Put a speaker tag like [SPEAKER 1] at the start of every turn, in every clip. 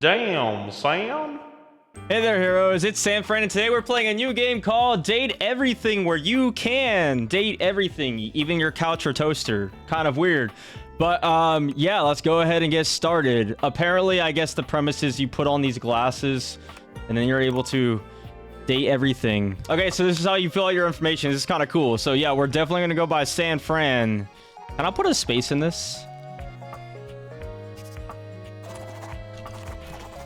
[SPEAKER 1] Damn, Sam.
[SPEAKER 2] Hey there, heroes. It's San Fran, and today we're playing a new game called Date Everything, where you can date everything, even your couch or toaster. Kind of weird. But, yeah, let's go ahead and get started. Apparently, I guess the premise is you put on these glasses, and then you're able to date everything. Okay, so this is how you fill out your information. This is kind of cool. So, yeah, we're definitely going to go by San Fran. Can I put a space in this?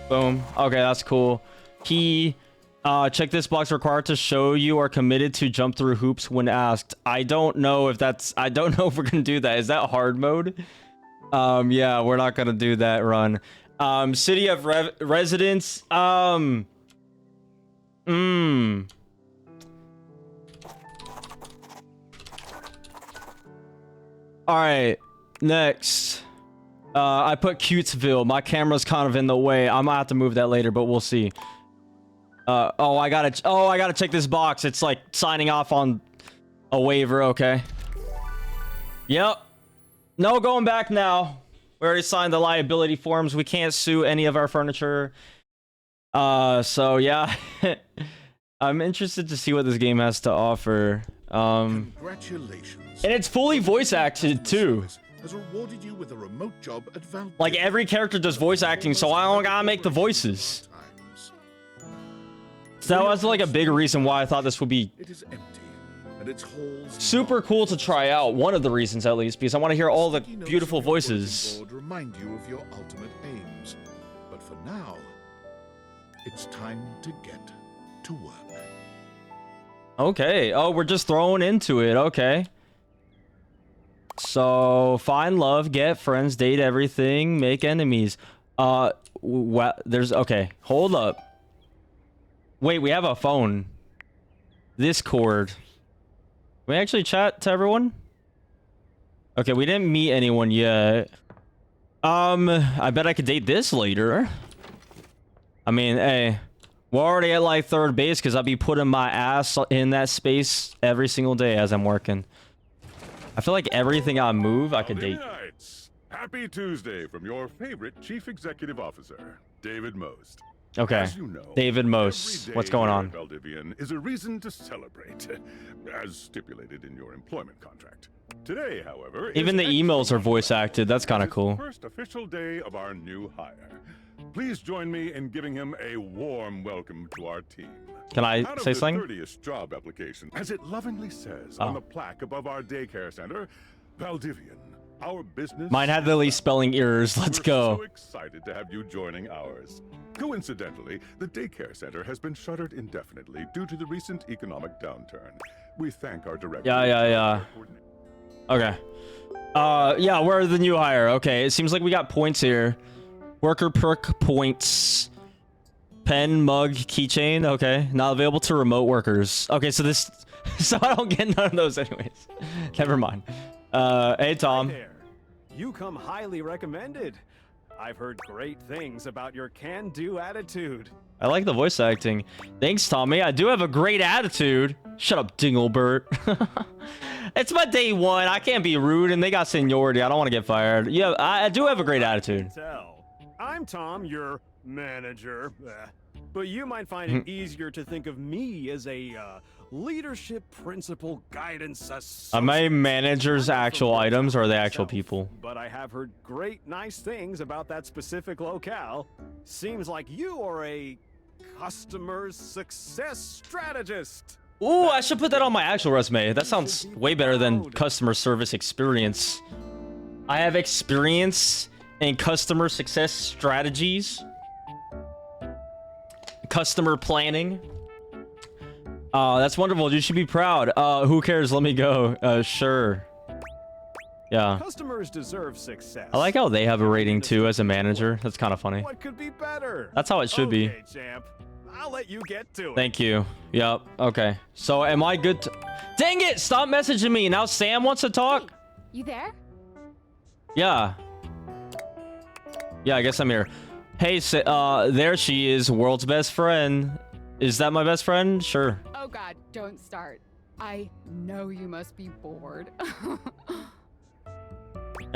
[SPEAKER 2] Boom. Okay, that's cool. Check this box. Required to show you are committed to jump through hoops when asked. I don't know if we're gonna do that. Is that hard mode? Yeah, we're not gonna do that run. City of residence. All right, next. I put Cutesville. My camera's kind of in the way. I might have to move that later, but we'll see. Oh, I gotta check this box. It's like signing off on a waiver. Okay. Yep. No going back now. We already signed the liability forms. We can't sue any of our furniture. So yeah. I'm interested to see what this game has to offer.
[SPEAKER 3] Congratulations.
[SPEAKER 2] And it's fully voice acted too.
[SPEAKER 3] Has rewarded you with a remote job at Val.
[SPEAKER 2] Like every character does voice acting, so I don't gotta make the voices. So that was like a big reason why I thought this would be
[SPEAKER 3] It is empty, and its halls
[SPEAKER 2] super cool to try out. One of the reasons, at least, because I want to hear all the beautiful voices.
[SPEAKER 3] Remind you of your ultimate aims, but for now, it's time to get to work.
[SPEAKER 2] Okay. Oh, we're just throwing into it. Okay. So find love, get friends, date everything, make enemies. What? There's okay. Hold up. Wait, we have a phone. Discord. Can we actually chat to everyone? Okay, we didn't meet anyone yet. I bet I could date this later. I mean, hey, we're already at like third base because I'll be putting my ass in that space every single day as I'm working. I feel like everything I move, I could date.
[SPEAKER 4] Nights. Happy Tuesday from your favorite Chief Executive Officer, David Most.
[SPEAKER 2] Okay,
[SPEAKER 4] As you know,
[SPEAKER 2] David Most. What's going on?
[SPEAKER 4] Valdivian is a reason to celebrate, as stipulated in your employment contract. Today, however,
[SPEAKER 2] Even the emails are voice acted. That's kind of cool.
[SPEAKER 4] First official day of our new hire. Please join me in giving him a warm welcome to our team.
[SPEAKER 2] Can I
[SPEAKER 4] Out of
[SPEAKER 2] say
[SPEAKER 4] the
[SPEAKER 2] something?
[SPEAKER 4] 30th job application, as it lovingly says
[SPEAKER 2] Oh.
[SPEAKER 4] on the plaque above our daycare center, Valdivian, our business.
[SPEAKER 2] Mine had the least spelling errors. Let's
[SPEAKER 4] We're
[SPEAKER 2] go.
[SPEAKER 4] so excited to have you joining ours. Coincidentally, the daycare center has been shuttered indefinitely due to the recent economic downturn. We thank our director.
[SPEAKER 2] Yeah. Okay. Yeah, we're the new hire. Okay, it seems like we got points here. Worker perk points. Pen, mug, keychain. Okay, not available to remote workers. Okay, so this... So I don't get none of those anyways. Never mind. Hey, Tom.
[SPEAKER 5] Hi there. You come highly recommended. I've heard great things about your can-do attitude.
[SPEAKER 2] I like the voice acting. Thanks, Tommy. I do have a great attitude. Shut up, Dinglebert. It's my day one. I can't be rude, and they got seniority. I don't want to get fired. Yeah, I do have a great attitude.
[SPEAKER 5] Tell. I'm Tom, your manager. But you might find it easier to think of me as a leadership principal guidance associate.
[SPEAKER 2] Are my managers actual items, or are they actual people?
[SPEAKER 5] But I have heard great nice things about that specific locale. Seems like you are a customer success strategist.
[SPEAKER 2] Ooh, I should put that on my actual resume. That sounds way better than customer service experience. I have experience in customer success strategies. Customer planning. That's wonderful. You should be proud. Who cares? Let me go. Sure. Yeah.
[SPEAKER 5] Customers deserve success.
[SPEAKER 2] I like how they have a rating too as a manager. That's kind of funny.
[SPEAKER 5] What could be better?
[SPEAKER 2] That's how it should be.
[SPEAKER 5] Okay, champ. I'll let you get to it.
[SPEAKER 2] Thank you. Yep. Okay. So am I good to... Dang it! Stop messaging me. Now Sam wants to talk?
[SPEAKER 6] You there?
[SPEAKER 2] Yeah. Yeah, I guess I'm here. Hey, there she is, world's best friend. Is that my best friend? Sure.
[SPEAKER 6] Oh god, don't start. I know you must be bored.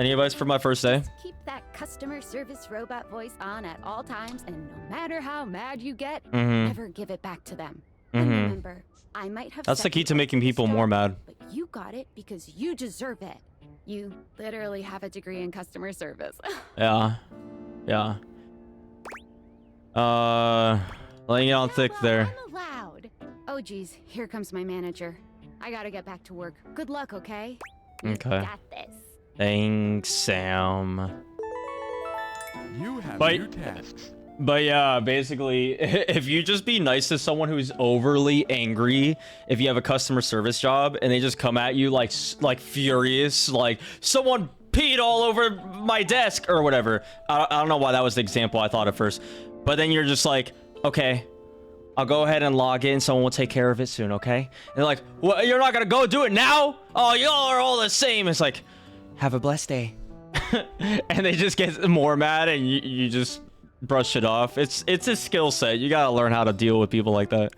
[SPEAKER 2] Any advice for my first day?
[SPEAKER 1] Just keep that customer service robot voice on at all times, and no matter how mad you get, never give it back to them. And remember, I might have
[SPEAKER 2] That's the key to making people more mad.
[SPEAKER 1] but you got it because you deserve it. You literally have a degree in customer service.
[SPEAKER 2] Yeah. Yeah. Laying it on thick
[SPEAKER 1] Well,
[SPEAKER 2] there.
[SPEAKER 1] I'm allowed. Oh geez, here comes my manager. I gotta get back to work. Good luck, okay? You
[SPEAKER 2] Okay.
[SPEAKER 1] got this.
[SPEAKER 2] Thanks, Sam.
[SPEAKER 6] You have
[SPEAKER 2] Bye.
[SPEAKER 6] new tasks.
[SPEAKER 2] But yeah, basically, if you just be nice to someone who's overly angry, if you have a customer service job and they just come at you like furious, like someone peed all over my desk or whatever. I don't know why that was the example I thought at first, but then you're just like, okay, I'll go ahead and log in. Someone will take care of it soon, okay? And they're like, what? You're not gonna go do it now? Oh, y'all are all the same. It's like, have a blessed day. And they just get more mad, and you just brush it off. It's a skill set. You gotta learn how to deal with people like that.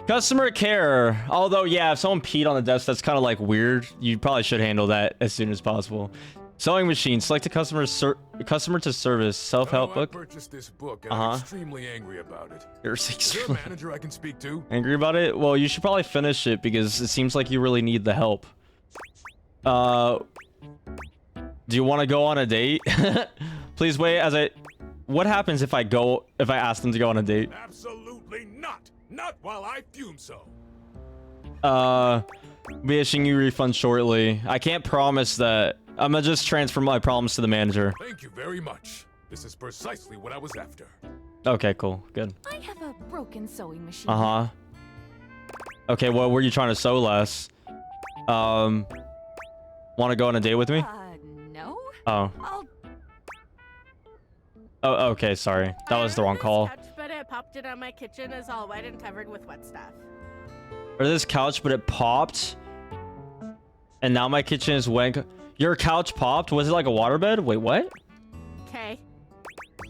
[SPEAKER 2] Customer care. Although, yeah, if someone peed on the desk, that's kind of like weird. You probably should handle that as soon as possible. Sewing machine. Select a customer to service. Self-help
[SPEAKER 6] I
[SPEAKER 2] book.
[SPEAKER 6] purchased this book and I'm
[SPEAKER 2] Uh-huh.
[SPEAKER 6] extremely angry about it.
[SPEAKER 2] You're
[SPEAKER 6] Is there a manager I can speak to?
[SPEAKER 2] angry about it? Well, you should probably finish it because it seems like you really need the help. Do you want to go on a date? Please wait as I... What happens if I ask them to go on a date?
[SPEAKER 6] Absolutely not. Not while I fume so.
[SPEAKER 2] Be issuing you refund shortly. I can't promise that. I'm gonna just transfer my problems to the manager.
[SPEAKER 6] Thank you very much. This is precisely what I was after.
[SPEAKER 2] Okay, cool. Good.
[SPEAKER 7] I have a broken sewing machine.
[SPEAKER 2] Uh-huh. Okay, what were you trying to sew less? Want to go on a date with me?
[SPEAKER 7] No.
[SPEAKER 2] Oh. Oh, okay, sorry. That was the wrong call.
[SPEAKER 8] But it popped it on my kitchen is all wet and covered with wet stuff.
[SPEAKER 2] Or this couch, but it popped. And now my kitchen is wet. Your couch popped? Was it like a waterbed? Wait, what?
[SPEAKER 8] Okay.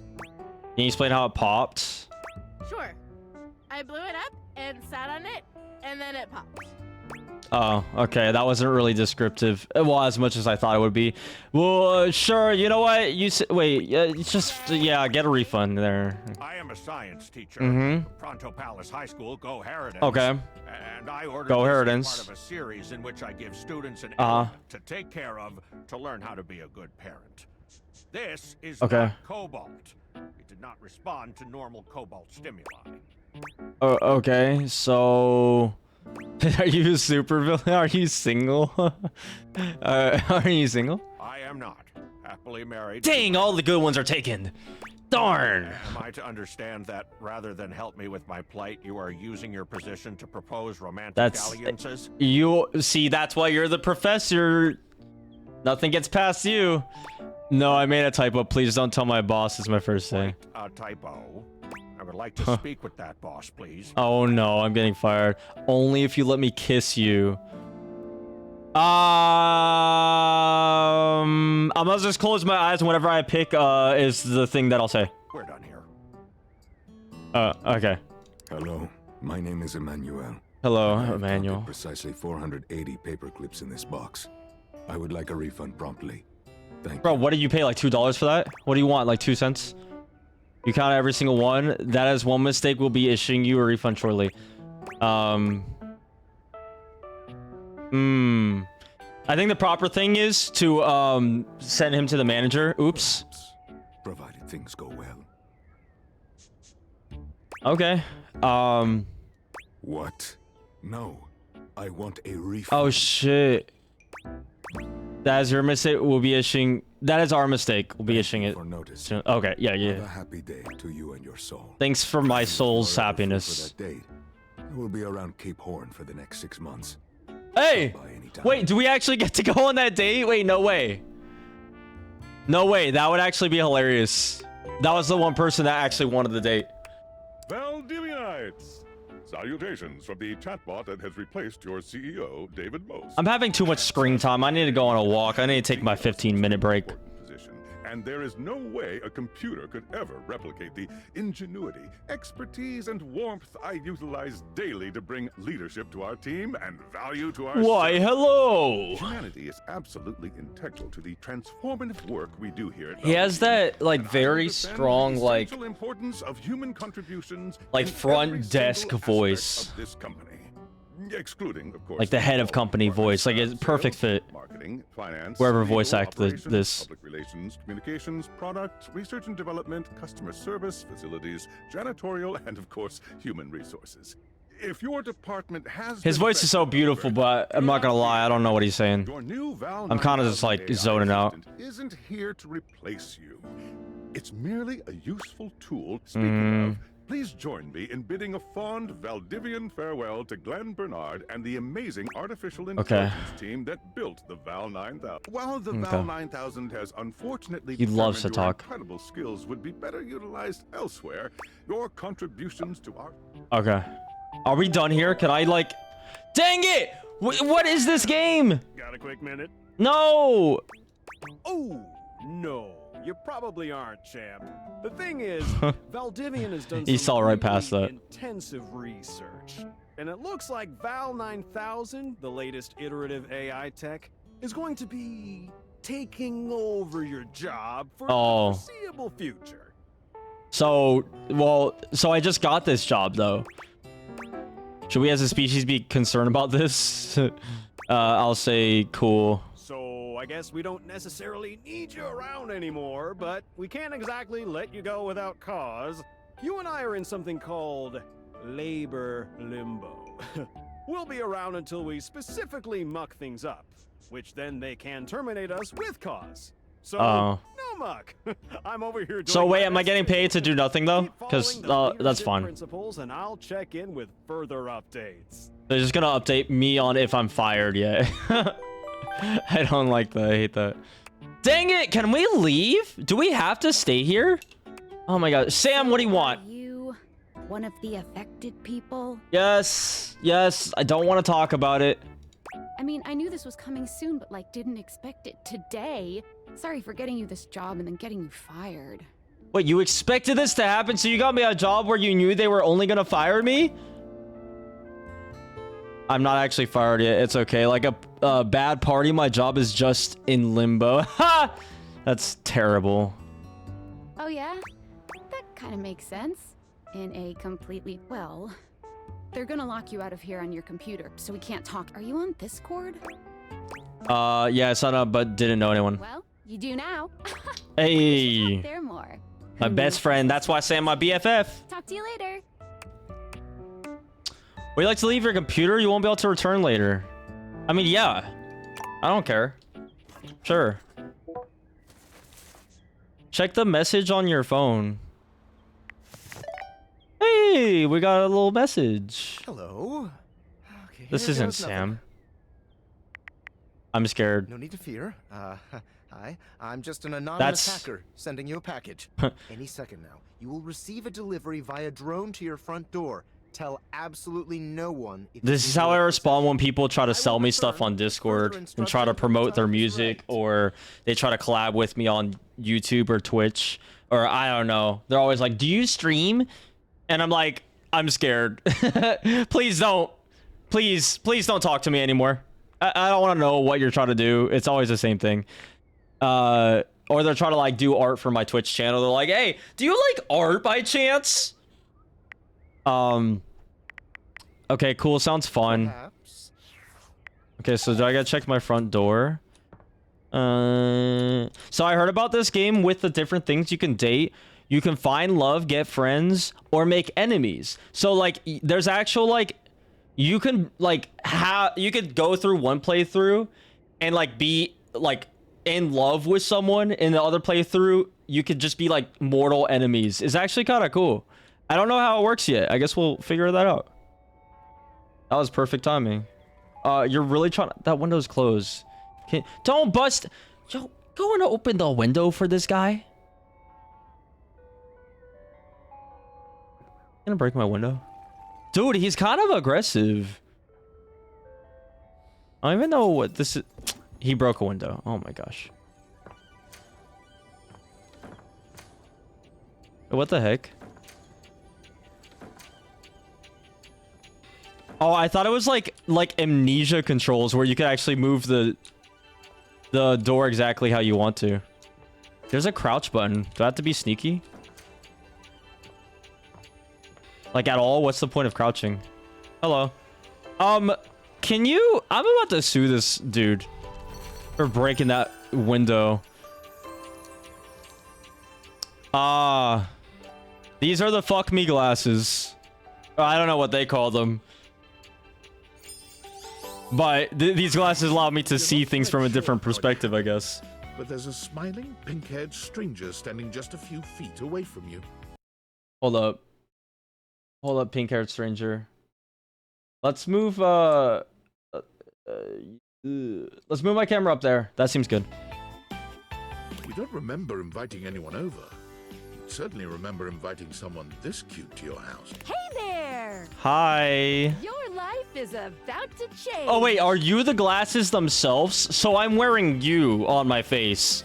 [SPEAKER 2] Can you explain how it popped?
[SPEAKER 8] Sure. I blew it up and sat on it, and then it popped.
[SPEAKER 2] Oh, okay. That wasn't really descriptive. Well, as much as I thought it would be. Well, sure. You know what? Wait. It's just... Yeah, get a refund there.
[SPEAKER 9] I am a science teacher. Pronto Palace High School, Go Harridans.
[SPEAKER 2] Okay.
[SPEAKER 9] And I ordered
[SPEAKER 2] Go
[SPEAKER 9] this as
[SPEAKER 2] Harridans.
[SPEAKER 9] part of a series in which I give students an
[SPEAKER 2] Uh-huh.
[SPEAKER 9] element to take care of to learn how to be a good parent. This is
[SPEAKER 2] Okay.
[SPEAKER 9] not cobalt. It did not respond to normal cobalt stimuli.
[SPEAKER 2] Oh, okay. So... Are you a super villain? Are you single? Are you single?
[SPEAKER 9] I am not. Happily married.
[SPEAKER 2] Dang, all the good ones are taken. Darn.
[SPEAKER 9] Am I to understand that rather than help me with my plight, you are using your position to propose romantic
[SPEAKER 2] That's-
[SPEAKER 9] dalliances?
[SPEAKER 2] You see, that's why you're the professor. Nothing gets past you. No, I made a typo. Please don't tell my boss it's my first day.
[SPEAKER 9] A typo. I would like to speak with that boss, please.
[SPEAKER 2] Oh no, I'm getting fired. Only if you let me kiss you. I'm gonna just close my eyes and whatever I pick is the thing that I'll say.
[SPEAKER 9] We're done here.
[SPEAKER 2] Okay.
[SPEAKER 10] Hello, my name is Emmanuel.
[SPEAKER 2] Hello,
[SPEAKER 10] I have
[SPEAKER 2] Emmanuel.
[SPEAKER 10] counted precisely 480 paper clips in this box. I would like a refund promptly. Thank
[SPEAKER 2] Bro,
[SPEAKER 10] you.
[SPEAKER 2] what did you pay? Like $2 for that? What do you want? Like 2 cents? You count every single one. That is one mistake. We'll be issuing you a refund shortly. I think the proper thing is to send him to the manager. Oops.
[SPEAKER 10] Perhaps, provided things go well.
[SPEAKER 2] Okay.
[SPEAKER 10] What? No, I want a refund.
[SPEAKER 2] Oh shit. That is your mistake. We'll be issuing. That is our mistake. We'll be issuing it
[SPEAKER 10] For notice.
[SPEAKER 2] soon. Okay. Yeah.
[SPEAKER 10] Have a
[SPEAKER 2] Yeah.
[SPEAKER 10] happy day to you and your soul.
[SPEAKER 2] Thanks for my soul's
[SPEAKER 10] For
[SPEAKER 2] happiness.
[SPEAKER 10] that date, I will be around Cape Horn for the next 6 months.
[SPEAKER 2] Hey.
[SPEAKER 10] By any time.
[SPEAKER 2] Wait. Do we actually get to go on that date? Wait. No way. No way. That would actually be hilarious. That was the one person that actually wanted the date.
[SPEAKER 4] Valdivianites! Salutations from the chatbot that has replaced your CEO, David Most.
[SPEAKER 2] I'm having too much screen time. I need to go on a walk. I need to take my 15-minute break.
[SPEAKER 4] Position. and there is no way a computer could ever replicate the ingenuity, expertise, and warmth I utilize daily to bring leadership to our team and value to our
[SPEAKER 2] Why,
[SPEAKER 4] service.
[SPEAKER 2] hello.
[SPEAKER 4] Humanity is absolutely integral to the transformative work we do here at
[SPEAKER 2] He has
[SPEAKER 4] Valkyrie,
[SPEAKER 2] that like
[SPEAKER 4] and I
[SPEAKER 2] very
[SPEAKER 4] understand
[SPEAKER 2] strong
[SPEAKER 4] the
[SPEAKER 2] like
[SPEAKER 4] essential importance of human contributions
[SPEAKER 2] like
[SPEAKER 4] in
[SPEAKER 2] front
[SPEAKER 4] every
[SPEAKER 2] desk
[SPEAKER 4] single aspect
[SPEAKER 2] voice.
[SPEAKER 4] of this company. Excluding, of course,
[SPEAKER 2] Like the head of
[SPEAKER 4] all
[SPEAKER 2] company
[SPEAKER 4] departments,
[SPEAKER 2] voice, like it's
[SPEAKER 4] sales,
[SPEAKER 2] perfect fit.
[SPEAKER 4] Marketing, finance,
[SPEAKER 2] Whoever
[SPEAKER 4] legal,
[SPEAKER 2] voice acted
[SPEAKER 4] operations,
[SPEAKER 2] this.
[SPEAKER 4] public relations, communications, product, research and development, customer service, facilities, janitorial, and of course, human resources. If your department has
[SPEAKER 2] His
[SPEAKER 4] been
[SPEAKER 2] voice is so
[SPEAKER 4] affected,
[SPEAKER 2] beautiful,
[SPEAKER 4] however,
[SPEAKER 2] but I'm not gonna lie, I don't know what he's saying.
[SPEAKER 4] your new Val
[SPEAKER 2] I'm kinda just,
[SPEAKER 4] 9000
[SPEAKER 2] like,
[SPEAKER 4] AI
[SPEAKER 2] zoning out.
[SPEAKER 4] assistant isn't here to replace you. It's merely a useful tool. Speaking of, please join me in bidding a fond Valdivian farewell to Glenn Bernard and the amazing artificial intelligence team that built the Val 9000. While the Val 9000 has unfortunately
[SPEAKER 2] He loves to
[SPEAKER 4] determined your
[SPEAKER 2] talk.
[SPEAKER 4] incredible skills would be better utilized elsewhere, your contributions to our
[SPEAKER 2] Okay. Are we done here? Can I like... Dang it! What is this game?
[SPEAKER 5] Got a quick minute?
[SPEAKER 2] No!
[SPEAKER 5] Oh, no. You probably aren't, champ. The thing is, Valdivian has done
[SPEAKER 2] He
[SPEAKER 5] some
[SPEAKER 2] saw right past
[SPEAKER 5] really
[SPEAKER 2] that.
[SPEAKER 5] intensive research. And it looks like Val 9000, the latest iterative AI tech, is going to be taking over your job for
[SPEAKER 2] Oh.
[SPEAKER 5] the foreseeable future.
[SPEAKER 2] So, well, so I just got this job though. Should we as a species be concerned about this? I'll say cool.
[SPEAKER 5] So I guess we don't necessarily need you around anymore, but we can't exactly let you go without cause. You and I are in something called labor limbo. We'll be around until we specifically muck things up, which then they can terminate us with cause. So,
[SPEAKER 2] Oh.
[SPEAKER 5] no muck. I'm over here doing
[SPEAKER 2] So wait,
[SPEAKER 5] my
[SPEAKER 2] am I
[SPEAKER 5] best
[SPEAKER 2] getting
[SPEAKER 5] to
[SPEAKER 2] paid to do nothing though?
[SPEAKER 5] keep
[SPEAKER 2] Because
[SPEAKER 5] following the
[SPEAKER 2] that's
[SPEAKER 5] leadership
[SPEAKER 2] fine.
[SPEAKER 5] Principles, and I'll check in with further updates.
[SPEAKER 2] They're just gonna update me on if I'm fired yet. I don't like that. I hate that. Dang it! Can we leave? Do we have to stay here? Oh my god. Sam, what do you want?
[SPEAKER 1] Are you one of the affected people?
[SPEAKER 2] Yes. Yes. I don't want to talk about it.
[SPEAKER 1] I mean, I knew this was coming soon, but like didn't expect it today. Sorry for getting you this job and then getting you fired.
[SPEAKER 2] Wait, you expected this to happen, so you got me a job where you knew they were only gonna fire me? I'm not actually fired yet. It's okay. Like a bad party, my job is just in limbo. Ha! That's terrible.
[SPEAKER 1] Oh yeah? That kind of makes sense. In a completely... Well, they're gonna lock you out of here on your computer, so we can't talk. Are you on Discord?
[SPEAKER 2] Yeah, I signed up, but didn't know anyone.
[SPEAKER 1] Well, you do now.
[SPEAKER 2] Hey,
[SPEAKER 1] There more.
[SPEAKER 2] my best friend. That's why I say I'm my BFF.
[SPEAKER 1] Talk to you later.
[SPEAKER 2] Would you like to leave your computer? You won't be able to return later. I mean, yeah. I don't care. Sure. Check the message on your phone. Hey, we got a little message.
[SPEAKER 11] Hello. Okay,
[SPEAKER 2] This
[SPEAKER 11] here
[SPEAKER 2] isn't
[SPEAKER 11] goes nothing.
[SPEAKER 2] Sam. I'm scared.
[SPEAKER 11] No need to fear. Hi. I'm just an anonymous
[SPEAKER 2] That's-
[SPEAKER 11] hacker sending you a package. Any second now, you will receive a delivery via drone to your front door. Tell absolutely no one. If
[SPEAKER 2] This
[SPEAKER 11] you
[SPEAKER 2] is
[SPEAKER 11] do
[SPEAKER 2] how I
[SPEAKER 11] it
[SPEAKER 2] respond when people try to sell me stuff on Discord and try to promote their music, or they try to collab with me on YouTube or Twitch, or I don't know. They're always like, "Do you stream?" And I'm like, "I'm scared. Please don't. Please don't talk to me anymore. I don't want to know what you're trying to do. It's always the same thing." Or they're trying to like do art for my Twitch channel. They're like, "Hey, do you like art by chance?" Okay, cool. Sounds fun.
[SPEAKER 11] Perhaps.
[SPEAKER 2] Okay, so do I gotta check my front door? So I heard about this game with the different things you can date. You can find love, get friends, or make enemies. So like, there's actual like, you can like you could go through one playthrough and like be like in love with someone. In the other playthrough, you could just be like mortal enemies. It's actually kind of cool. I don't know how it works yet. I guess we'll figure that out. That was perfect timing. You're really trying... That window's closed. Okay, don't bust... Yo, go and open the window for this guy. Gonna break my window. Dude, he's kind of aggressive. I don't even know what this is. He broke a window. Oh my gosh. What the heck? Oh, I thought it was like amnesia controls where you could actually move the door exactly how you want to. There's a crouch button. Do I have to be sneaky? Like at all? What's the point of crouching? Hello. Can you... I'm about to sue this dude for breaking that window. These are the fuck me glasses. I don't know what they call them. But these glasses allow me to see things from a different perspective, I guess.
[SPEAKER 3] But there's a smiling, pink-haired stranger standing just a few feet away from you.
[SPEAKER 2] Hold up. Hold up, pink-haired stranger. Let's move, let's move my camera up there. That seems good.
[SPEAKER 3] You don't remember inviting anyone over. You certainly remember inviting someone this cute to your house.
[SPEAKER 7] Hey there!
[SPEAKER 2] Hi.
[SPEAKER 7] Your life is about to change.
[SPEAKER 2] Oh, wait, are you the glasses themselves? So I'm wearing you on my face.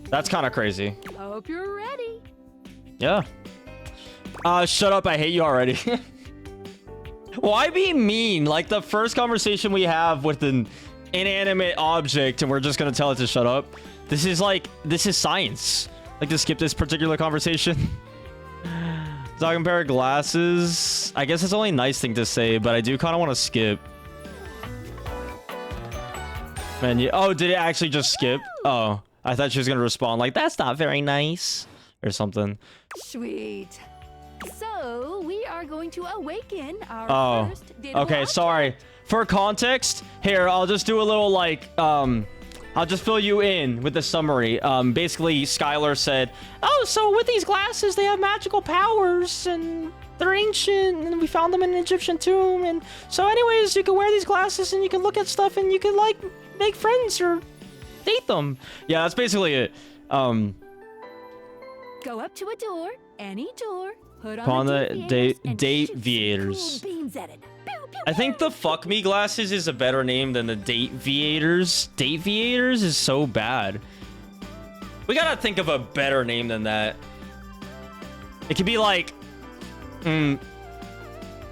[SPEAKER 2] That's kind of crazy.
[SPEAKER 7] Hope you're ready.
[SPEAKER 2] Yeah. Shut up, I hate you already. Why be mean? Like the first conversation we have with an inanimate object and we're just gonna tell it to shut up. This is science. Like to skip this particular conversation. Talking pair of glasses. I guess it's only a nice thing to say, but I do kind of want to skip. Man, oh, did it actually just skip? Oh, I thought she was gonna respond like, that's not very nice or something.
[SPEAKER 7] Sweet. So we are going to awaken our first dateable
[SPEAKER 2] okay,
[SPEAKER 7] object.
[SPEAKER 2] sorry. For context, here, I'll just do a little like, I'll just fill you in with the summary. Basically, Skylar said, oh, so with these glasses, they have magical powers, and they're ancient, and we found them in an Egyptian tomb, and so anyways, you can wear these glasses, and you can look at stuff, and you can, like, make friends or date them. Yeah, that's basically it.
[SPEAKER 7] Go up to a door, any door, put
[SPEAKER 2] Upon
[SPEAKER 7] on
[SPEAKER 2] the Date-viators.
[SPEAKER 7] beams at it. Pew, pew,
[SPEAKER 2] I think the fuck me glasses is a better name than the Date-viators. Date-viators is so bad. We gotta think of a better name than that. It could be like,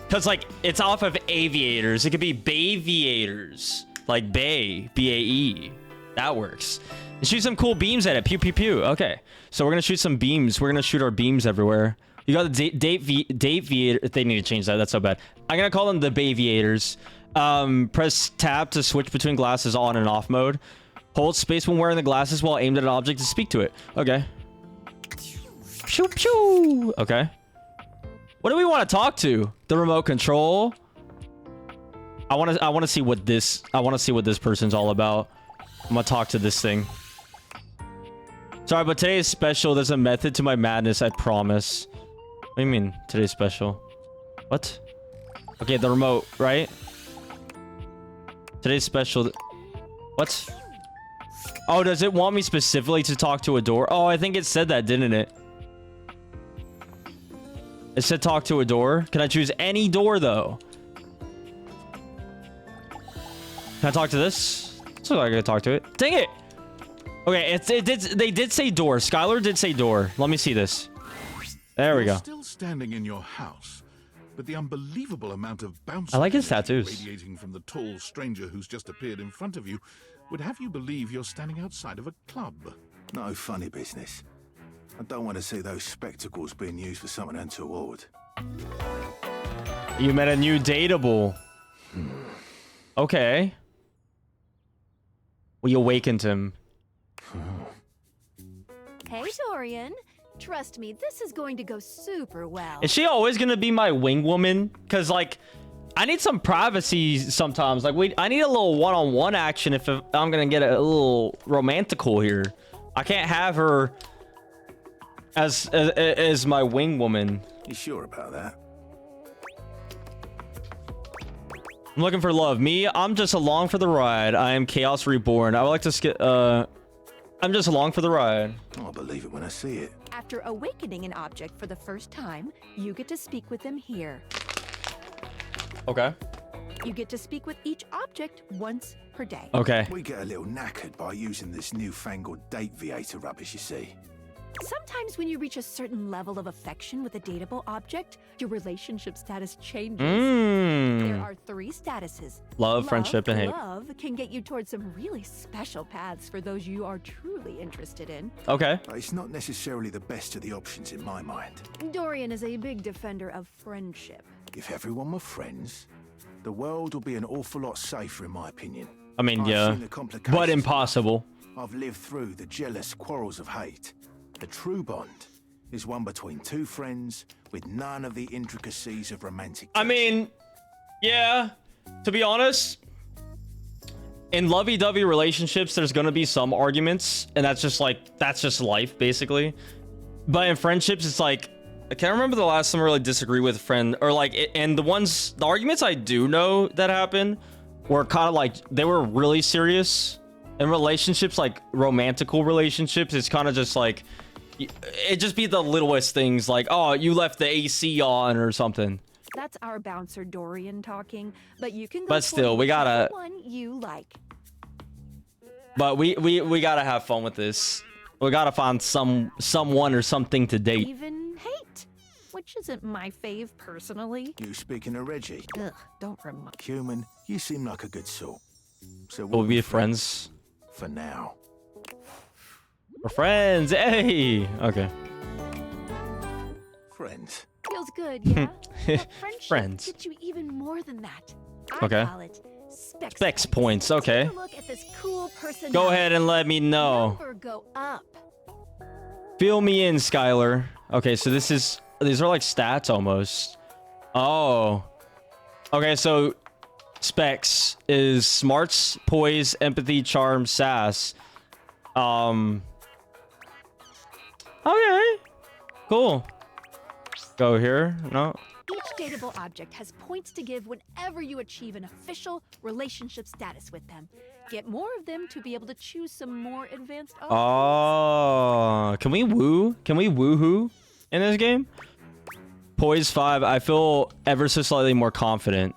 [SPEAKER 2] cause like it's off of aviators. It could be Bayviators, like Bay, B-A-E. That works. And shoot some cool beams at it. Pew pew pew. Okay, so we're gonna shoot some beams. We're gonna shoot our beams everywhere. You got the Date-viator. They need to change that. That's so bad. I'm gonna call them the Bayviators. Press tab to switch between glasses on and off mode. Hold space when wearing the glasses while aimed at an object to speak to it. Okay. Pew pew. Okay. What do we want to talk to? The remote control. I want to see what this person's all about. I'm gonna talk to this thing. Sorry, but today is special. There's a method to my madness, I promise. What do you mean, today's special? What? Okay, the remote, right? Today's special. What? Oh, does it want me specifically to talk to a door? Oh, I think it said that, didn't it? It said talk to a door. Can I choose any door, though? Can I talk to this? Looks like I can talk to it. Dang it! Okay, they did say door. Skylar did say door. Let me see this. There we
[SPEAKER 3] You're
[SPEAKER 2] go.
[SPEAKER 3] Still standing in your house, but the unbelievable amount of bounce
[SPEAKER 2] I like his
[SPEAKER 3] energy
[SPEAKER 2] tattoos.
[SPEAKER 3] radiating from the tall stranger who's just appeared in front of you would have you believe you're standing outside of a club.
[SPEAKER 10] No funny business. I don't want to see those spectacles being used for something untoward.
[SPEAKER 2] You met a new dateable. Okay. We awakened him.
[SPEAKER 7] Hey, Dorian. Trust me, this is going to go super well.
[SPEAKER 2] Is she always gonna be my wing woman? Cause like, I need some privacy sometimes. Like, I need a little one-on-one action if I'm gonna get a little romantical here. I can't have her as my wing woman.
[SPEAKER 10] You sure about that?
[SPEAKER 2] I'm looking for love. Me, I'm just along for the ride. I am Chaos Reborn. I would like to skip. I'm just along for the ride.
[SPEAKER 10] I'll believe it when I see it.
[SPEAKER 7] After awakening an object for the first time, you get to speak with them here.
[SPEAKER 2] Okay.
[SPEAKER 7] You get to speak with each object once per day.
[SPEAKER 2] Okay.
[SPEAKER 10] We get a little knackered by using this newfangled Date-viator rubbish, you see.
[SPEAKER 7] Sometimes when you reach a certain level of affection with a dateable object, your relationship status changes. There are 3 statuses.
[SPEAKER 2] Love, friendship, and hate.
[SPEAKER 7] Love can get you towards some really special paths for those you are truly interested in.
[SPEAKER 2] Okay.
[SPEAKER 10] It's not necessarily the best of the options in my mind.
[SPEAKER 7] Dorian is a big defender of friendship.
[SPEAKER 10] If everyone were friends, the world would be an awful lot safer, in my opinion.
[SPEAKER 2] I mean,
[SPEAKER 10] I've
[SPEAKER 2] yeah,
[SPEAKER 10] seen the complications
[SPEAKER 2] but impossible.
[SPEAKER 10] I've lived through the jealous quarrels of hate. The true bond is one between 2 friends with none of the intricacies of romantic.
[SPEAKER 2] I mean, yeah, to be honest, in lovey-dovey relationships, there's gonna be some arguments, and that's just life, basically. But in friendships, it's like, I can't remember the last time I really disagree with a friend, or like, and the arguments I do know that happened were kind of like, they were really serious. In relationships, like romantical relationships, it's kind of just like, it just be the littlest things, like, oh, you left the AC on or something.
[SPEAKER 7] That's our bouncer Dorian talking, but you can go
[SPEAKER 2] But still,
[SPEAKER 7] for
[SPEAKER 2] we gotta-
[SPEAKER 7] one you like.
[SPEAKER 2] But we gotta have fun with this. We gotta find someone or something to date.
[SPEAKER 7] Even hate, which isn't my fave personally.
[SPEAKER 10] You speaking of Reggie?
[SPEAKER 7] Ugh, don't remind.
[SPEAKER 10] Human, you seem like a good sort. So
[SPEAKER 2] We'll be friends.
[SPEAKER 10] for now.
[SPEAKER 2] We're friends. Hey. Okay.
[SPEAKER 10] Friends.
[SPEAKER 7] Feels good, yeah? But friendship
[SPEAKER 2] Friends.
[SPEAKER 7] gets you even more than that. I
[SPEAKER 2] Okay.
[SPEAKER 7] call it
[SPEAKER 2] Specs points. Okay.
[SPEAKER 7] Take a look at this cool personality.
[SPEAKER 2] Go ahead and let me know.
[SPEAKER 7] Number go up.
[SPEAKER 2] Fill me in, Skylar. Okay, so these are like stats almost. Oh. Okay, so specs is smarts, poise, empathy, charm, sass. Okay. Cool. Go here. No.
[SPEAKER 7] Each dateable object has points to give whenever you achieve an official relationship status with them. Get more of them to be able to choose some more advanced options.
[SPEAKER 2] Oh, can we woo? Can we woohoo in this game? Poise 5. I feel ever so slightly more confident.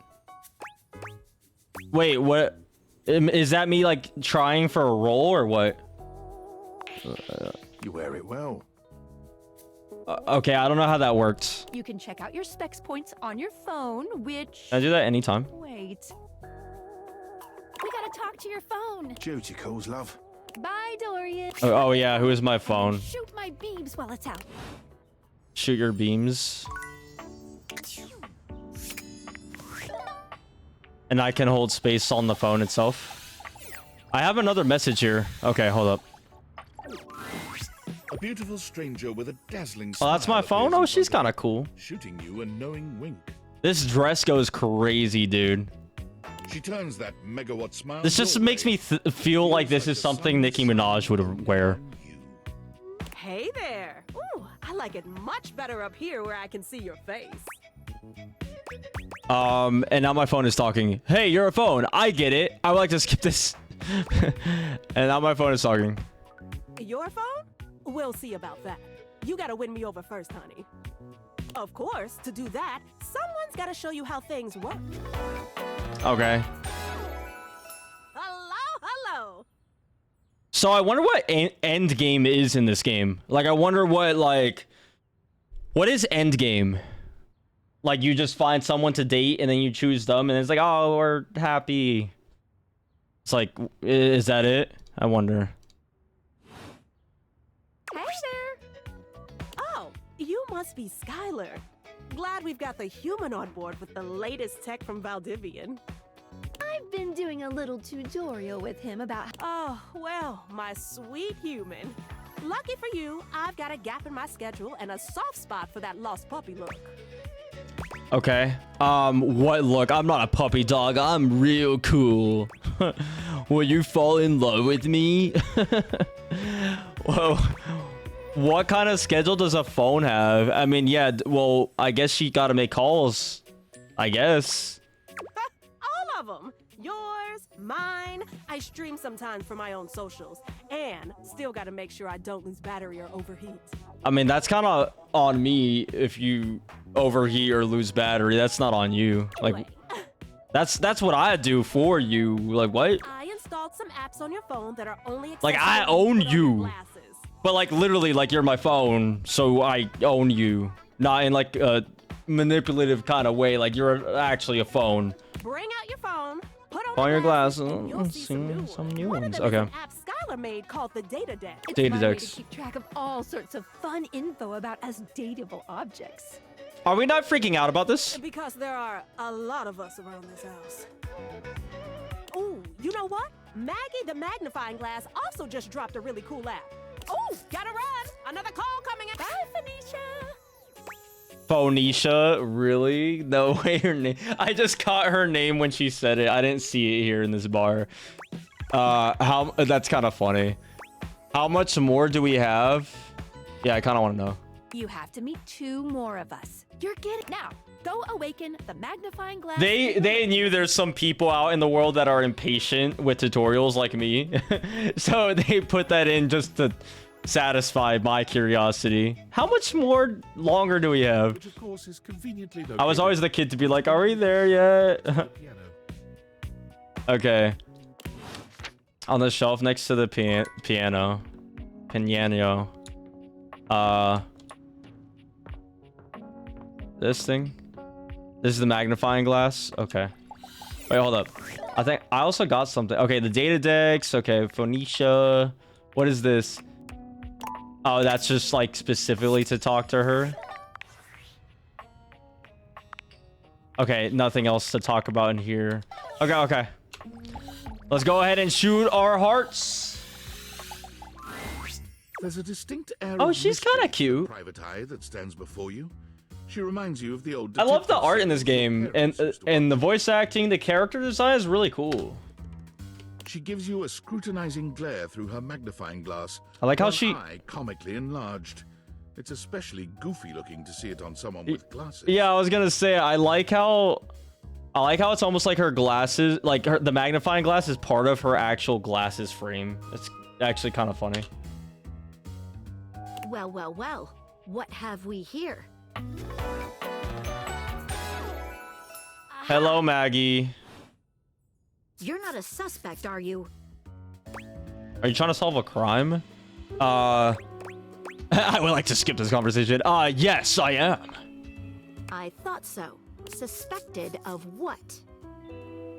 [SPEAKER 2] Wait, what? Is that me like trying for a role or what?
[SPEAKER 10] You wear it well.
[SPEAKER 2] Okay, I don't know how that worked.
[SPEAKER 7] You can check out your specs points on your phone, which...
[SPEAKER 2] Can I do that anytime?
[SPEAKER 7] Wait. We gotta talk to your phone.
[SPEAKER 10] Duty calls, love.
[SPEAKER 7] Bye, Dorian.
[SPEAKER 2] Oh yeah, who is my phone?
[SPEAKER 7] Shoot my beams while it's out.
[SPEAKER 2] Shoot your beams. And I can hold space on the phone itself. I have another message here. Okay, hold up.
[SPEAKER 3] A beautiful stranger with a dazzling
[SPEAKER 2] Oh, that's my
[SPEAKER 3] smile
[SPEAKER 2] phone?
[SPEAKER 3] appears
[SPEAKER 2] Oh,
[SPEAKER 3] in
[SPEAKER 2] she's
[SPEAKER 3] front
[SPEAKER 2] kind
[SPEAKER 3] of
[SPEAKER 2] of cool.
[SPEAKER 3] you, shooting you a knowing wink.
[SPEAKER 2] This dress goes crazy, dude.
[SPEAKER 3] She turns that megawatt smile.
[SPEAKER 2] This just
[SPEAKER 3] your
[SPEAKER 2] makes
[SPEAKER 3] way.
[SPEAKER 2] me feel like this is something Nicki Minaj would wear.
[SPEAKER 12] Hey there. Ooh, I like it much better up here where I can see your face.
[SPEAKER 2] And now my phone is talking. Hey, you're a phone. I get it. I would like to skip this. And now my phone is talking.
[SPEAKER 12] Your phone? We'll see about that. You gotta win me over first, honey. Of course, to do that, someone's gotta show you how things work.
[SPEAKER 2] Okay.
[SPEAKER 12] Hello.
[SPEAKER 2] So I wonder what end game is in this game. Like, I wonder what is end game? Like, you just find someone to date and then you choose them and it's like, oh, we're happy. It's like, is that it? I wonder.
[SPEAKER 12] Hey there. Oh, you must be Skylar. Glad we've got the human on board with the latest tech from Valdivian.
[SPEAKER 7] I've been doing a little tutorial with him about...
[SPEAKER 12] Oh, well, my sweet human. Lucky for you, I've got a gap in my schedule and a soft spot for that lost puppy look.
[SPEAKER 2] Okay. What look? I'm not a puppy dog. I'm real cool. Will you fall in love with me? Whoa. What kind of schedule does a phone have? I mean, yeah, well, I guess she gotta make calls. I guess.
[SPEAKER 12] All of them. Yours, mine. I stream sometimes for my own socials. And still gotta make sure I don't lose battery or overheat.
[SPEAKER 2] I mean, that's kind of on me if you overheat or lose battery. That's not on you. Like, that's what I do for you. Like, what?
[SPEAKER 12] I installed some apps on your phone that are only
[SPEAKER 2] Like, I
[SPEAKER 12] accessible
[SPEAKER 2] own
[SPEAKER 12] with your
[SPEAKER 2] you.
[SPEAKER 12] glasses.
[SPEAKER 2] But like literally, like you're my phone, so I own you. Not in like a manipulative kind of way. Like you're actually a phone.
[SPEAKER 12] Bring out your phone. Put
[SPEAKER 2] On your
[SPEAKER 12] glasses,
[SPEAKER 2] glasses.
[SPEAKER 12] and you'll see
[SPEAKER 2] Some new
[SPEAKER 12] One of
[SPEAKER 2] ones.
[SPEAKER 12] them is
[SPEAKER 2] Okay.
[SPEAKER 12] an app Skylar made called the Data Deck.
[SPEAKER 7] It's
[SPEAKER 2] Data
[SPEAKER 7] my way
[SPEAKER 2] decks.
[SPEAKER 7] to keep track of all sorts of fun info about us dateable objects.
[SPEAKER 2] Are we not freaking out about this?
[SPEAKER 12] Because there are a lot of us around this house. Ooh, you know what? Maggie the Magnifying Glass also just dropped a really cool app. Ooh, gotta run. Another call coming in. Bye, Phoenicia.
[SPEAKER 2] Phoenicia? Really? No way her name. I just caught her name when she said it. I didn't see it here in this bar. That's kind of funny. How much more do we have? Yeah, I kind of want to know.
[SPEAKER 7] You have to meet 2 more of us. You're getting now. Go awaken the magnifying glass.
[SPEAKER 2] They knew there's some people out in the world that are impatient with tutorials like me. So they put that in just to satisfy my curiosity. How much more longer do we have?
[SPEAKER 3] Which of course is conveniently
[SPEAKER 2] I was always the kid to be like, are we there yet?
[SPEAKER 3] piano.
[SPEAKER 2] Okay. On the shelf next to the piano. Piano. This thing? This is the magnifying glass? Okay. Wait, hold up. I think I also got something. Okay, the data decks. Okay, Phoenicia. What is this? Oh, that's just like specifically to talk to her. Okay, nothing else to talk about in here. Okay, okay. Let's go ahead and shoot our hearts.
[SPEAKER 3] There's a distinct air
[SPEAKER 2] Oh,
[SPEAKER 3] of
[SPEAKER 2] she's
[SPEAKER 3] mystery
[SPEAKER 2] kinda
[SPEAKER 3] to the
[SPEAKER 2] cute.
[SPEAKER 3] private eye that stands before you. She reminds you of the old
[SPEAKER 2] I love the
[SPEAKER 3] detective
[SPEAKER 2] art in this
[SPEAKER 3] series
[SPEAKER 2] game,
[SPEAKER 3] that
[SPEAKER 2] and
[SPEAKER 3] parents used to
[SPEAKER 2] the
[SPEAKER 3] watch.
[SPEAKER 2] voice acting, the character design is really cool.
[SPEAKER 3] She gives you a scrutinizing glare through her magnifying glass.
[SPEAKER 2] I like how
[SPEAKER 3] one
[SPEAKER 2] she-
[SPEAKER 3] eye comically enlarged. It's especially goofy looking to see it on someone with glasses.
[SPEAKER 2] Yeah, I was gonna say I like how it's almost like her glasses, like the magnifying glass is part of her actual glasses frame. It's actually kind of funny.
[SPEAKER 7] Well, well, well. What have we here?
[SPEAKER 2] Hello, Maggie.
[SPEAKER 7] You're not a suspect, are you?
[SPEAKER 2] Are you trying to solve a crime? I would like to skip this conversation. Yes, I am.
[SPEAKER 7] I thought so. Suspected of what?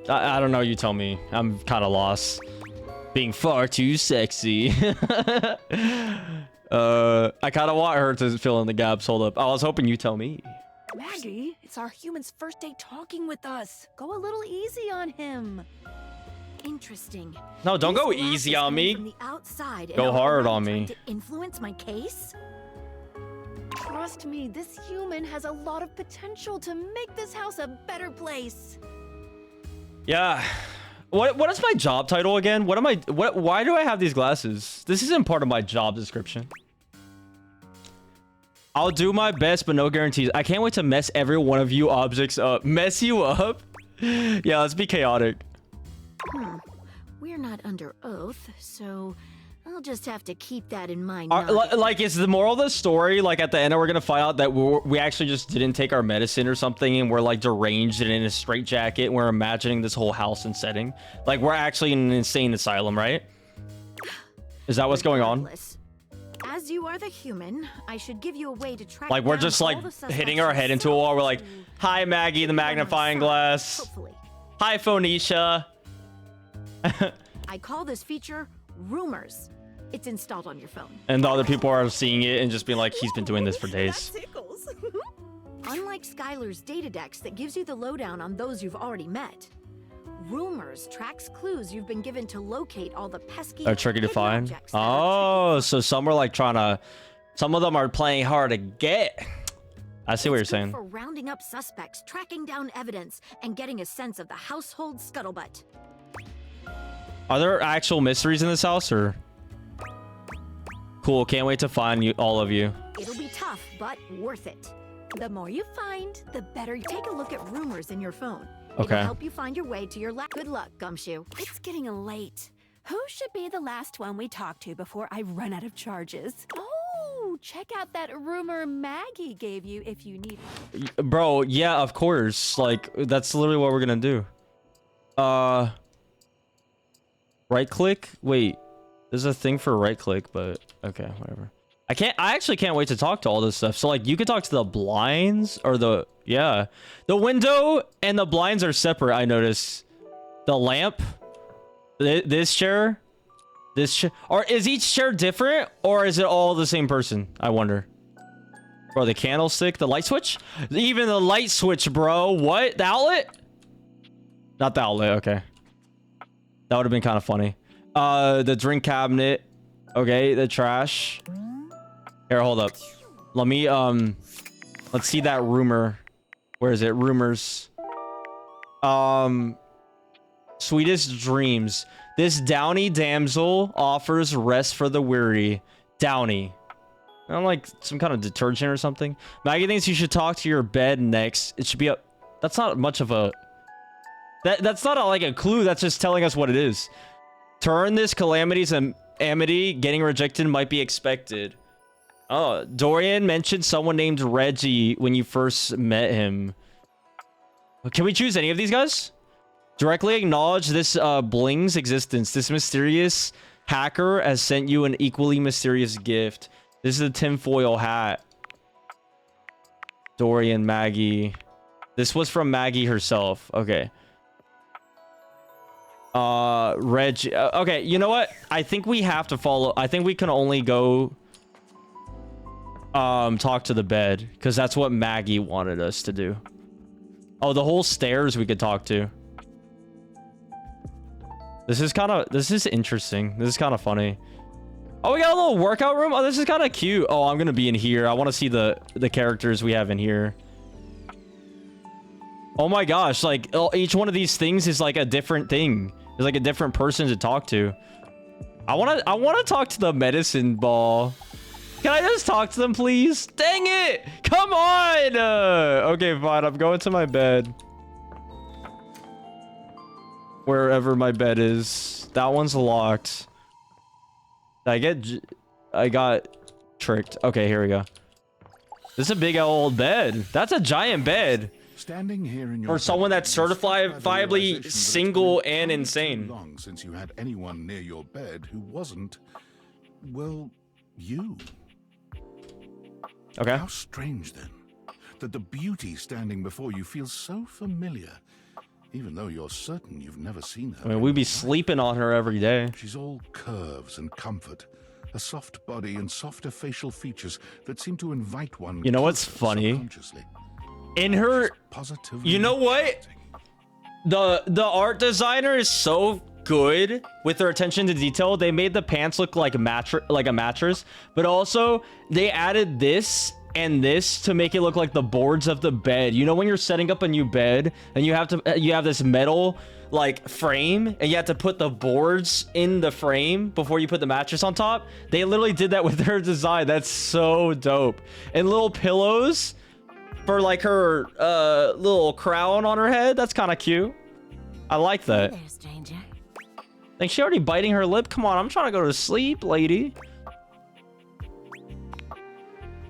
[SPEAKER 2] I don't know. You tell me. I'm kind of lost. Being far too sexy. I kind of want her to fill in the gaps. Hold up. I was hoping you tell me.
[SPEAKER 7] Maggie, it's our human's first day talking with us. Go a little easy on him. Interesting.
[SPEAKER 2] No, don't
[SPEAKER 7] This
[SPEAKER 2] go
[SPEAKER 7] glass
[SPEAKER 2] easy
[SPEAKER 7] is
[SPEAKER 2] on
[SPEAKER 7] coming
[SPEAKER 2] me.
[SPEAKER 7] From the outside and
[SPEAKER 2] Go hard
[SPEAKER 7] already
[SPEAKER 2] on
[SPEAKER 7] trying
[SPEAKER 2] me.
[SPEAKER 7] To influence my case? Trust me, this human has a lot of potential to make this house a better place.
[SPEAKER 2] Yeah. What is my job title again? Why do I have these glasses? This isn't part of my job description. I'll do my best, but no guarantees. I can't wait to mess every one of you objects up. Mess you up? Yeah, let's be chaotic.
[SPEAKER 7] We're not under oath, so I'll just have to keep that in mind.
[SPEAKER 2] Like, is the moral of the story, like, at the end, we're gonna find out that we actually just didn't take our medicine or something, and we're, like, deranged and in a straitjacket, and we're imagining this whole house and setting? Like, we're actually in an insane asylum, right? Is that what's going on?
[SPEAKER 7] Regardless, as you are the human, I should give you a way to track
[SPEAKER 2] Like, we're
[SPEAKER 7] down
[SPEAKER 2] just,
[SPEAKER 7] all
[SPEAKER 2] like,
[SPEAKER 7] the suspects
[SPEAKER 2] hitting our head into a
[SPEAKER 7] yourself
[SPEAKER 2] wall. We're like,
[SPEAKER 7] to
[SPEAKER 2] hi, Maggie, the magnifying glass.
[SPEAKER 7] Hopefully.
[SPEAKER 2] Hi, Phoenicia.
[SPEAKER 7] I call this feature Rumors. It's installed on your phone.
[SPEAKER 2] And the other people are seeing it and just being like, he's been doing this for days.
[SPEAKER 12] That tickles.
[SPEAKER 7] Unlike Skylar's data decks that gives you the lowdown on those you've already met, Rumors tracks clues you've been given to locate all the pesky
[SPEAKER 2] They're tricky to
[SPEAKER 7] hidden
[SPEAKER 2] find.
[SPEAKER 7] objects that are
[SPEAKER 2] Oh, so some are like some of them are playing hard to get. I see what you're
[SPEAKER 7] It's good
[SPEAKER 2] saying.
[SPEAKER 7] for rounding up suspects, tracking down evidence, and getting a sense of the household scuttlebutt.
[SPEAKER 2] Are there actual mysteries in this house, or? Cool, can't wait to find all of you.
[SPEAKER 7] It'll be tough, but worth it. The more you find, the better. Take a look at Rumors in your phone.
[SPEAKER 2] Okay.
[SPEAKER 7] It'll help you find your way to your Good luck, Gumshoe.
[SPEAKER 12] It's getting late. Who should be the last one we talk to before I run out of charges? Oh, check out that rumor Maggie gave you if you need it.
[SPEAKER 2] Bro, yeah, of course. Like, that's literally what we're gonna do. Right click? Wait. There's a thing for right click, but okay, whatever. I actually can't wait to talk to all this stuff. So like you could talk to the blinds or the window and the blinds are separate. I noticed the lamp, this chair, or is each chair different or is it all the same person? I wonder. Bro, the candlestick, the light switch, even the light switch, bro. What? The outlet? Not the outlet. Okay, that would have been kind of funny. The drink cabinet. Okay, the trash. Here, hold up. Let me, let's see that rumor. Where is it? Rumors. Sweetest dreams. This downy damsel offers rest for the weary. Downy. I'm like some kind of detergent or something. Maggie thinks you should talk to your bed next. It should be a... That's not much of a... That's not like a clue. That's just telling us what it is. Turn this calamity's amity. Getting rejected might be expected. Oh, Dorian mentioned someone named Reggie when you first met him. Can we choose any of these guys? Directly acknowledge this bling's existence. This mysterious hacker has sent you an equally mysterious gift. This is a tinfoil hat. Dorian, Maggie. This was from Maggie herself. Okay. Reggie. Okay, you know what? I think we have to follow. I think we can only go... talk to the bed because that's what Maggie wanted us to do. Oh, the whole stairs we could talk to. This is interesting. This is kind of funny. Oh, we got a little workout room. Oh, this is kind of cute. Oh, I'm gonna be in here. I want to see the characters we have in here. Oh my gosh, like each one of these things is like a different thing. It's like a different person to talk to. I want to talk to the medicine ball. Can I just talk to them, please? Dang it! Come on! Okay, fine. I'm going to my bed. Wherever my bed is. That one's locked. I got tricked. Okay, here we go. This is a big old bed. That's a giant bed.
[SPEAKER 3] Standing here in your
[SPEAKER 2] for someone that's certifiably single and insane.
[SPEAKER 3] Long since you had anyone near your bed who wasn't, well, you.
[SPEAKER 2] Okay.
[SPEAKER 3] How strange then that the beauty standing before you feels so familiar, even though you're certain you've never seen her.
[SPEAKER 2] I mean, we'd be sleeping on her every day.
[SPEAKER 3] She's all curves and comfort, a soft body and softer facial features that seem to invite one.
[SPEAKER 2] You know what's funny? In her, you know what? The art designer is so good with their attention to detail. They made the pants look like a mattress, but also they added this and this to make it look like the boards of the bed. You know when you're setting up a new bed and you have this metal like frame and you have to put the boards in the frame before you put the mattress on top? They literally did that with their design. That's so dope. And little pillows for like her little crown on her head. That's kind of cute. I like that.
[SPEAKER 13] Hey there, stranger.
[SPEAKER 2] Like she already biting her lip. Come on, I'm trying to go to sleep, lady.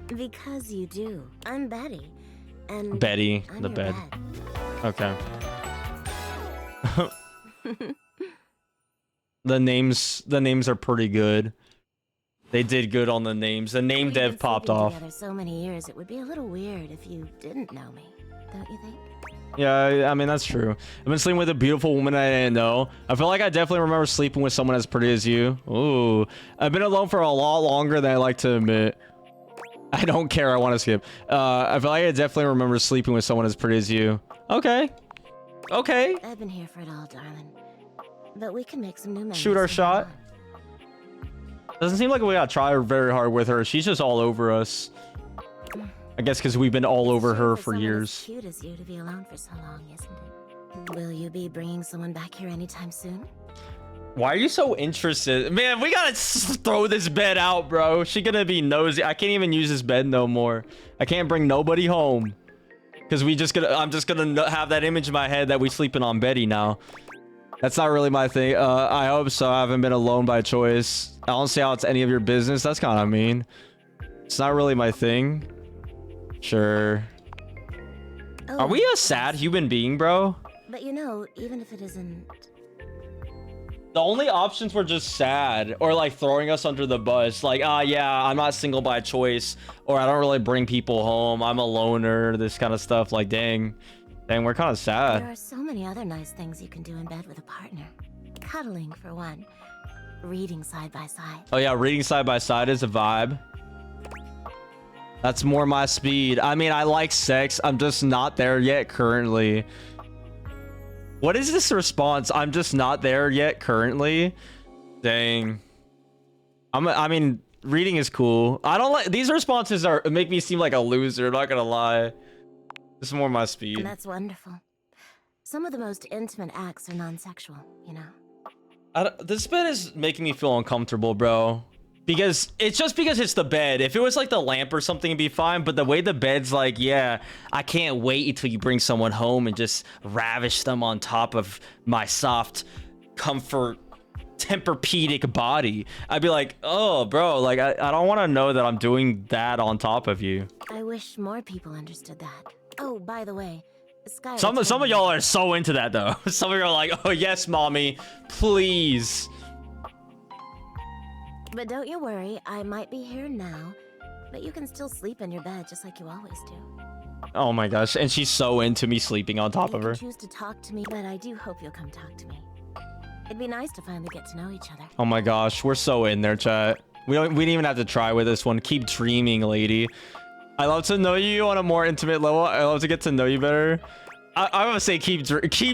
[SPEAKER 13] Because you do. I'm Betty. And
[SPEAKER 2] Betty,
[SPEAKER 13] I'm
[SPEAKER 2] the
[SPEAKER 13] your
[SPEAKER 2] bed. Okay. The names are pretty good. They did good on the names. The name
[SPEAKER 13] We've
[SPEAKER 2] dev
[SPEAKER 13] been
[SPEAKER 2] popped
[SPEAKER 13] sleeping
[SPEAKER 2] off.
[SPEAKER 13] together so many years, it would be a little weird if you didn't know me, don't you think?
[SPEAKER 2] Yeah, I mean, that's true. I've been sleeping with a beautiful woman I didn't know. I feel like I definitely remember sleeping with someone as pretty as you. Ooh. I've been alone for a lot longer than I like to admit. I don't care. I want to skip. I feel like I definitely remember sleeping with someone as pretty as you. Okay. Okay.
[SPEAKER 13] I've been here for it all, darling. But we can make some new memories.
[SPEAKER 2] Shoot our shot. Doesn't seem like we gotta try very hard with her. She's just all over us. I guess because we've been all over her for years.
[SPEAKER 13] As cute as you to be alone for so long, isn't it? Will you be bringing someone back here anytime soon?
[SPEAKER 2] Why are you so interested? Man, we gotta throw this bed out, bro. She gonna be nosy. I can't even use this bed no more. I can't bring nobody home. Because I'm just gonna have that image in my head that we sleeping on Betty now. That's not really my thing. I hope so. I haven't been alone by choice. I don't see how it's any of your business. That's kind of mean. It's not really my thing. Sure.
[SPEAKER 13] Oh,
[SPEAKER 2] Are we a sad human being, bro?
[SPEAKER 13] But you know, even if it isn't...
[SPEAKER 2] The only options were just sad or like throwing us under the bus. Like, yeah, I'm not single by choice, or I don't really bring people home. I'm a loner, this kind of stuff. Like, dang, we're kind of sad.
[SPEAKER 13] There are so many other nice things you can do in bed with a partner. Cuddling, for one. Reading side by side.
[SPEAKER 2] Oh, yeah, reading side by side is a vibe. That's more my speed. I mean, I like sex. I'm just not there yet currently. What is this response? I'm just not there yet currently. Dang. I mean, reading is cool. I don't like these responses make me seem like a loser, not gonna lie. This is more my speed.
[SPEAKER 13] And that's wonderful. Some of the most intimate acts are non-sexual, you know.
[SPEAKER 2] This bed is making me feel uncomfortable, bro. Because it's just because it's the bed. If it was like the lamp or something, it'd be fine. But the way the bed's like, yeah, I can't wait until you bring someone home and just ravish them on top of my soft, comfort, Tempur-Pedic body. I'd be like, oh, bro, like I don't want to know that I'm doing that on top of you.
[SPEAKER 13] I wish more people understood that. Oh, by the way, Sky.
[SPEAKER 2] Some of y'all are so into that though. Some of y'all are like, oh yes, mommy, please.
[SPEAKER 13] But don't you worry, I might be here now, but you can still sleep in your bed just like you always do.
[SPEAKER 2] Oh my gosh, and she's so into me sleeping on top
[SPEAKER 13] You
[SPEAKER 2] of
[SPEAKER 13] can
[SPEAKER 2] her.
[SPEAKER 13] choose to talk to me, but I do hope you'll come talk to me. It'd be nice to finally get to know each other.
[SPEAKER 2] Oh my gosh, we're so in there, chat. We didn't even have to try with this one. Keep dreaming, lady. I love to know you on a more intimate level. I love to get to know you better. I'm gonna say keep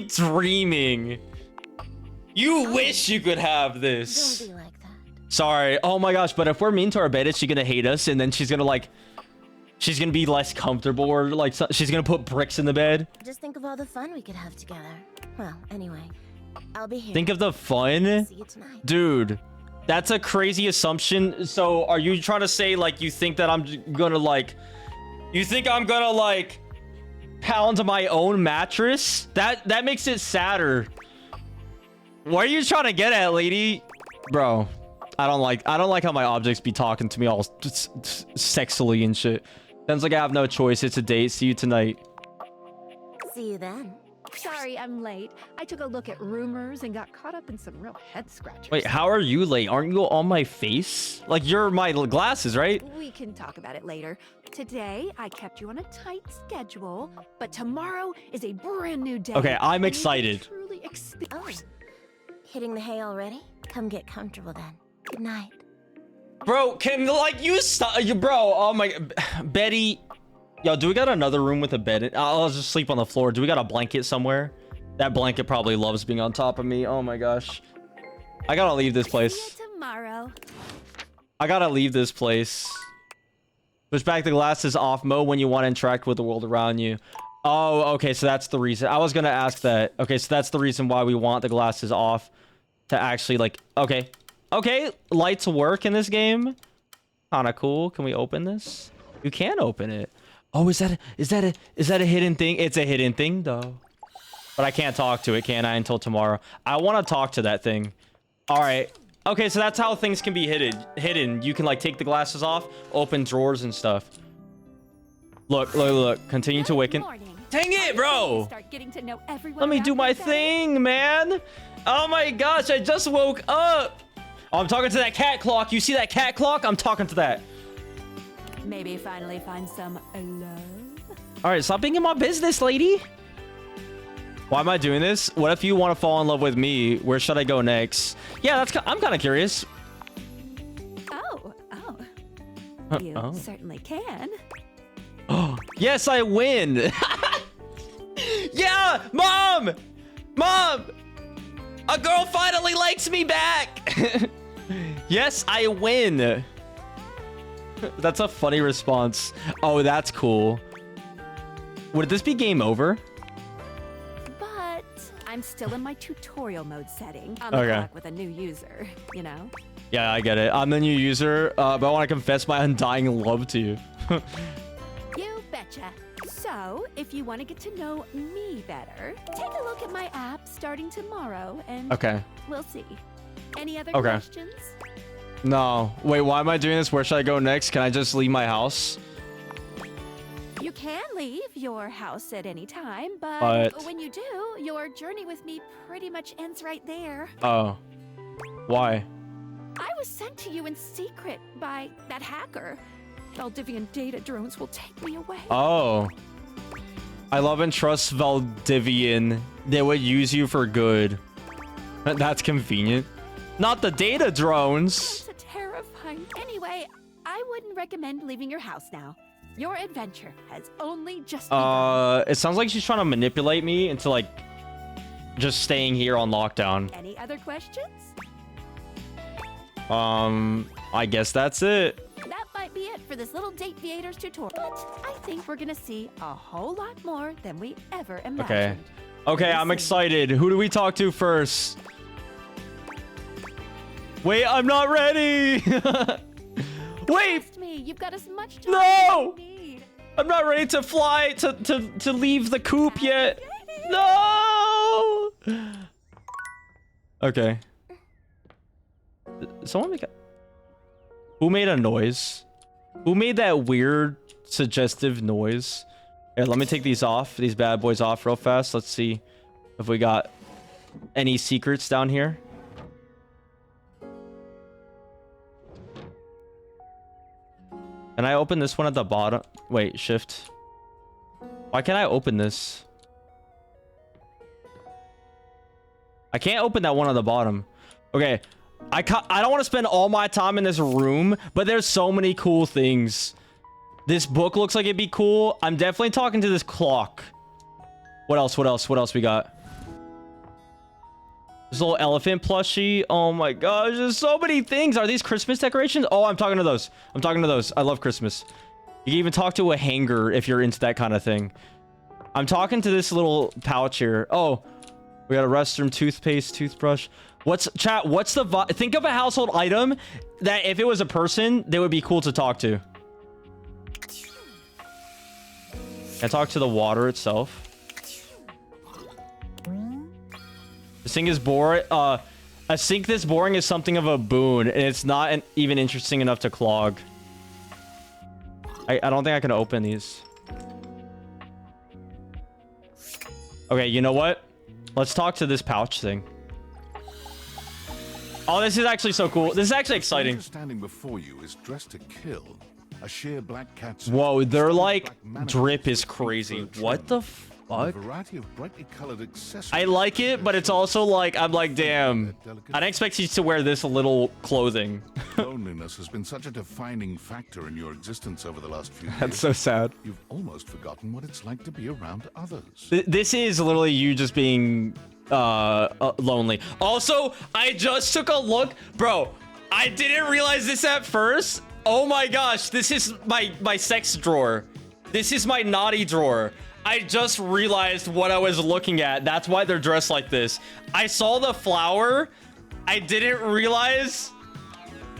[SPEAKER 2] dreaming. You wish you could have this.
[SPEAKER 13] Don't be like that.
[SPEAKER 2] Sorry. Oh my gosh, but if we're mean to our bed, is she gonna hate us? And then she's gonna like, she's gonna be less comfortable, or like she's gonna put bricks in the bed.
[SPEAKER 13] Just think of all the fun we could have together. Well, anyway, I'll be here.
[SPEAKER 2] Think of the fun?
[SPEAKER 13] See you tonight.
[SPEAKER 2] Dude, that's a crazy assumption. So are you trying to say like you think that I'm gonna like, you think I'm gonna like pound my own mattress? That makes it sadder. What are you trying to get at, lady? Bro, I don't like how my objects be talking to me all sexily and shit. Sounds like I have no choice. It's a date. See you tonight.
[SPEAKER 13] See you then.
[SPEAKER 7] Sorry, I'm late. I took a look at rumors and got caught up in some real head scratchers.
[SPEAKER 2] Wait, how are you late? Aren't you on my face? Like, you're my glasses, right?
[SPEAKER 7] We can talk about it later. Today, I kept you on a tight schedule, but tomorrow is a brand new day.
[SPEAKER 2] Okay, I'm
[SPEAKER 7] and you
[SPEAKER 2] excited.
[SPEAKER 7] can truly
[SPEAKER 13] Oh, hitting the hay already? Come get comfortable then. Good night.
[SPEAKER 2] Bro, can like you stop? Bro, oh my, Betty. Yo, do we got another room with a bed in? I'll just sleep on the floor. Do we got a blanket somewhere? That blanket probably loves being on top of me. Oh my gosh. I gotta leave this place.
[SPEAKER 7] See you tomorrow.
[SPEAKER 2] I gotta leave this place. Push back the glasses off mode when you want to interact with the world around you. Oh, okay, so that's the reason. I was gonna ask that. Okay, so that's the reason why we want the glasses off. To actually like, okay. Okay, lights work in this game. Kinda cool. Can we open this? You can open it. Oh, is that a hidden thing? It's a hidden thing though. But I can't talk to it, can I, until tomorrow? I want to talk to that thing. All right. Okay, so that's how things can be hidden. You can like take the glasses off, open drawers and stuff. Look. Continue to Wiccan. Dang it, bro.
[SPEAKER 7] Start getting to know everyone
[SPEAKER 2] Let me
[SPEAKER 7] around
[SPEAKER 2] do my
[SPEAKER 7] your bed.
[SPEAKER 2] thing, man. Oh my gosh, I just woke up. Oh, I'm talking to that cat clock. You see that cat clock? I'm talking to that.
[SPEAKER 7] Maybe finally find some love.
[SPEAKER 2] All right, stop being in my business, lady. Why am I doing this? What if you want to fall in love with me? Where should I go next? Yeah, I'm kind of curious.
[SPEAKER 7] Oh. You
[SPEAKER 2] Oh.
[SPEAKER 7] certainly can.
[SPEAKER 2] Oh, yes, I win. Yeah, Mom, a girl finally likes me back. Yes, I win. That's a funny response. Oh, that's cool. Would this be game over?
[SPEAKER 7] But I'm still in my tutorial mode setting on the
[SPEAKER 2] Okay.
[SPEAKER 7] clock with a new user, you know?
[SPEAKER 2] Yeah, I get it. I'm the new user, but I want to confess my undying love to you.
[SPEAKER 7] You betcha. So, if you want to get to know me better, take a look at my app starting tomorrow and
[SPEAKER 2] Okay.
[SPEAKER 7] we'll see. Any other
[SPEAKER 2] Okay.
[SPEAKER 7] questions?
[SPEAKER 2] No. Wait, why am I doing this? Where should I go next? Can I just leave my house?
[SPEAKER 7] You can leave your house at any time,
[SPEAKER 2] But-
[SPEAKER 7] when you do, your journey with me pretty much ends right there.
[SPEAKER 2] Oh. Why?
[SPEAKER 7] I was sent to you in secret by that hacker. Valdivian data drones will take me away.
[SPEAKER 2] Oh. I love and trust Valdivian. They would use you for good. That's convenient. Not the data drones.
[SPEAKER 7] It's terrifying. Anyway, I wouldn't recommend leaving your house now. Your adventure has only just begun.
[SPEAKER 2] It sounds like she's trying to manipulate me into like just staying here on lockdown.
[SPEAKER 7] Any other questions?
[SPEAKER 2] I guess that's it.
[SPEAKER 7] That might be it for this little Date Viators tutorial. But I think we're gonna see a whole lot more than we ever imagined.
[SPEAKER 2] Okay. Okay, I'm excited. Who do we talk to first? Wait, I'm not ready. Wait.
[SPEAKER 7] Trust me, you've got as much time
[SPEAKER 2] No.
[SPEAKER 7] as you need.
[SPEAKER 2] I'm not ready to fly to leave the coop yet. No. Okay. Someone make a... Who made a noise? Who made that weird suggestive noise? Here, let me take these off, these bad boys off real fast. Let's see if we got any secrets down here. Can I open this one at the bottom? Wait, shift. Why can't I open this? I can't open that one at the bottom. Okay. I don't want to spend all my time in this room, but there's so many cool things. This book looks like it'd be cool. I'm definitely talking to this clock. What else? What else? What else we got? This little elephant plushie. Oh my gosh, there's so many things. Are these Christmas decorations? Oh, I'm talking to those. I'm talking to those. I love Christmas. You can even talk to a hanger if you're into that kind of thing. I'm talking to this little pouch here. Oh, we got a restroom, toothpaste, toothbrush. What's the think of a household item that if it was a person, they would be cool to talk to. Can I talk to the water itself? This thing is boring. A sink this boring is something of a boon, and it's not even interesting enough to clog. I don't think I can open these. Okay, you know what? Let's talk to this pouch thing. Oh, this is actually so cool. This is actually exciting.
[SPEAKER 3] Standing before you is dressed to kill. A sheer black cat.
[SPEAKER 2] Whoa, their like drip is crazy. What the fuck?
[SPEAKER 3] A variety of brightly colored accessories.
[SPEAKER 2] I like it, but it's also like I'm like, damn. I didn't expect you to wear this little clothing.
[SPEAKER 3] Loneliness has been such a defining factor in your existence over the last few years.
[SPEAKER 2] That's so sad.
[SPEAKER 3] You've almost forgotten what it's like to be around others.
[SPEAKER 2] This is literally you just being lonely. Also, I just took a look, bro. I didn't realize this at first. Oh my gosh, this is my sex drawer. This is my naughty drawer. I just realized what I was looking at. That's why they're dressed like this. I saw the flower. I didn't realize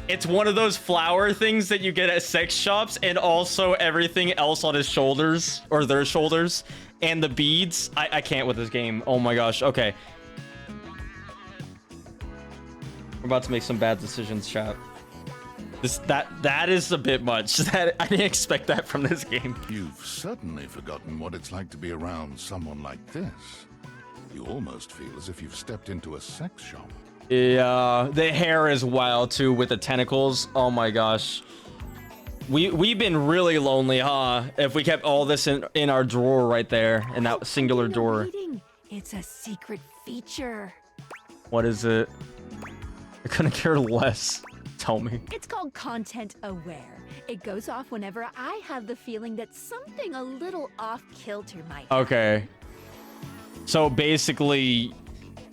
[SPEAKER 2] it's one of those flower things that you get at sex shops, and also everything else on his shoulders or their shoulders and the beads. I can't with this game. Oh my gosh. Okay. We're about to make some bad decisions, chat. That is a bit much. I didn't expect that from this game.
[SPEAKER 3] You've certainly forgotten what it's like to be around someone like this. You almost feel as if you've stepped into a sex shop.
[SPEAKER 2] Yeah, the hair is wild too with the tentacles. Oh my gosh. We've been really lonely, huh? If we kept all this in our drawer right there, in that singular drawer.
[SPEAKER 7] It's a secret feature.
[SPEAKER 2] What is it? I couldn't care less. Tell me.
[SPEAKER 7] It's called Content Aware. It goes off whenever I have the feeling that something a little off kilter might happen.
[SPEAKER 2] Okay. So basically,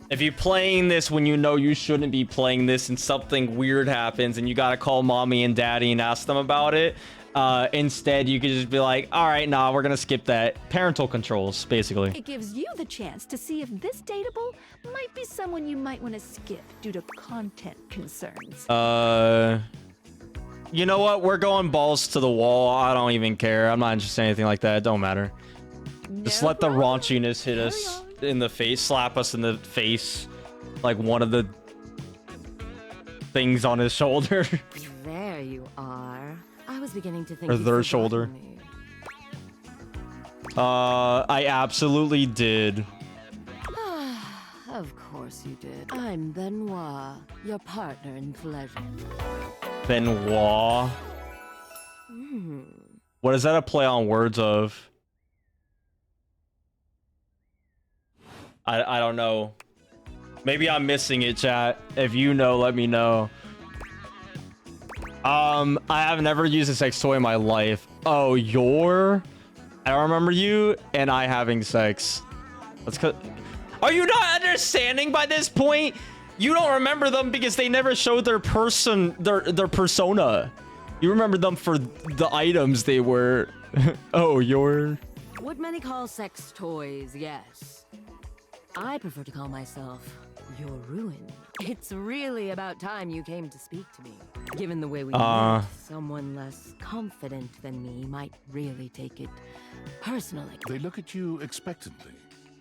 [SPEAKER 2] if you're playing this when you know you shouldn't be playing this and something weird happens and you gotta call mommy and daddy and ask them about it, instead you could just be like, all right, nah, we're gonna skip that. Parental controls, basically.
[SPEAKER 7] It gives you the chance to see if this dateable might be someone you might want to skip due to content concerns.
[SPEAKER 2] You know what? We're going balls to the wall. I don't even care. I'm not interested in anything like that. It don't matter. Just let the raunchiness hit us in the face, slap us in the face, like one of the things on his shoulder.
[SPEAKER 13] There you are. I was beginning to think
[SPEAKER 2] or their shoulder. I absolutely did.
[SPEAKER 13] Of course
[SPEAKER 14] you did. I'm Benoit, your partner in pleasure.
[SPEAKER 2] Benoit. What is that a play on words of? I don't know. Maybe I'm missing it, chat. If you know, let me know. I have never used a sex toy in my life. Oh, I remember you and I having sex. Let's cut. Are you not understanding by this point? You don't remember them because they never showed their persona. You remember them for the items they were. Oh,
[SPEAKER 14] What many call sex toys, yes. I prefer to call myself your ruin. It's really about time you came to speak to me. Given the way we met, someone less confident than me might really take it personally.
[SPEAKER 3] They look at you expectantly,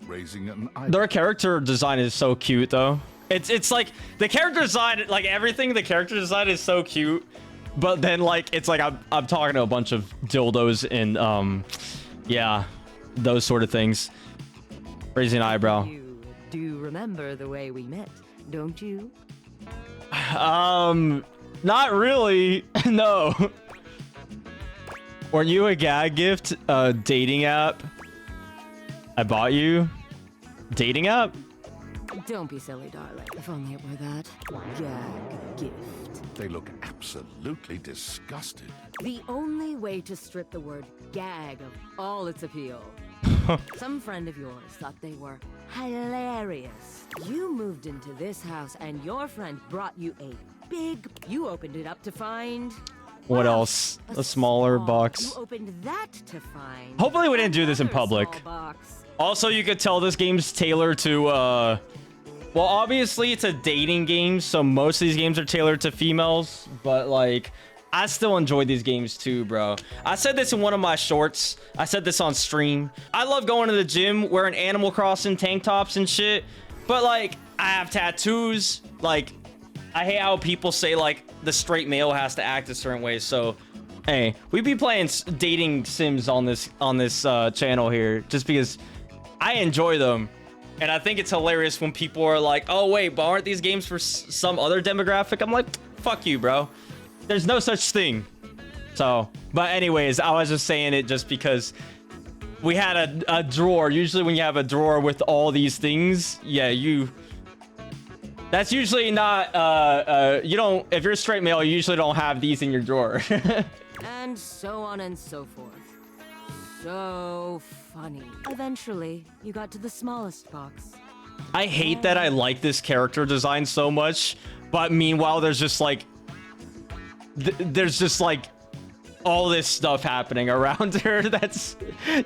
[SPEAKER 3] raising an eyebrow.
[SPEAKER 2] Their character design is so cute, though. It's like the character design, like everything. The character design is so cute, but then like it's like I'm talking to a bunch of dildos and yeah, those sort of things. Raising an eyebrow.
[SPEAKER 14] You do remember the way we met, don't you?
[SPEAKER 2] Not really. No. Weren't you a gag gift? A dating app? I bought you? Dating app?
[SPEAKER 14] Don't be silly, darling. If only it were that. Gag gift.
[SPEAKER 3] They look absolutely disgusted.
[SPEAKER 14] The only way to strip the word gag of all its appeal. Some friend of yours thought they were hilarious. You moved into this house and your friend brought you a big... You opened it up to find...
[SPEAKER 2] What else? A smaller box.
[SPEAKER 14] You opened that to find...
[SPEAKER 2] Hopefully we didn't do this in public. Also, you could tell this game's tailored to, well, obviously it's a dating game, so most of these games are tailored to females, but, like, I still enjoy these games too, bro. I said this in one of my shorts. I said this on stream. I love going to the gym, wearing Animal Crossing tank tops and shit, but, like, I have tattoos. Like, I hate how people say, like, the straight male has to act a certain way, so... Hey, we be playing dating sims on this channel here, just because I enjoy them, and I think it's hilarious when people are like, "Oh wait, but aren't these games for some other demographic?" I'm like, "Fuck you, bro. There's no such thing." So, but anyways, I was just saying it just because we had a drawer. Usually, when you have a drawer with all these things, yeah, that's usually not you don't. If you're a straight male, you usually don't have these in your drawer.
[SPEAKER 14] And so on and so forth. So funny. Eventually, you got to the smallest box.
[SPEAKER 2] I hate that I like this character design so much, but meanwhile, there's just like... there's just like all this stuff happening around her. That's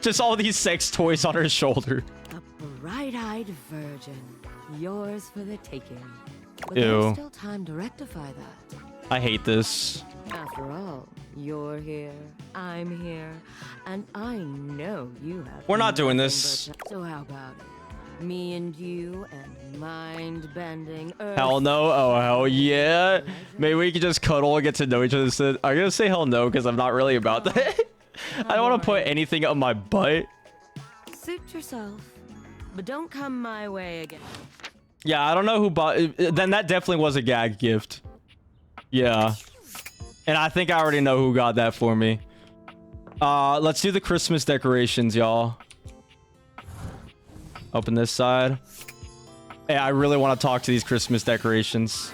[SPEAKER 2] just all these sex toys on her shoulder.
[SPEAKER 14] A bright-eyed virgin. Yours for the taking. But
[SPEAKER 2] Ew.
[SPEAKER 14] there's still time to rectify that.
[SPEAKER 2] I hate this.
[SPEAKER 14] After all, you're here, I'm here, and I know you have...
[SPEAKER 2] We're not doing
[SPEAKER 14] nothing
[SPEAKER 2] this.
[SPEAKER 14] but- So how about it? Me and you and mind-bending earth...
[SPEAKER 2] Hell no. Oh, hell yeah. Maybe we could just cuddle and get to know each other. I'm gonna say hell no because I'm not really about that. I don't want to put anything up my butt.
[SPEAKER 14] Suit yourself, but don't come my way again.
[SPEAKER 2] Yeah, I don't know who bought... Then that definitely was a gag gift. Yeah. And I think I already know who got that for me. Let's do the Christmas decorations, y'all. Open this side. Hey, I really want to talk to these Christmas decorations.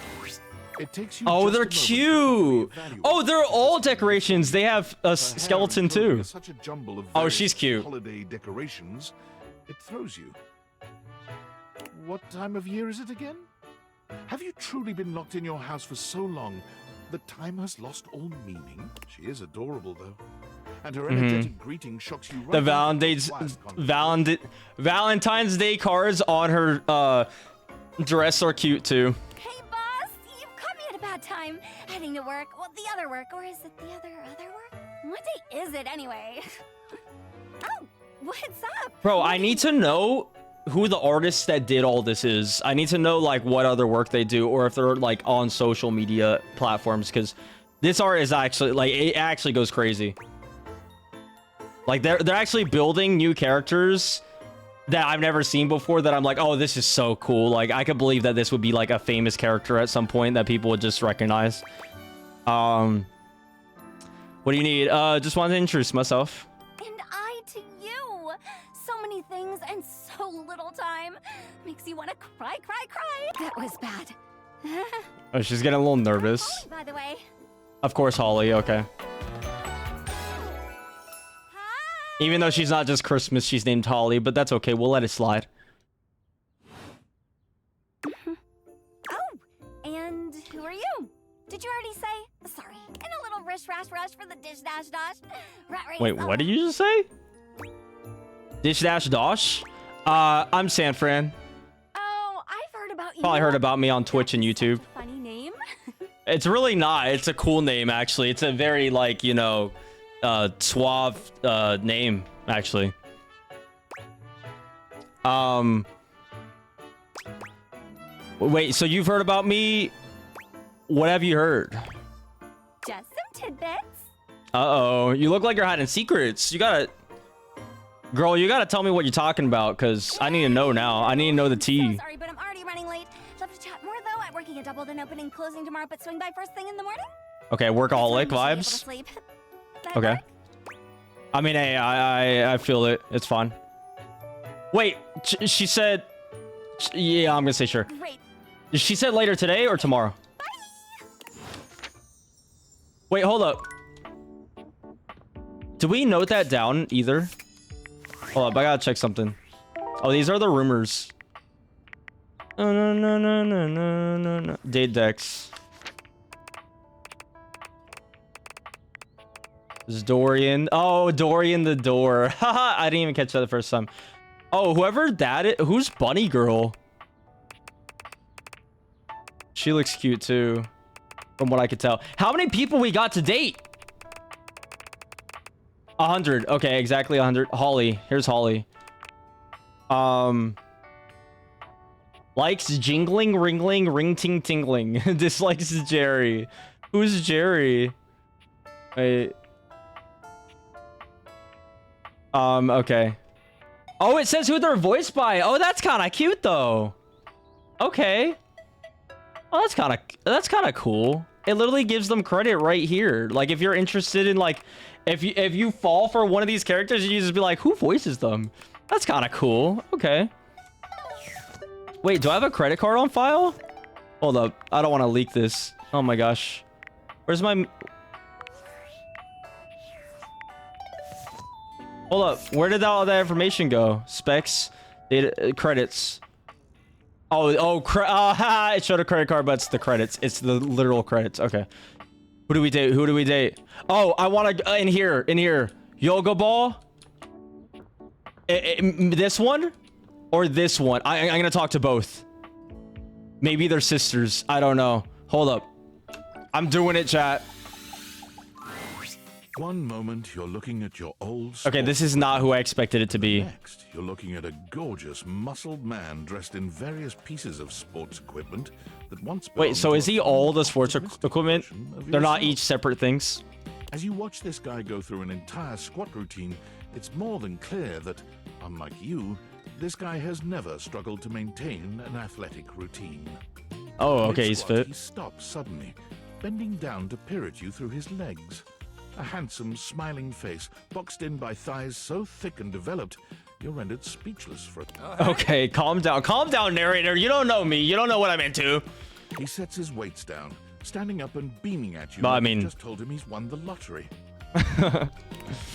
[SPEAKER 3] It takes you
[SPEAKER 2] Oh,
[SPEAKER 3] just
[SPEAKER 2] they're
[SPEAKER 3] a moment
[SPEAKER 2] cute.
[SPEAKER 3] to evaluate
[SPEAKER 2] Oh, they're all decorations. They have a skeleton too.
[SPEAKER 3] such a jumble of
[SPEAKER 2] Oh,
[SPEAKER 3] various
[SPEAKER 2] she's cute.
[SPEAKER 3] holiday decorations. It throws you. What time of year is it again? Have you truly been locked in your house for so long that time has lost all meaning? She is adorable, though. And her energetic greeting shocks you right
[SPEAKER 2] The
[SPEAKER 3] out of your
[SPEAKER 2] Valentine's Day cards on her dress are cute too.
[SPEAKER 15] Hey, boss! You've caught me at a bad time. Heading to work. Well, the other work. Or is it the other work? What day is it, anyway? Oh, what's up?
[SPEAKER 2] Bro, I need to know who the artist that did all this is. I need to know like what other work they do or if they're like on social media platforms, because this art is actually like it actually goes crazy. Like they're actually building new characters that I've never seen before that I'm like, oh, this is so cool. Like, I could believe that this would be like a famous character at some point that people would just recognize. What do you need? Just wanted to introduce myself.
[SPEAKER 15] And I to you. So many things and so little time. Makes you want to cry. That was bad.
[SPEAKER 2] Oh, she's getting a little nervous.
[SPEAKER 15] Holly, by the way.
[SPEAKER 2] Of course, Holly. Okay. Even though she's not just Christmas, she's named Holly, but that's okay. We'll let it slide.
[SPEAKER 15] Oh, and who are you? Did you already say? Sorry, in a little rush for the dish dash dosh.
[SPEAKER 2] Wait, what did you just say? Dish dash dosh? I'm San Fran.
[SPEAKER 15] Oh, I've heard about you.
[SPEAKER 2] Probably heard about me on Twitch and YouTube.
[SPEAKER 15] Funny name.
[SPEAKER 2] It's really not. It's a cool name, actually. It's a very, like, you know, suave name, actually. Wait, so you've heard about me? What have you heard?
[SPEAKER 15] Just some tidbits.
[SPEAKER 2] Uh-oh, you look like you're hiding secrets. You gotta... Girl, you gotta tell me what you're talking about, because I need to know now. I need to know the tea.
[SPEAKER 15] So sorry, but I'm already running late. Love to chat more, though. I'm working a double, then opening, closing tomorrow, but swing by first thing in the morning.
[SPEAKER 2] Okay, workaholic vibes. Okay. I mean, hey, I feel it. It's fine. Wait, she said... Yeah, I'm gonna say sure.
[SPEAKER 15] Great.
[SPEAKER 2] She said later today or tomorrow? Bye. Wait, hold up. Did we note that down either? Hold up, I gotta check something. Oh, these are the rumors. No. Date decks. This is Dorian. Oh, Dorian the door. Haha, I didn't even catch that the first time. Oh, whoever that is. Who's Bunny Girl? She looks cute too, from what I could tell. How many people we got to date? 100. Okay, exactly 100. Holly. Here's Holly. Likes jingling, ringling, ring-ting tingling. Dislikes Jerry. Who's Jerry? Wait. Okay. Oh, it says who they're voiced by. Oh, that's kind of cute though. Okay. Oh, that's kind of cool. It literally gives them credit right here. Like, if you're interested in, like, if you fall for one of these characters, you just be like, who voices them? That's kind of cool. Okay. Wait, do I have a credit card on file? Hold up. I don't want to leak this. Oh my gosh. Where's my... Hold up. Where did all that information go? Specs, data, credits. It showed a credit card, but it's the credits. It's the literal credits. Okay. Who do we date? Oh, I want to in here. Yoga ball. This one or this one? I'm gonna talk to both. Maybe they're sisters. I don't know. Hold up. I'm doing it, chat.
[SPEAKER 3] One moment you're looking at your old...
[SPEAKER 2] Okay, this is not who I expected it to be.
[SPEAKER 3] Next, you're looking at a gorgeous, muscled man dressed in various pieces of sports equipment that once...
[SPEAKER 2] Wait, so is he all the sports equipment? They're not each separate things?
[SPEAKER 3] As you watch this guy go through an entire squat routine, it's more than clear that, unlike you, this guy has never struggled to maintain an athletic routine.
[SPEAKER 2] Oh, okay, he's fit.
[SPEAKER 3] He stops suddenly, bending down to peer at you through his legs. A handsome, smiling face, boxed in by thighs so thick and developed, you're rendered speechless for a...
[SPEAKER 2] Okay, calm down. Calm down, narrator. You don't know me. You don't know what I'm into.
[SPEAKER 3] He sets his weights down, standing up and beaming at you.
[SPEAKER 2] Well, I mean...
[SPEAKER 3] You just told him he's won the lottery.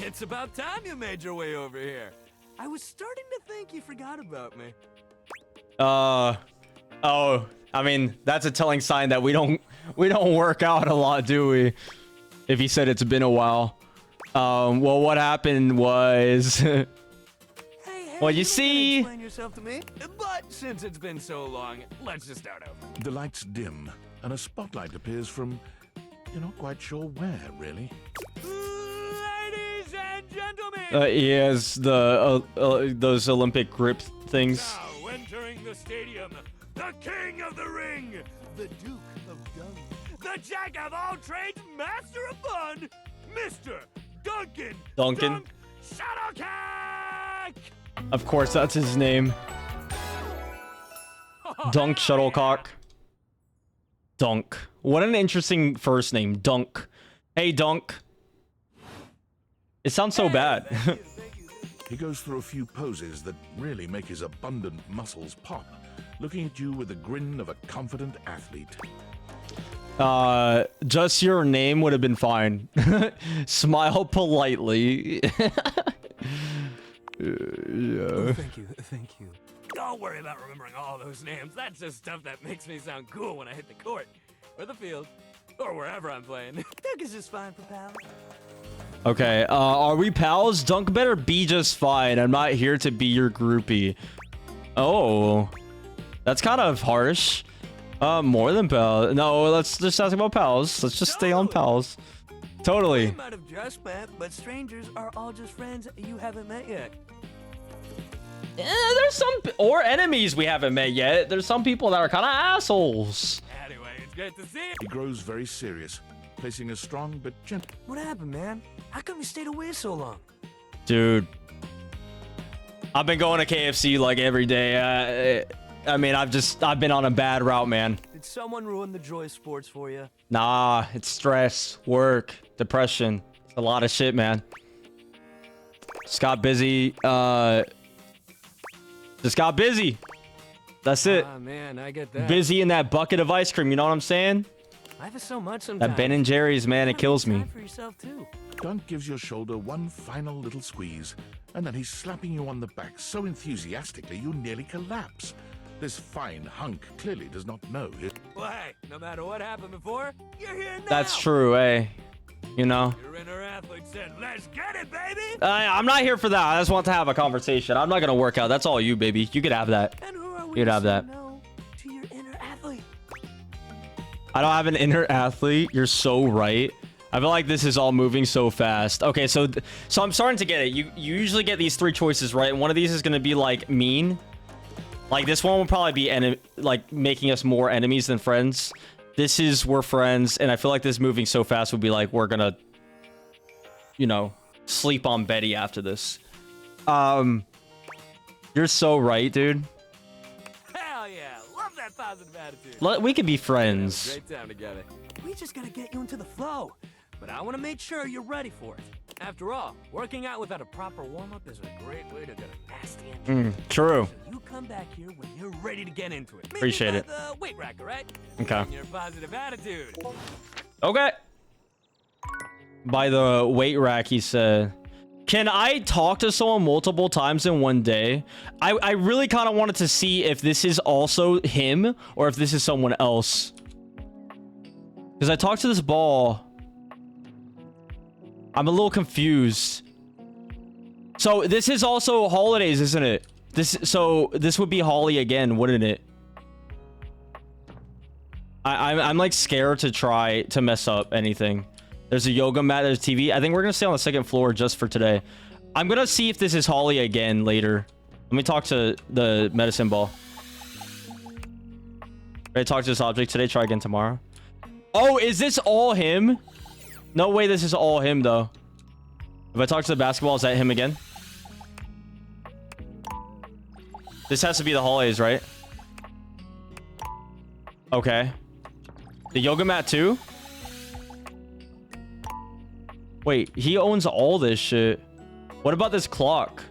[SPEAKER 16] It's about time you made your way over here. I was starting to think you forgot about me.
[SPEAKER 2] Oh, I mean, that's a telling sign that we don't work out a lot, do we? If he said it's been a while. Well, what happened was... Well, you see...
[SPEAKER 16] Explain yourself to me. But since it's been so long, let's just start over.
[SPEAKER 3] The lights dim, and a spotlight appears from... You're not quite sure where, really.
[SPEAKER 16] Ladies and gentlemen!
[SPEAKER 2] He has the those Olympic grip things.
[SPEAKER 16] Now entering the stadium, the king of the ring, the Duke of Dung, the jack of all trades, master of fun, Mr. Duncan
[SPEAKER 2] Duncan.
[SPEAKER 16] Shuttlecock!
[SPEAKER 2] Of course, that's his name. Dunk Shuttlecock. Dunk. What an interesting first name. Dunk. Hey, Dunk. It sounds so bad.
[SPEAKER 3] He goes through a few poses that really make his abundant muscles pop, looking at you with the grin of a confident athlete.
[SPEAKER 2] Just your name would have been fine. Smile politely. Yeah.
[SPEAKER 16] Oh, thank you, thank you. Don't worry about remembering all those names. That's just stuff that makes me sound cool when I hit the court, or the field, or wherever I'm playing. Dunk is just fine for pals.
[SPEAKER 2] Okay, are we pals? Dunk better be just fine. I'm not here to be your groupie. Oh, that's kind of harsh. More than pals. No, let's just talk about pals. Let's just stay on pals. Totally.
[SPEAKER 16] We might have just met, but strangers are all just friends you haven't met yet.
[SPEAKER 2] There's some, or enemies we haven't met yet. There's some people that are kind of assholes.
[SPEAKER 16] Anyway, it's good to see you.
[SPEAKER 3] He grows very serious, placing a strong but gentle.
[SPEAKER 16] What happened, man? How come you stayed away so long?
[SPEAKER 2] Dude, I've been going to KFC like every day. I mean, I've been on a bad route, man.
[SPEAKER 16] Did someone ruin the joy of sports for you?
[SPEAKER 2] Nah, it's stress, work, depression. It's a lot of shit, man. Just got busy. Just got busy. That's it.
[SPEAKER 16] Ah, man, I get that.
[SPEAKER 2] Busy in that bucket of ice cream. You know what I'm saying?
[SPEAKER 16] Life is so much sometimes.
[SPEAKER 2] That Ben and Jerry's, man, it kills me.
[SPEAKER 16] For yourself too.
[SPEAKER 3] Dunk gives your shoulder one final little squeeze, and then he's slapping you on the back so enthusiastically you nearly collapse. This fine hunk clearly does not know it.
[SPEAKER 16] Well, hey, no matter what happened before, you're here now.
[SPEAKER 2] That's true, eh? You know?
[SPEAKER 16] Your inner athlete said, "Let's get it, baby."
[SPEAKER 2] I'm not here for that. I just want to have a conversation. I'm not gonna work out. That's all you, baby. You could have that.
[SPEAKER 16] And who are we
[SPEAKER 2] You could have
[SPEAKER 16] to say
[SPEAKER 2] that.
[SPEAKER 16] no to your inner athlete?
[SPEAKER 2] I don't have an inner athlete. You're so right. I feel like this is all moving so fast. Okay, so I'm starting to get it. You usually get these three choices, right? And one of these is gonna be like mean. Like this one will probably be like making us more enemies than friends. This is we're friends, and I feel like this moving so fast would be like we're gonna, you know, sleep on Betty after this. You're so right, dude.
[SPEAKER 16] Hell yeah, love that positive attitude.
[SPEAKER 2] We could be friends.
[SPEAKER 16] Great time together. We just gotta get you into the flow, but I want to make sure you're ready for it. After all, working out without a proper warm-up is a great way to get a nasty injury.
[SPEAKER 2] True.
[SPEAKER 16] So you come back here when you're ready to get into it. Maybe
[SPEAKER 2] Appreciate
[SPEAKER 16] by
[SPEAKER 2] it.
[SPEAKER 16] The weight rack, all right?
[SPEAKER 2] Okay.
[SPEAKER 16] And your positive attitude.
[SPEAKER 2] Okay. By the weight rack, he said. Can I talk to someone multiple times in one day? I really kind of wanted to see if this is also him or if this is someone else. Because I talked to this ball. I'm a little confused. So this is also holidays, isn't it? So this would be Holly again, wouldn't it? I'm like scared to try to mess up anything. There's a yoga mat, there's TV. I think we're gonna stay on the second floor just for today. I'm gonna see if this is Holly again later. Let me talk to the medicine ball. Ready to talk to this object today, try again tomorrow. Oh, is this all him? No way this is all him though. If I talk to the basketball, is that him again? This has to be the holidays, right? Okay. The yoga mat too? Wait, he owns all this shit. What about this clock?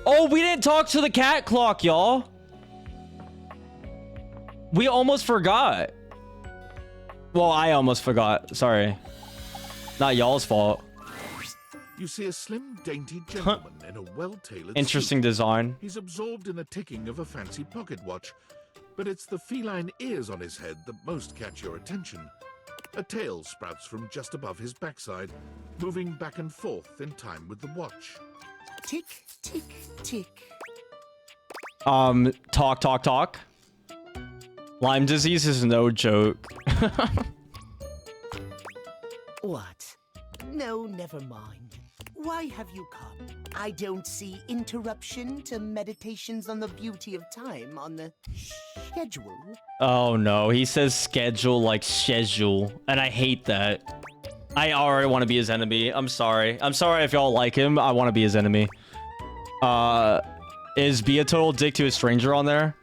[SPEAKER 2] Oh, we didn't talk to the cat clock, y'all. We almost forgot. Well, I almost forgot. Sorry. Not y'all's fault.
[SPEAKER 3] You see a slim, dainty gentleman in a well-tailored
[SPEAKER 2] Interesting
[SPEAKER 3] suit.
[SPEAKER 2] design.
[SPEAKER 3] He's absorbed in the ticking of a fancy pocket watch, but it's the feline ears on his head that most catch your attention. A tail sprouts from just above his backside, moving back and forth in time with the watch.
[SPEAKER 10] Tick, tick, tick.
[SPEAKER 2] Talk. Lyme disease is no joke.
[SPEAKER 17] What? No, never mind. Why have you come? I don't see interruption to meditations on the beauty of time on the schedule.
[SPEAKER 2] Oh no, he says schedule like schedule, and I hate that. I already want to be his enemy. I'm sorry. I'm sorry if y'all like him. I want to be his enemy. Is be a total dick to a stranger on there?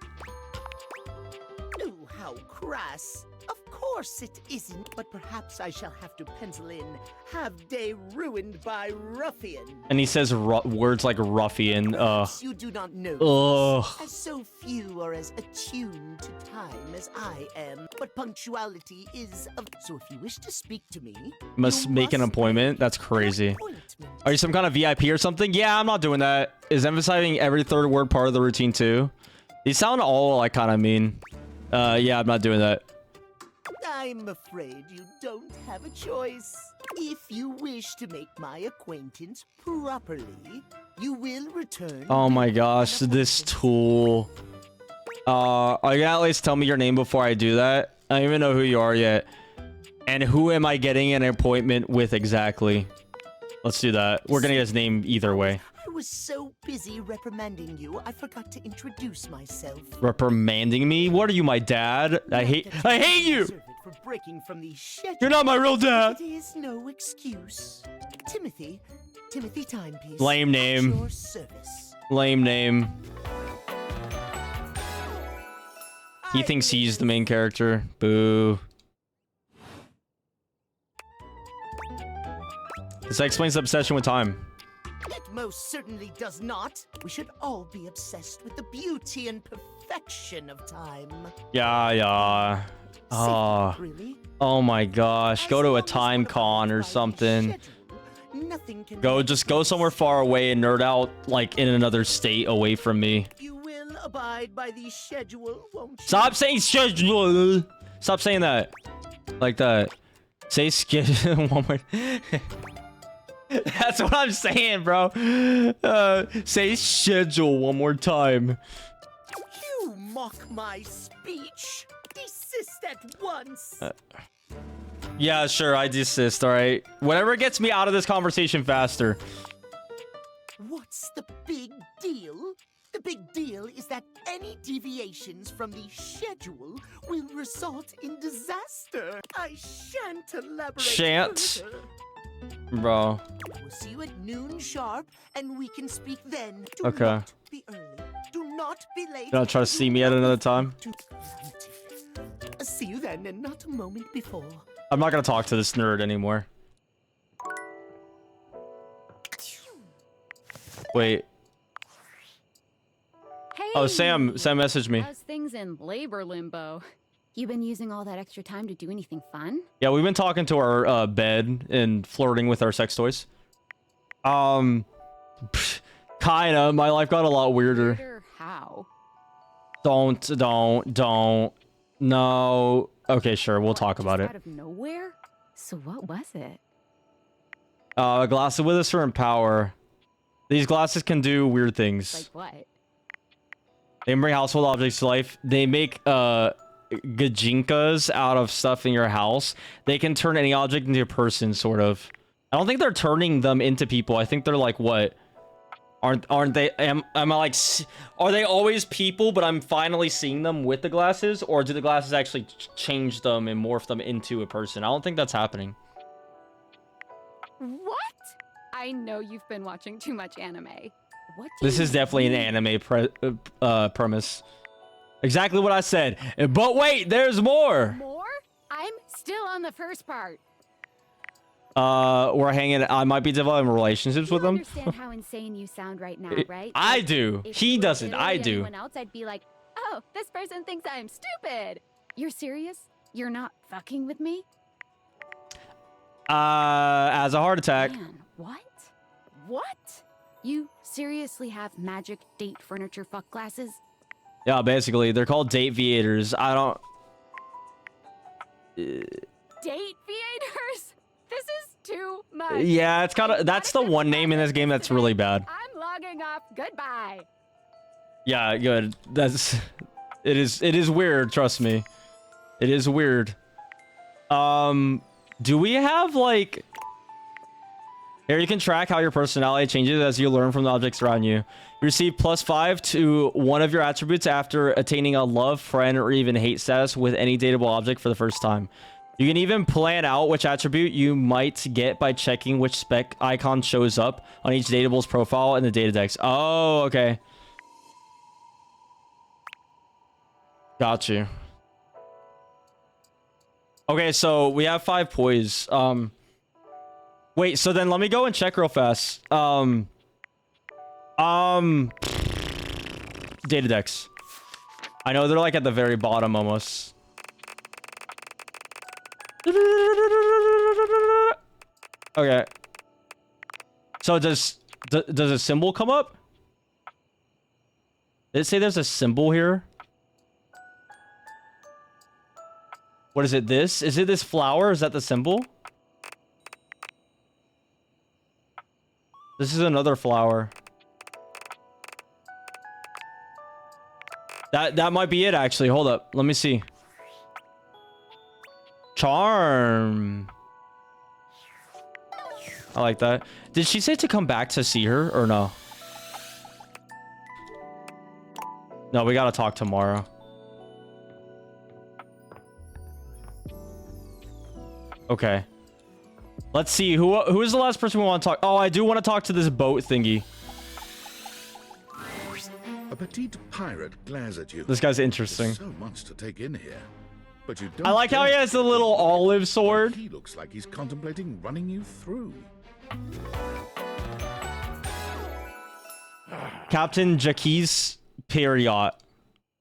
[SPEAKER 17] Oh, how crass. Of course it isn't, but perhaps I shall have to pencil in have day ruined by ruffian.
[SPEAKER 2] And he says words like ruffian.
[SPEAKER 17] Perhaps you do not know
[SPEAKER 2] Ugh.
[SPEAKER 17] this, as so few are as attuned to time as I am. But punctuality is of... So if you wish to speak to me...
[SPEAKER 2] Must make an appointment? That's crazy. Are you some kind of VIP or something? Yeah, I'm not doing that. Is emphasizing every third word part of the routine too? These sound all like kind of mean. Yeah, I'm not doing that.
[SPEAKER 17] I'm afraid you don't have a choice. If you wish to make my acquaintance properly, you will return...
[SPEAKER 2] Oh my gosh, this tool. Are you gonna at least tell me your name before I do that? I don't even know who you are yet. And who am I getting an appointment with exactly? Let's do that. We're gonna get his name either way.
[SPEAKER 17] I was so busy reprimanding you, I forgot to introduce myself.
[SPEAKER 2] Reprimanding me? What are you, my dad? I hate you!
[SPEAKER 17] For breaking from the schedule.
[SPEAKER 2] You're not my real dad!
[SPEAKER 17] It is no excuse. Timothy Timepiece.
[SPEAKER 2] Lame
[SPEAKER 17] At
[SPEAKER 2] name.
[SPEAKER 17] your service.
[SPEAKER 2] Lame name. He thinks he's the main character. Boo. This explains the obsession with time.
[SPEAKER 17] It most certainly does not. We should all be obsessed with the beauty and perfection of time.
[SPEAKER 2] Yeah. Oh. Oh my gosh. Go to a time con or something.
[SPEAKER 17] Nothing can
[SPEAKER 2] Just go somewhere far away and nerd out like in another state away from me.
[SPEAKER 17] You will abide by the schedule, won't you?
[SPEAKER 2] Stop saying schedule. Stop saying that. Like that. Say schedule one more. That's what I'm saying, bro. Say schedule one more time.
[SPEAKER 17] You mock my speech. Desist at once.
[SPEAKER 2] Yeah, sure, I desist, alright? Whatever gets me out of this conversation faster.
[SPEAKER 17] What's the big deal? The big deal is that any deviations from the schedule will result in disaster. I shan't elaborate
[SPEAKER 2] Shan't?
[SPEAKER 17] further.
[SPEAKER 2] Bro.
[SPEAKER 17] We'll see you at noon sharp, and we can speak then. Do
[SPEAKER 2] Okay.
[SPEAKER 17] not be early. Do not be late.
[SPEAKER 2] You gonna try to see me at another time?
[SPEAKER 17] See you then, and not a moment before.
[SPEAKER 2] I'm not gonna talk to this nerd anymore. Wait.
[SPEAKER 1] Hey.
[SPEAKER 2] Oh, Sam messaged me.
[SPEAKER 1] How's things in labor limbo? You been using all that extra time to do anything fun?
[SPEAKER 2] Yeah, we've been talking to our bed and flirting with our sex toys. Kinda. My life got a lot weirder.
[SPEAKER 1] Weirder how?
[SPEAKER 2] Don't. No. Okay, sure. We'll talk about it.
[SPEAKER 1] Out of nowhere? So what was it?
[SPEAKER 2] Glasses with a certain power. These glasses can do weird things.
[SPEAKER 1] Like what?
[SPEAKER 2] They bring household objects to life. They make gajinkas out of stuff in your house. They can turn any object into a person, sort of. I don't think they're turning them into people. I think they're like what? Aren't they? Am I like? Are they always people? But I'm finally seeing them with the glasses, or do the glasses actually change them and morph them into a person? I don't think that's happening.
[SPEAKER 1] What? I know you've been watching too much anime. What?
[SPEAKER 2] This is definitely an anime premise. Exactly what I said. But wait, there's more.
[SPEAKER 1] More? I'm still on the first part.
[SPEAKER 2] We're hanging. I might be developing relationships with them.
[SPEAKER 1] You understand how insane you sound right now, right?
[SPEAKER 2] I do.
[SPEAKER 1] If
[SPEAKER 2] He
[SPEAKER 1] you were
[SPEAKER 2] doesn't.
[SPEAKER 1] literally
[SPEAKER 2] I do.
[SPEAKER 1] Anyone else, I'd be like, oh, this person thinks I'm stupid. You're serious? You're not fucking with me?
[SPEAKER 2] As a heart attack.
[SPEAKER 1] Man, what? What? You seriously have magic date furniture fuck glasses?
[SPEAKER 2] Yeah, basically, they're called date viators. I don't.
[SPEAKER 1] Date viators? This is too much.
[SPEAKER 2] Yeah, it's kind of. That's the one name in this game that's really bad.
[SPEAKER 1] I'm logging off. Goodbye.
[SPEAKER 2] Yeah, good. That's. It is weird. Trust me. It is weird. Do we have like? Here you can track how your personality changes as you learn from the objects around you. You receive +5 to one of your attributes after attaining a love, friend, or even hate status with any dateable object for the first time. You can even plan out which attribute you might get by checking which spec icon shows up on each datable's profile in the data dex. Oh, okay. Got you. Okay, so we have 5 poise. Wait, so then let me go and check real fast. Data decks. I know they're like at the very bottom almost. Okay. So does a symbol come up? Did it say there's a symbol here? What is it? This? Is it this flower? Is that the symbol? This is another flower. That might be it actually. Hold up. Let me see. Charm. I like that. Did she say to come back to see her or no? No, we gotta talk tomorrow. Okay. Let's see. Who is the last person we want to talk? Oh, I do want to talk to this boat thingy.
[SPEAKER 3] A petite pirate glares at you.
[SPEAKER 2] This guy's interesting.
[SPEAKER 3] There's so much to take in here. But you don't
[SPEAKER 2] I like how he has a little olive sword.
[SPEAKER 3] He looks like he's contemplating running you through.
[SPEAKER 2] Captain Jacques Periot.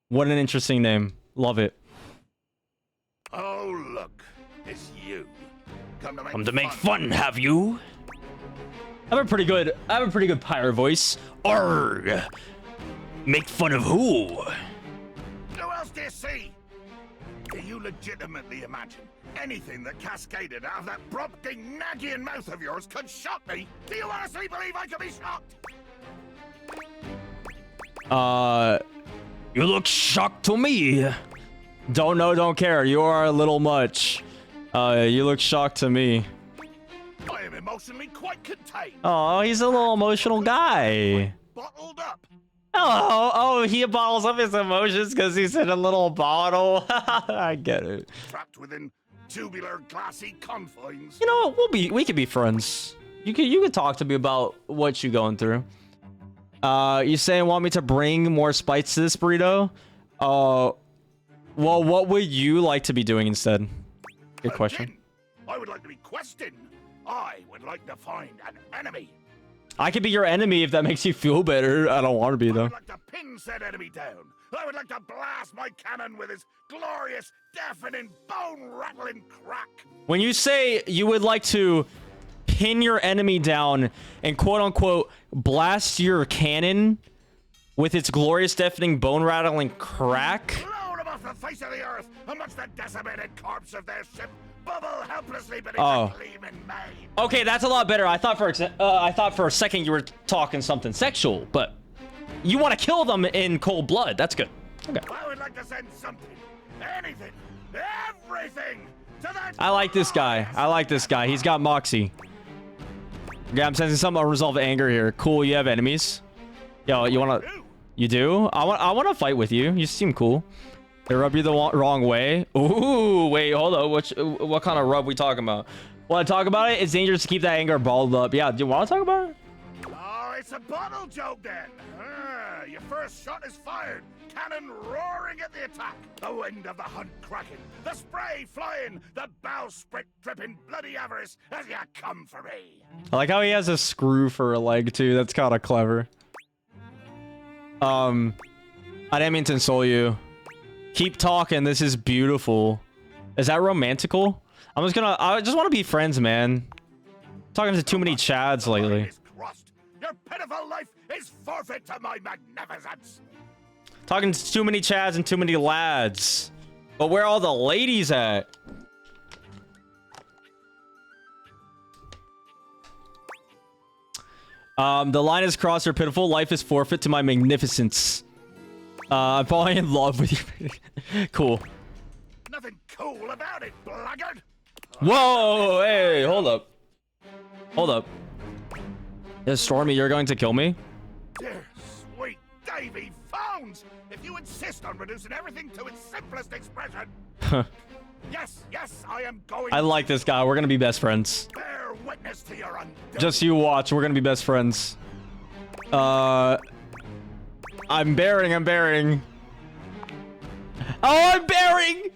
[SPEAKER 2] What an interesting name. Love it.
[SPEAKER 4] Oh, look. It's you.
[SPEAKER 2] Come to make fun, have you? I have a pretty good pirate voice. Arrgh. Make fun of who?
[SPEAKER 4] Who else do you see? Do you legitimately imagine anything that cascaded out of that prompting nagging mouth of yours could shock me? Do you honestly believe I could be shocked?
[SPEAKER 2] You look shocked to me. Don't know, don't care. You are a little much. You look shocked to me.
[SPEAKER 4] I am emotionally quite contained.
[SPEAKER 2] Oh, he's a little emotional guy.
[SPEAKER 4] Bottled up.
[SPEAKER 2] Oh, he bottles up his emotions because he's in a little bottle. I get it.
[SPEAKER 4] Trapped within tubular glassy confines.
[SPEAKER 2] You know what? We could be friends. You could talk to me about what you going through. You saying want me to bring more spice to this burrito? Well, what would you like to be doing instead? Good question.
[SPEAKER 4] I would like to be questioned. I would like to find an enemy.
[SPEAKER 2] I could be your enemy if that makes you feel better. I don't want to be though.
[SPEAKER 4] I would like to pin said enemy down. I would like to blast my cannon with his glorious, deafening, bone-rattling crack.
[SPEAKER 2] When you say you would like to pin your enemy down and quote-unquote blast your cannon with its glorious, deafening, bone-rattling crack...
[SPEAKER 4] Blown them off the face of the earth amongst the decimated corpse of their ship, bubble helplessly beneath
[SPEAKER 2] Oh.
[SPEAKER 4] the gleaming main.
[SPEAKER 2] Okay, that's a lot better. I thought for a second you were talking something sexual, but you want to kill them in cold blood. That's good. Okay.
[SPEAKER 4] I would like to send something, anything, everything to that.
[SPEAKER 2] I like this guy. I like this guy. He's got moxie. Yeah, I'm sensing some unresolved anger here. Cool, you have enemies. Yo, you wanna? You do? I wanna fight with you. You seem cool. They rub you the wrong way. Ooh, wait, hold on. What kind of rub we talking about? Want to talk about it? It's dangerous to keep that anger balled up. Yeah, do you want to talk about it?
[SPEAKER 4] Oh, it's a bottle joke then. Your first shot is fired. Cannon roaring at the attack. The wind of the hunt cracking. The spray flying. The bowsprit dripping bloody avarice as you come for me.
[SPEAKER 2] I like how he has a screw for a leg too. That's kind of clever. I didn't mean to insult you. Keep talking. This is beautiful. Is that romantical? I just want to be friends, man. Talking to too many Chads lately.
[SPEAKER 4] Your pitiful life is forfeit to my magnificence.
[SPEAKER 2] Talking to too many Chads and too many lads. But where are all the ladies at? The line is crossed. Your pitiful life is forfeit to my magnificence. I'm falling in love with you. Cool.
[SPEAKER 4] Nothing cool about it, blackguard.
[SPEAKER 2] Whoa! Hey, hold up. Hold up. Is Stormy, you're going to kill me?
[SPEAKER 4] Dear sweet Davy Phones! If you insist on reducing everything to its simplest expression. Yes, I am going.
[SPEAKER 2] I like this guy. We're gonna be best friends.
[SPEAKER 4] Bear witness to your undoing.
[SPEAKER 2] Just you watch. We're gonna be best friends. I'm bearing. Oh, I'm bearing!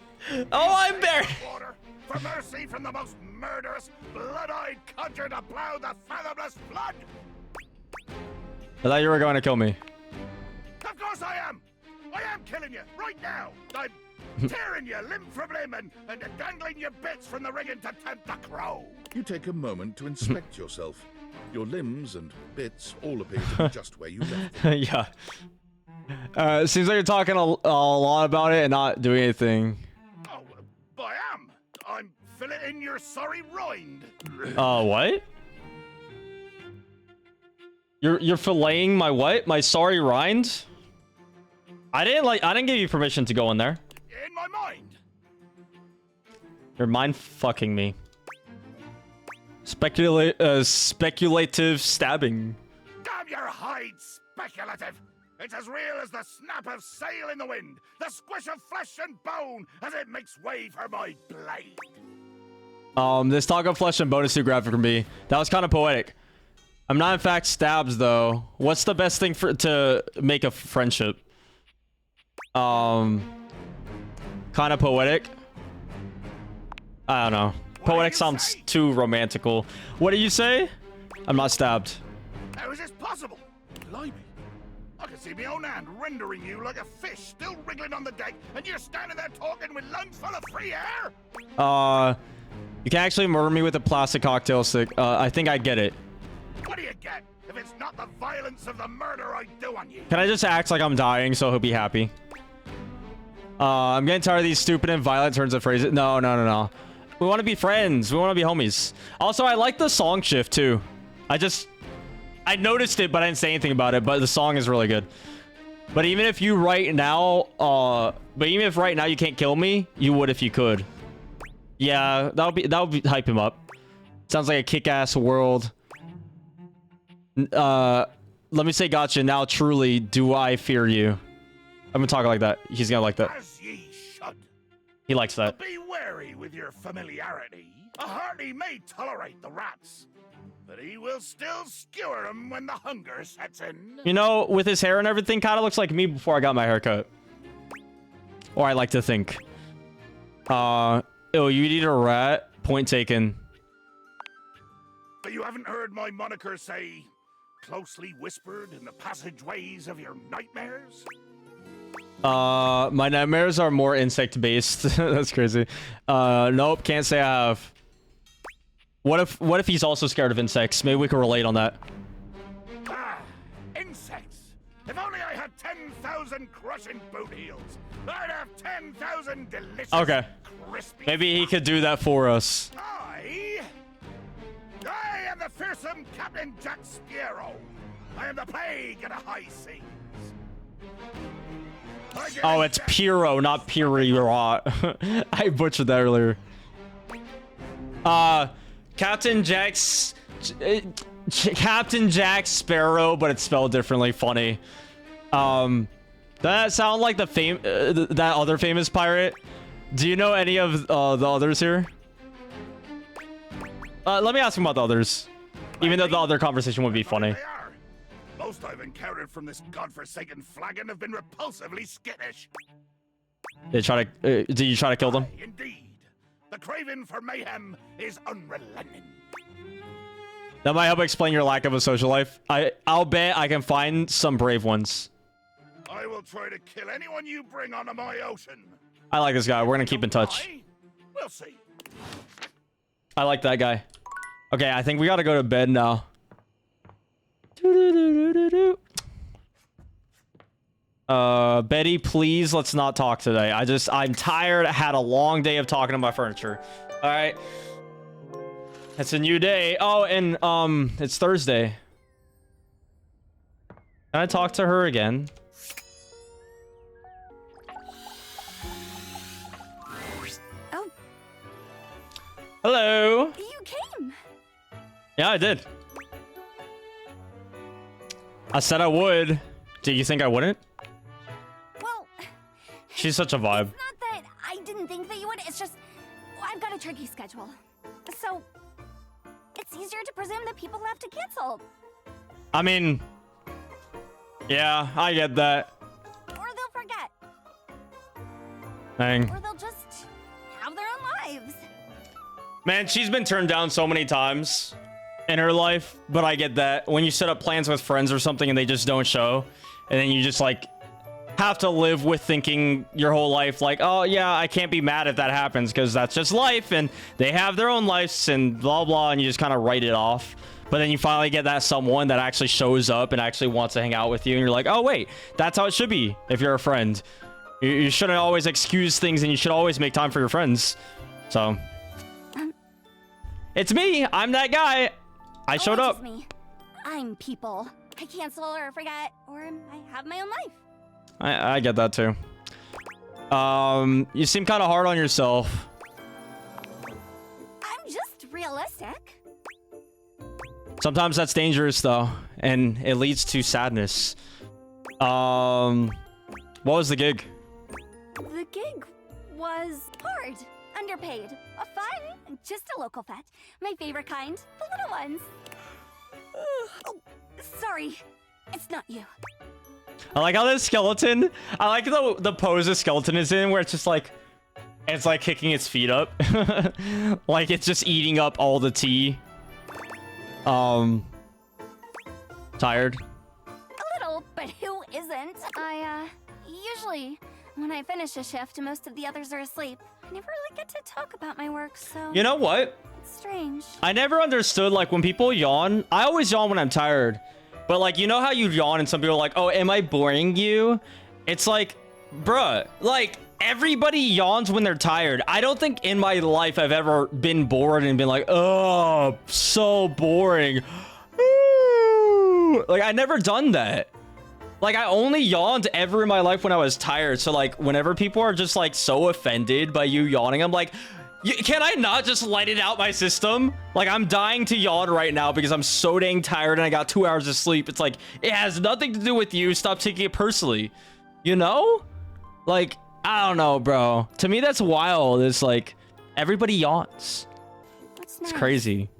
[SPEAKER 2] Oh, I'm bearing!
[SPEAKER 4] Water for mercy from the most murderous, blood-eyed conjure to plow the fathomless flood!
[SPEAKER 2] I thought you were going to kill me.
[SPEAKER 4] Of course I am! I am killing you, right now! I'm tearing you limb from limb and dangling your bits from the rigging to tempt the crow!
[SPEAKER 3] You take a moment to inspect yourself. Your limbs and bits all appear to be just where you left them.
[SPEAKER 2] Yeah. Seems like you're talking a lot about it and not doing anything.
[SPEAKER 4] Oh, I am! I'm filleting your sorry rind!
[SPEAKER 2] What? You're filleting my what? My sorry rind? I didn't give you permission to go in there.
[SPEAKER 4] In my mind!
[SPEAKER 2] You're mind fucking me. Speculative stabbing.
[SPEAKER 4] Damn your hide, speculative! It's as real as the snap of sail in the wind, the squish of flesh and bone as it makes way for my blade.
[SPEAKER 2] This talk of flesh and bone is too graphic for me. That was kind of poetic. I'm not in fact stabs though. What's the best thing to make a friendship? Kind of poetic. I don't know. Poetic sounds too romantical. What do you say? I'm not stabbed.
[SPEAKER 4] How is this possible? Blimey. I can see my own hand rendering you like a fish still wriggling on the deck, and you're standing there talking with lungs full of free air?
[SPEAKER 2] You can actually murder me with a plastic cocktail stick. I think I get it.
[SPEAKER 4] What do you get if it's not the violence of the murder I do on you?
[SPEAKER 2] Can I just act like I'm dying so he'll be happy? I'm getting tired of these stupid and violent turns of phrases. No. We want to be friends. We want to be homies. Also, I like the song shift too. I noticed it, but I didn't say anything about it. But the song is really good. But even if right now you can't kill me, you would if you could. Yeah, that would be hype him up. Sounds like a kick-ass world. Let me say gotcha. Now truly do I fear you. I'm gonna talk like that. He's gonna like that.
[SPEAKER 4] As ye should.
[SPEAKER 2] He likes that.
[SPEAKER 4] Be wary with your familiarity. A hearty may tolerate the rats, but he will still skewer them when the hunger sets in.
[SPEAKER 2] You know, with his hair and everything, kind of looks like me before I got my haircut. Or I like to think. Oh, you eat a rat? Point taken.
[SPEAKER 4] But you haven't heard my moniker say, closely whispered in the passageways of your nightmares?
[SPEAKER 2] My nightmares are more insect-based. That's crazy. Nope, can't say I have. What if he's also scared of insects? Maybe we can relate on that.
[SPEAKER 4] Ah, insects! If only I had 10,000 crushing boot heels, I'd have 10,000 delicious,
[SPEAKER 2] Okay.
[SPEAKER 4] crispy...
[SPEAKER 2] Maybe he could do that for us.
[SPEAKER 4] I am the fearsome Captain Jack Sparrow. I am the plague in the high seas.
[SPEAKER 2] Oh, it's Piro, not Piro. I butchered that earlier. Captain Jack Sparrow, but it's spelled differently. Funny. That sound like the that other famous pirate. Do you know any of the others here? Let me ask him about the others. Even though the other conversation would be funny.
[SPEAKER 4] Most I've encountered from this godforsaken flagon have been repulsively skittish.
[SPEAKER 2] Did you try to kill them?
[SPEAKER 4] Indeed. The craving for mayhem is unrelenting.
[SPEAKER 2] That might help explain your lack of a social life. I'll bet I can find some brave ones.
[SPEAKER 4] I will try to kill anyone you bring onto my ocean.
[SPEAKER 2] I like this guy. We're gonna keep in touch.
[SPEAKER 4] We'll see.
[SPEAKER 2] I like that guy. Okay, I think we gotta go to bed now. Betty, please, let's not talk today. I'm tired. I had a long day of talking to my furniture. All right. It's a new day. Oh, and it's Thursday. Can I talk to her again?
[SPEAKER 15] Oh.
[SPEAKER 2] Hello.
[SPEAKER 15] You came.
[SPEAKER 2] Yeah, I did. I said I would. Do you think I wouldn't?
[SPEAKER 15] Well,
[SPEAKER 2] she's such a vibe.
[SPEAKER 15] It's not that I didn't think that you would. It's just I've got a tricky schedule. So it's easier to presume that people have to cancel.
[SPEAKER 2] I mean, yeah, I get that.
[SPEAKER 15] Or they'll forget.
[SPEAKER 2] Dang.
[SPEAKER 15] or they'll just have their own lives.
[SPEAKER 2] Man, she's been turned down so many times in her life, but I get that. When you set up plans with friends or something and they just don't show, and then you just like have to live with thinking your whole life like, oh yeah, I can't be mad if that happens because that's just life and they have their own lives and blah blah, and you just kind of write it off. But then you finally get that someone that actually shows up and actually wants to hang out with you, and you're like, oh wait, that's how it should be if you're a friend. You shouldn't always excuse things, and you should always make time for your friends. So it's me, I'm that guy. I showed
[SPEAKER 15] it's
[SPEAKER 2] up.
[SPEAKER 15] just me. I'm people. I cancel or forget, or I have my own life.
[SPEAKER 2] I get that too. You seem kind of hard on yourself.
[SPEAKER 15] I'm just realistic.
[SPEAKER 2] Sometimes that's dangerous though, and it leads to sadness. What was the gig?
[SPEAKER 15] The gig was hard, underpaid, fun, just a local pet. My favorite kind, the little ones. Oh, sorry, it's not you.
[SPEAKER 2] I like how this skeleton, I like the pose the skeleton is in where it's just like, it's like kicking its feet up. Like it's just eating up all the tea. Tired?
[SPEAKER 15] A little, but who isn't? Usually, when I finish a shift, most of the others are asleep. I never really get to talk about my work, so...
[SPEAKER 2] You know what?
[SPEAKER 15] It's strange.
[SPEAKER 2] I never understood, like, when people yawn, I always yawn when I'm tired. But, like, you know how you yawn and some people are like, oh, am I boring you? It's like, bruh, like, everybody yawns when they're tired. I don't think in my life I've ever been bored and been like, oh, so boring. Like, I never done that. Like, I only yawned ever in my life when I was tired. So, like, whenever people are just, like, so offended by you yawning, I'm like, can I not just let it out my system? Like, I'm dying to yawn right now because I'm so dang tired and I got 2 hours of sleep. It's like, it has nothing to do with you. Stop taking it personally. You know? Like, I don't know, bro. To me, that's wild. It's like, everybody yawns. It's crazy.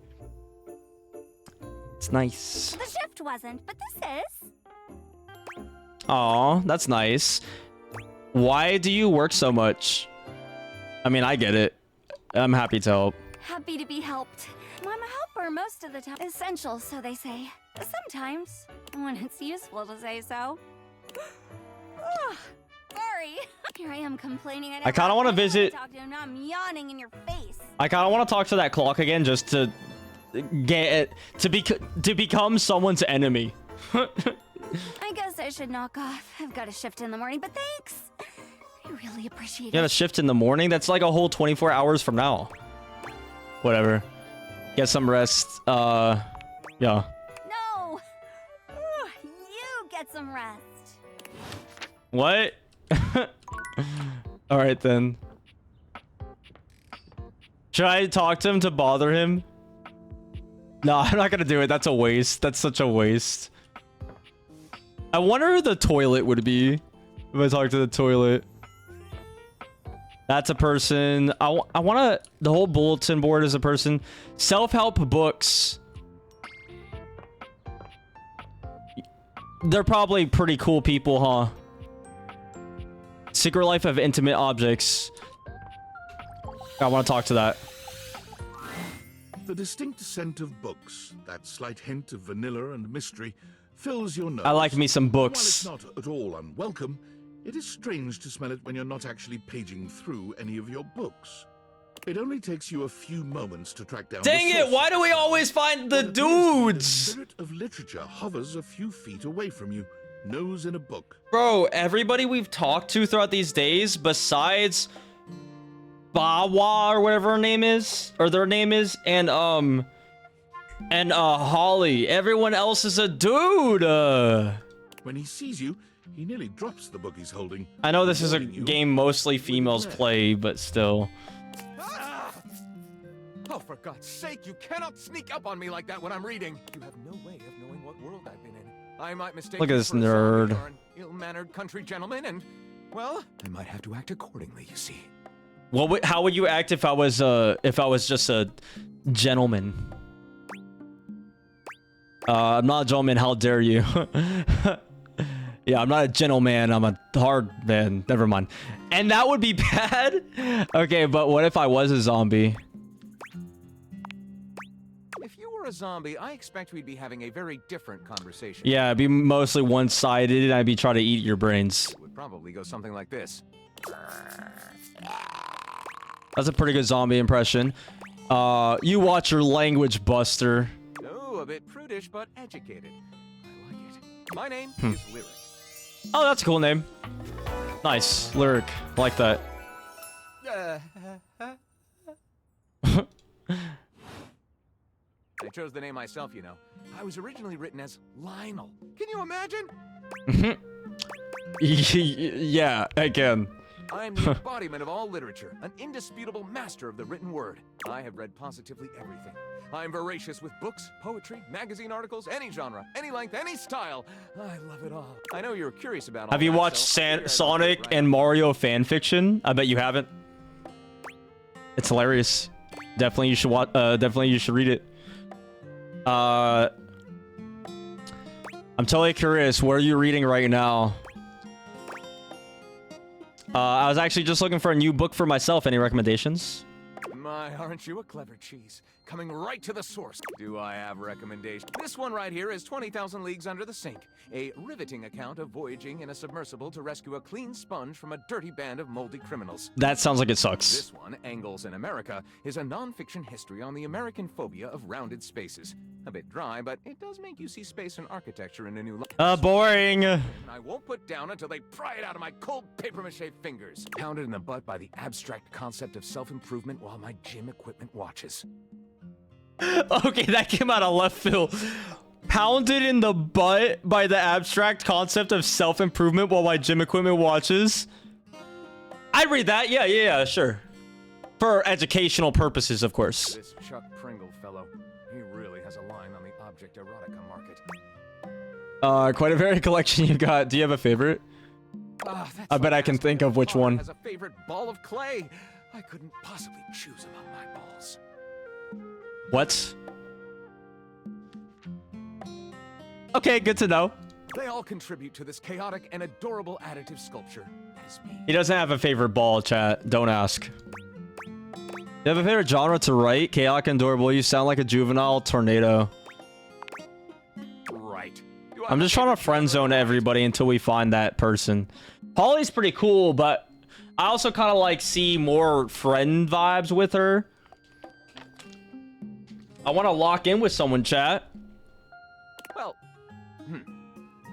[SPEAKER 2] It's nice.
[SPEAKER 15] The shift wasn't, but this is.
[SPEAKER 2] Aw, that's nice. Why do you work so much? I mean, I get it. I'm happy to help.
[SPEAKER 15] Happy to be helped. I'm a helper most of the time. Essential, so they say. Sometimes, when it's useful to say so. Sorry. Here I am complaining.
[SPEAKER 2] I kind of want to visit.
[SPEAKER 15] Now I'm yawning in your face.
[SPEAKER 2] I kind of want to talk to that clock again just to get it to become someone's enemy.
[SPEAKER 15] I guess I should knock off. I've got a shift in the morning, but thanks. I really appreciate
[SPEAKER 2] You got a shift in the morning? That's like a whole 24 hours from now. Whatever. Get some rest. Yeah.
[SPEAKER 15] No. You get some rest.
[SPEAKER 2] What? All right then. Should I talk to him to bother him? No, I'm not gonna do it. That's a waste. That's such a waste. I wonder who the toilet would be if I talk to the toilet. That's a person. I want to... The whole bulletin board is a person. Self-help books. They're probably pretty cool people, huh? Secret Life of Intimate Objects. I want to talk to that.
[SPEAKER 3] The distinct scent of books, that slight hint of vanilla and mystery, fills your nose.
[SPEAKER 2] I like me some books.
[SPEAKER 3] While it's not at all unwelcome, it is strange to smell it when you're not actually paging through any of your books. It only takes you a few moments to track down.
[SPEAKER 2] Dang it! Why do we always find the dudes?
[SPEAKER 3] The spirit of literature hovers a few feet away from you, nose in a book.
[SPEAKER 2] Bro, everybody we've talked to throughout these days, besides Bawa or whatever her name is, or their name is, and Holly. Everyone else is a dude.
[SPEAKER 3] When he sees you, he nearly drops the book he's holding.
[SPEAKER 2] I know this is a game mostly females play, but still.
[SPEAKER 6] Oh, for God's sake, you cannot sneak up on me like that when I'm reading. You have no way of knowing what world I've been in. I might mistake
[SPEAKER 2] Look at
[SPEAKER 6] you
[SPEAKER 2] this
[SPEAKER 6] for a
[SPEAKER 2] nerd.
[SPEAKER 6] zombie or an ill-mannered country gentleman, and, well, I might have to act accordingly, you see.
[SPEAKER 2] How would you act if I was just a gentleman? I'm not a gentleman, how dare you? Yeah, I'm not a gentleman. I'm a hard man. Never mind. And that would be bad? Okay, but what if I was a zombie?
[SPEAKER 6] If you were a zombie, I expect we'd be having a very different conversation.
[SPEAKER 2] Yeah, it'd be mostly one-sided, and I'd be trying to eat your brains.
[SPEAKER 6] It would probably go something like this.
[SPEAKER 2] That's a pretty good zombie impression. You watch your language, Buster.
[SPEAKER 6] Oh, a bit prudish, but educated. I like it. My name is Lyric.
[SPEAKER 2] Oh, that's a cool name. Nice. Lyric. I like that.
[SPEAKER 6] I chose the name myself, you know. I was originally written as Lionel. Can you imagine?
[SPEAKER 2] Yeah, I can.
[SPEAKER 6] I'm the embodiment of all literature, an indisputable master of the written word. I have read positively everything. I'm voracious with books, poetry, magazine articles, any genre, any length, any style. I love it all. I know you're curious about all
[SPEAKER 2] Have you
[SPEAKER 6] that,
[SPEAKER 2] watched
[SPEAKER 6] so I figured I'd
[SPEAKER 2] Sonic
[SPEAKER 6] get right
[SPEAKER 2] and Mario fan fiction? I bet you haven't. It's hilarious. Definitely you should watch. Definitely you should read it. I'm totally curious. What are you reading right now? I was actually just looking for a new book for myself. Any recommendations?
[SPEAKER 6] My, aren't you a clever cheese? Coming right to the source. Do I have recommendations? This one right here is 20,000 Leagues Under the Sink, a riveting account of voyaging in a submersible to rescue a clean sponge from a dirty band of moldy criminals.
[SPEAKER 2] That sounds like it sucks.
[SPEAKER 6] This one, Angles in America, is a non-fiction history on the American phobia of rounded spaces. A bit dry, but it does make you see space and architecture in a new light.
[SPEAKER 2] Boring.
[SPEAKER 6] And I won't put down until they pry it out of my cold papier-mâché fingers. Pounded in the butt by the abstract concept of self-improvement while my gym equipment watches.
[SPEAKER 2] Okay, that came out of left field. Pounded in the butt by the abstract concept of self-improvement while my gym equipment watches. I'd read that. Yeah, sure. For educational purposes, of course.
[SPEAKER 6] This Chuck Pringle fellow, he really has a line on the object erotica market.
[SPEAKER 2] Quite a varied collection you've got. Do you have a favorite? I bet I can think of which one.
[SPEAKER 6] Has a favorite ball of clay. I couldn't possibly choose among my balls.
[SPEAKER 2] What? Okay, good to know.
[SPEAKER 6] They all contribute to this chaotic and adorable additive sculpture. That is me.
[SPEAKER 2] He doesn't have a favorite ball, chat. Don't ask. You have a favorite genre to write? Chaotic and adorable. You sound like a juvenile tornado.
[SPEAKER 6] Right.
[SPEAKER 2] I'm just trying to friend zone everybody until we find that person. Holly's pretty cool, but I also kind of like see more friend vibes with her. I want to lock in with someone, chat.
[SPEAKER 6] Well,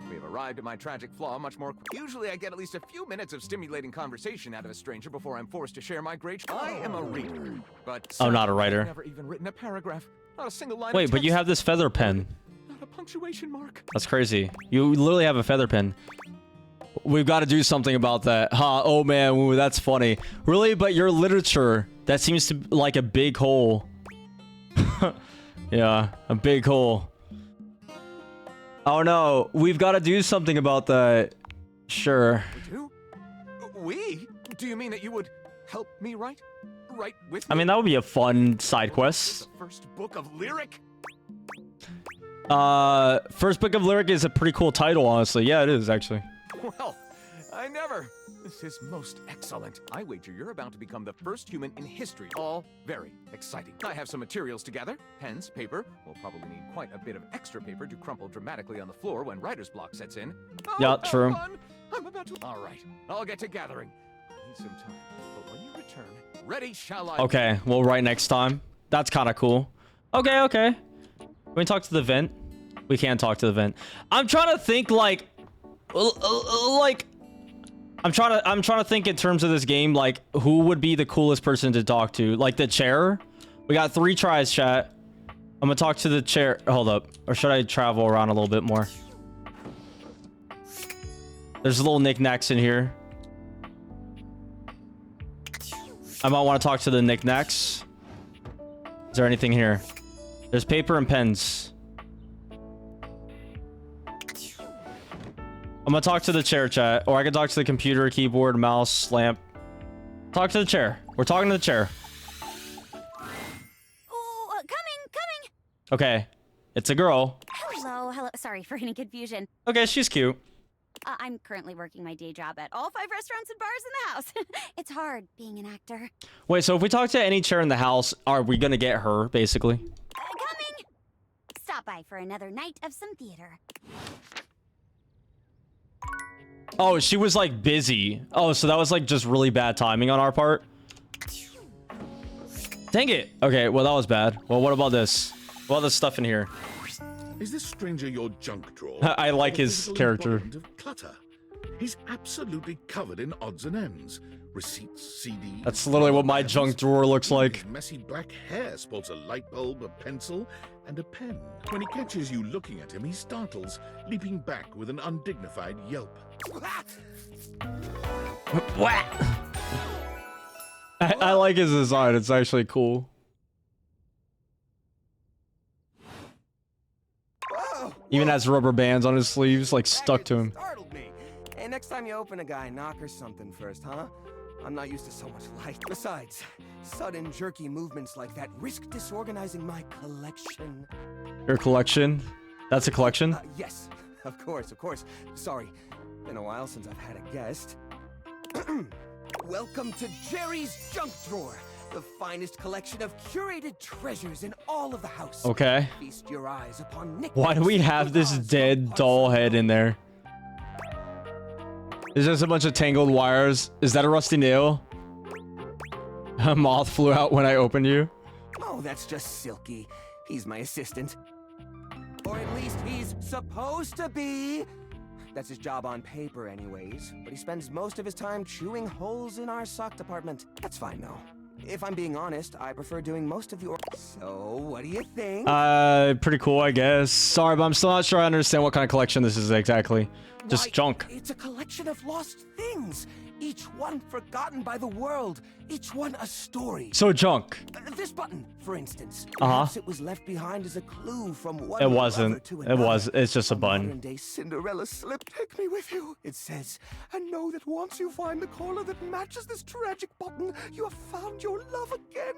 [SPEAKER 6] we have arrived at my tragic flaw much more. Usually I get at least a few minutes of stimulating conversation out of a stranger before I'm forced to share my great... I am a reader, but...
[SPEAKER 2] I'm not a writer.
[SPEAKER 6] I've never even written a paragraph. Not a single line
[SPEAKER 2] Wait,
[SPEAKER 6] of
[SPEAKER 2] but you
[SPEAKER 6] text.
[SPEAKER 2] have this feather pen.
[SPEAKER 6] Not a punctuation mark.
[SPEAKER 2] That's crazy. You literally have a feather pen. We've got to do something about that. Huh, oh man, ooh, that's funny. Really? But your literature, that seems to like a big hole. Yeah, a big hole. Oh no, we've got to do something about that. Sure.
[SPEAKER 6] We do? We? Do you mean that you would help me write? Write with me?
[SPEAKER 2] I mean, that would be a fun side quest.
[SPEAKER 6] The first book of lyric?
[SPEAKER 2] First book of lyric is a pretty cool title, honestly. Yeah, it is, actually.
[SPEAKER 6] Well, I never. This is most excellent. I wager you're about to become the first human in history. All very exciting. I have some materials to gather. Pens, paper. We'll probably need quite a bit of extra paper to crumple dramatically on the floor when writer's block sets in. Oh,
[SPEAKER 2] Yeah, true.
[SPEAKER 6] fun. I'm about to... All right, I'll get to gathering. I need some time, but when you return, ready shall I...
[SPEAKER 2] Okay, well, right next time. That's kind of cool. Okay. Can we talk to the vent? We can't talk to the vent. I'm trying to think, like... I'm trying to think in terms of this game, like, who would be the coolest person to talk to? Like, the chair? We got 3 tries, chat. I'm gonna talk to the chair. Hold up. Or should I travel around a little bit more? There's little knickknacks in here. I might want to talk to the knickknacks. Is there anything here? There's paper and pens. I'm gonna talk to the chair, chat. Or I can talk to the computer, keyboard, mouse, lamp. Talk to the chair. We're talking to the chair.
[SPEAKER 15] Oh, coming!
[SPEAKER 2] Okay. It's a girl.
[SPEAKER 15] Hello. Sorry for any confusion.
[SPEAKER 2] Okay, she's cute.
[SPEAKER 15] I'm currently working my day job at all 5 restaurants and bars in the house. It's hard being an actor.
[SPEAKER 2] Wait, so if we talk to any chair in the house, are we gonna get her, basically?
[SPEAKER 15] Coming! Stop by for another night of some theater.
[SPEAKER 2] Oh, she was like busy. Oh, so that was like just really bad timing on our part. Dang it. Okay, well, that was bad. Well, what about this? What about this stuff in here?
[SPEAKER 3] Is this stranger your junk drawer?
[SPEAKER 2] I like
[SPEAKER 3] Or a
[SPEAKER 2] his
[SPEAKER 3] physical
[SPEAKER 2] character.
[SPEAKER 3] embodiment of clutter? He's absolutely covered in odds and ends. Receipts, CDs...
[SPEAKER 2] That's literally what my junk drawer looks like.
[SPEAKER 3] His messy black hair sports a light bulb, a pencil, and a pen. When he catches you looking at him, he startles, leaping back with an undignified yelp.
[SPEAKER 2] What? I like his design. It's actually cool. Even has rubber bands on his sleeves, like stuck to him.
[SPEAKER 18] Startled me. Hey, next time you open a guy, knock or something first, huh? I'm not used to so much light. Besides, sudden jerky movements like that risk disorganizing my collection.
[SPEAKER 2] Your collection? That's a collection?
[SPEAKER 18] Yes, of course. Sorry, been a while since I've had a guest. Welcome to Jerry's Junk Drawer, the finest collection of curated treasures in all of the house.
[SPEAKER 2] Okay.
[SPEAKER 18] Feast your eyes upon
[SPEAKER 2] Why do we have this dead doll head in there? There's just a bunch of tangled wires. Is that a rusty nail? A moth flew out when I opened you.
[SPEAKER 18] Oh, that's just Silky. He's my assistant. Or at least he's supposed to be. That's his job on paper anyways, but he spends most of his time chewing holes in our sock department. That's fine though. If I'm being honest, I prefer doing most of your... So, what do you think?
[SPEAKER 2] Pretty cool, I guess. Sorry, but I'm still not sure I understand what kind of collection this is exactly. Just junk.
[SPEAKER 18] It's a collection of lost things. Each one forgotten by the world. Each one a story.
[SPEAKER 2] So junk.
[SPEAKER 18] This button, for instance.
[SPEAKER 2] Uh-huh.
[SPEAKER 18] Perhaps it was left behind as a clue from one
[SPEAKER 2] It
[SPEAKER 18] lover
[SPEAKER 2] wasn't.
[SPEAKER 18] to
[SPEAKER 2] It
[SPEAKER 18] another.
[SPEAKER 2] was. It's just a button.
[SPEAKER 18] Modern-day Cinderella slip. Take me with you. It says, and know that once you find the collar that matches this tragic button, you have found your love again.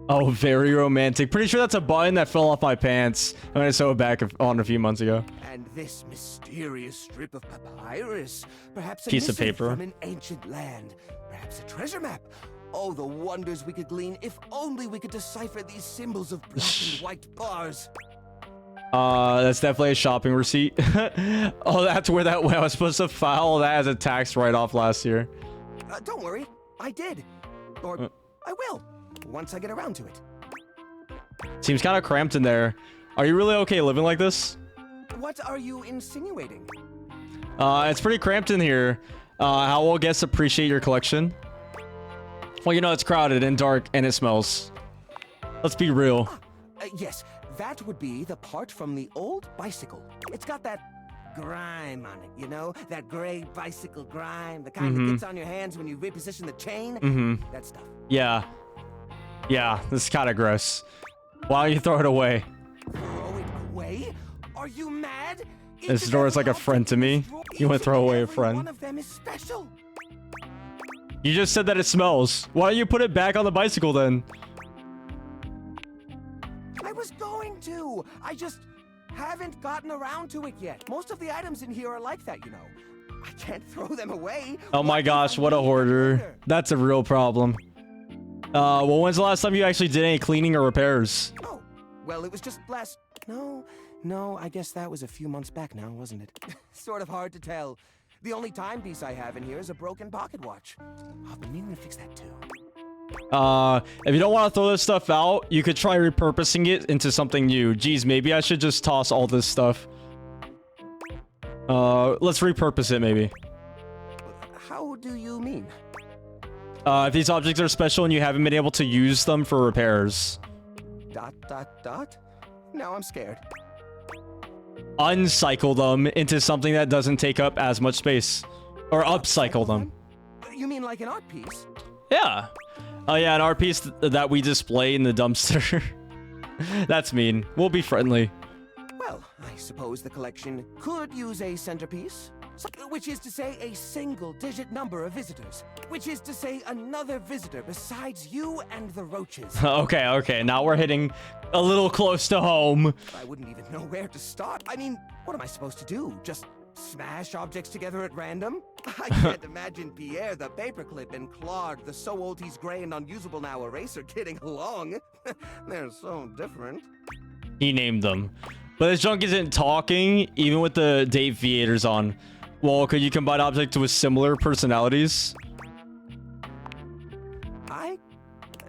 [SPEAKER 2] Oh, very romantic. Pretty sure that's a button that fell off my pants. I mean, I sewed it back on a few months ago.
[SPEAKER 18] And this mysterious strip of papyrus, perhaps a
[SPEAKER 2] Piece of
[SPEAKER 18] missive
[SPEAKER 2] paper.
[SPEAKER 18] from an ancient land, perhaps a treasure map. Oh, the wonders we could glean if only we could decipher these symbols of black and white bars.
[SPEAKER 2] That's definitely a shopping receipt. Oh, that's where that went. I was supposed to file that as a tax write-off last year.
[SPEAKER 18] Don't worry, I did. Or I will, once I get around to it.
[SPEAKER 2] Seems kind of cramped in there. Are you really okay living like this?
[SPEAKER 18] What are you insinuating?
[SPEAKER 2] It's pretty cramped in here. How will guests appreciate your collection? Well, you know, it's crowded and dark and it smells. Let's be real.
[SPEAKER 18] Yes, that would be the part from the old bicycle. It's got that grime on it, you know? That gray bicycle grime, the kind that gets on your hands when you reposition the chain. That stuff.
[SPEAKER 2] Yeah. Yeah, this is kind of gross. Why don't you throw it away?
[SPEAKER 18] Throw it away? Are you mad?
[SPEAKER 2] This door is like a friend to me. You want to throw away a
[SPEAKER 18] One
[SPEAKER 2] friend?
[SPEAKER 18] of them is special.
[SPEAKER 2] You just said that it smells. Why don't you put it back on the bicycle then?
[SPEAKER 18] I was going to. I just haven't gotten around to it yet. Most of the items in here are like that, you know. I can't throw them away.
[SPEAKER 2] Oh my gosh, what a hoarder. That's a real problem. Well, when's the last time you actually did any cleaning or repairs?
[SPEAKER 18] Oh, well, it was just last... No, I guess that was a few months back now, wasn't it? Sort of hard to tell. The only timepiece I have in here is a broken pocket watch. I've been meaning to fix that too.
[SPEAKER 2] If you don't want to throw this stuff out, you could try repurposing it into something new. Geez, maybe I should just toss all this stuff. Let's repurpose it, maybe.
[SPEAKER 18] How do you mean?
[SPEAKER 2] If these objects are special and you haven't been able to use them for repairs. ...
[SPEAKER 18] Now I'm scared.
[SPEAKER 2] Uncycle them into something that doesn't take up as much space. Or upcycle them.
[SPEAKER 18] You mean like an art piece?
[SPEAKER 2] Yeah. Oh yeah, an art piece that we display in the dumpster. That's mean. We'll be friendly.
[SPEAKER 18] Well, I suppose the collection could use a centerpiece. Which is to say a single-digit number of visitors. Which is to say another visitor besides you and the roaches.
[SPEAKER 2] Okay. Now we're hitting a little close to home.
[SPEAKER 18] I wouldn't even know where to start. I mean, what am I supposed to do? Just smash objects together at random? I can't imagine Pierre the paperclip and Claude the so old he's gray and unusable now eraser getting along. They're so different.
[SPEAKER 2] He named them. But this junk isn't talking, even with the Date Theaters on. Well, could you combine objects with similar personalities?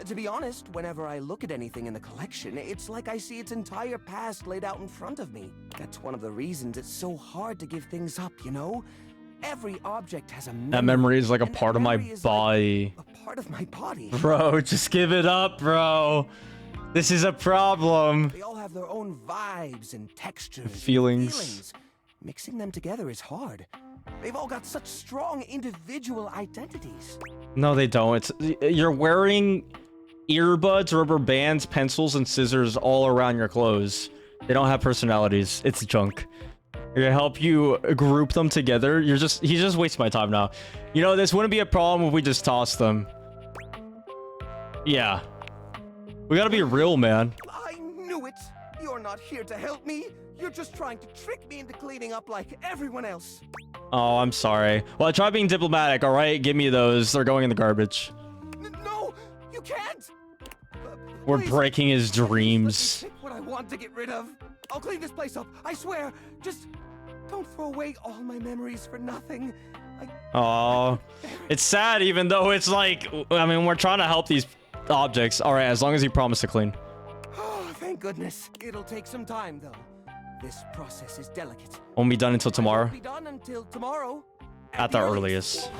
[SPEAKER 18] To be honest, whenever I look at anything in the collection, it's like I see its entire past laid out in front of me. That's one of the reasons it's so hard to give things up, you know? Every object has a memory.
[SPEAKER 2] That memory is like a part of my body.
[SPEAKER 18] Like a part of my body.
[SPEAKER 2] Bro, just give it up, bro. This is a problem.
[SPEAKER 18] They all have their own vibes and textures. And
[SPEAKER 2] feelings.
[SPEAKER 18] Mixing them together is hard. They've all got such strong individual identities.
[SPEAKER 2] No, they don't. You're wearing earbuds, rubber bands, pencils, and scissors all around your clothes. They don't have personalities. It's junk. Here to help you group them together. He's just wasting my time now. You know, this wouldn't be a problem if we just tossed them. Yeah. We gotta be real, man.
[SPEAKER 18] I knew it. You're not here to help me. You're just trying to trick me into cleaning up like everyone else.
[SPEAKER 2] Oh, I'm sorry. Well, try being diplomatic, all right? Give me those. They're going in the garbage.
[SPEAKER 18] No, you can't.
[SPEAKER 2] We're breaking his dreams.
[SPEAKER 18] Take what I want to get rid of. I'll clean this place up. I swear. Just don't throw away all my memories for nothing.
[SPEAKER 2] Oh, it's sad, even though it's like, I mean, we're trying to help these objects. All right, as long as you promise to clean.
[SPEAKER 18] Oh, thank goodness. It'll take some time, though. This process is delicate.
[SPEAKER 2] Won't be done until tomorrow.
[SPEAKER 18] Won't be done until tomorrow.
[SPEAKER 2] At the earliest.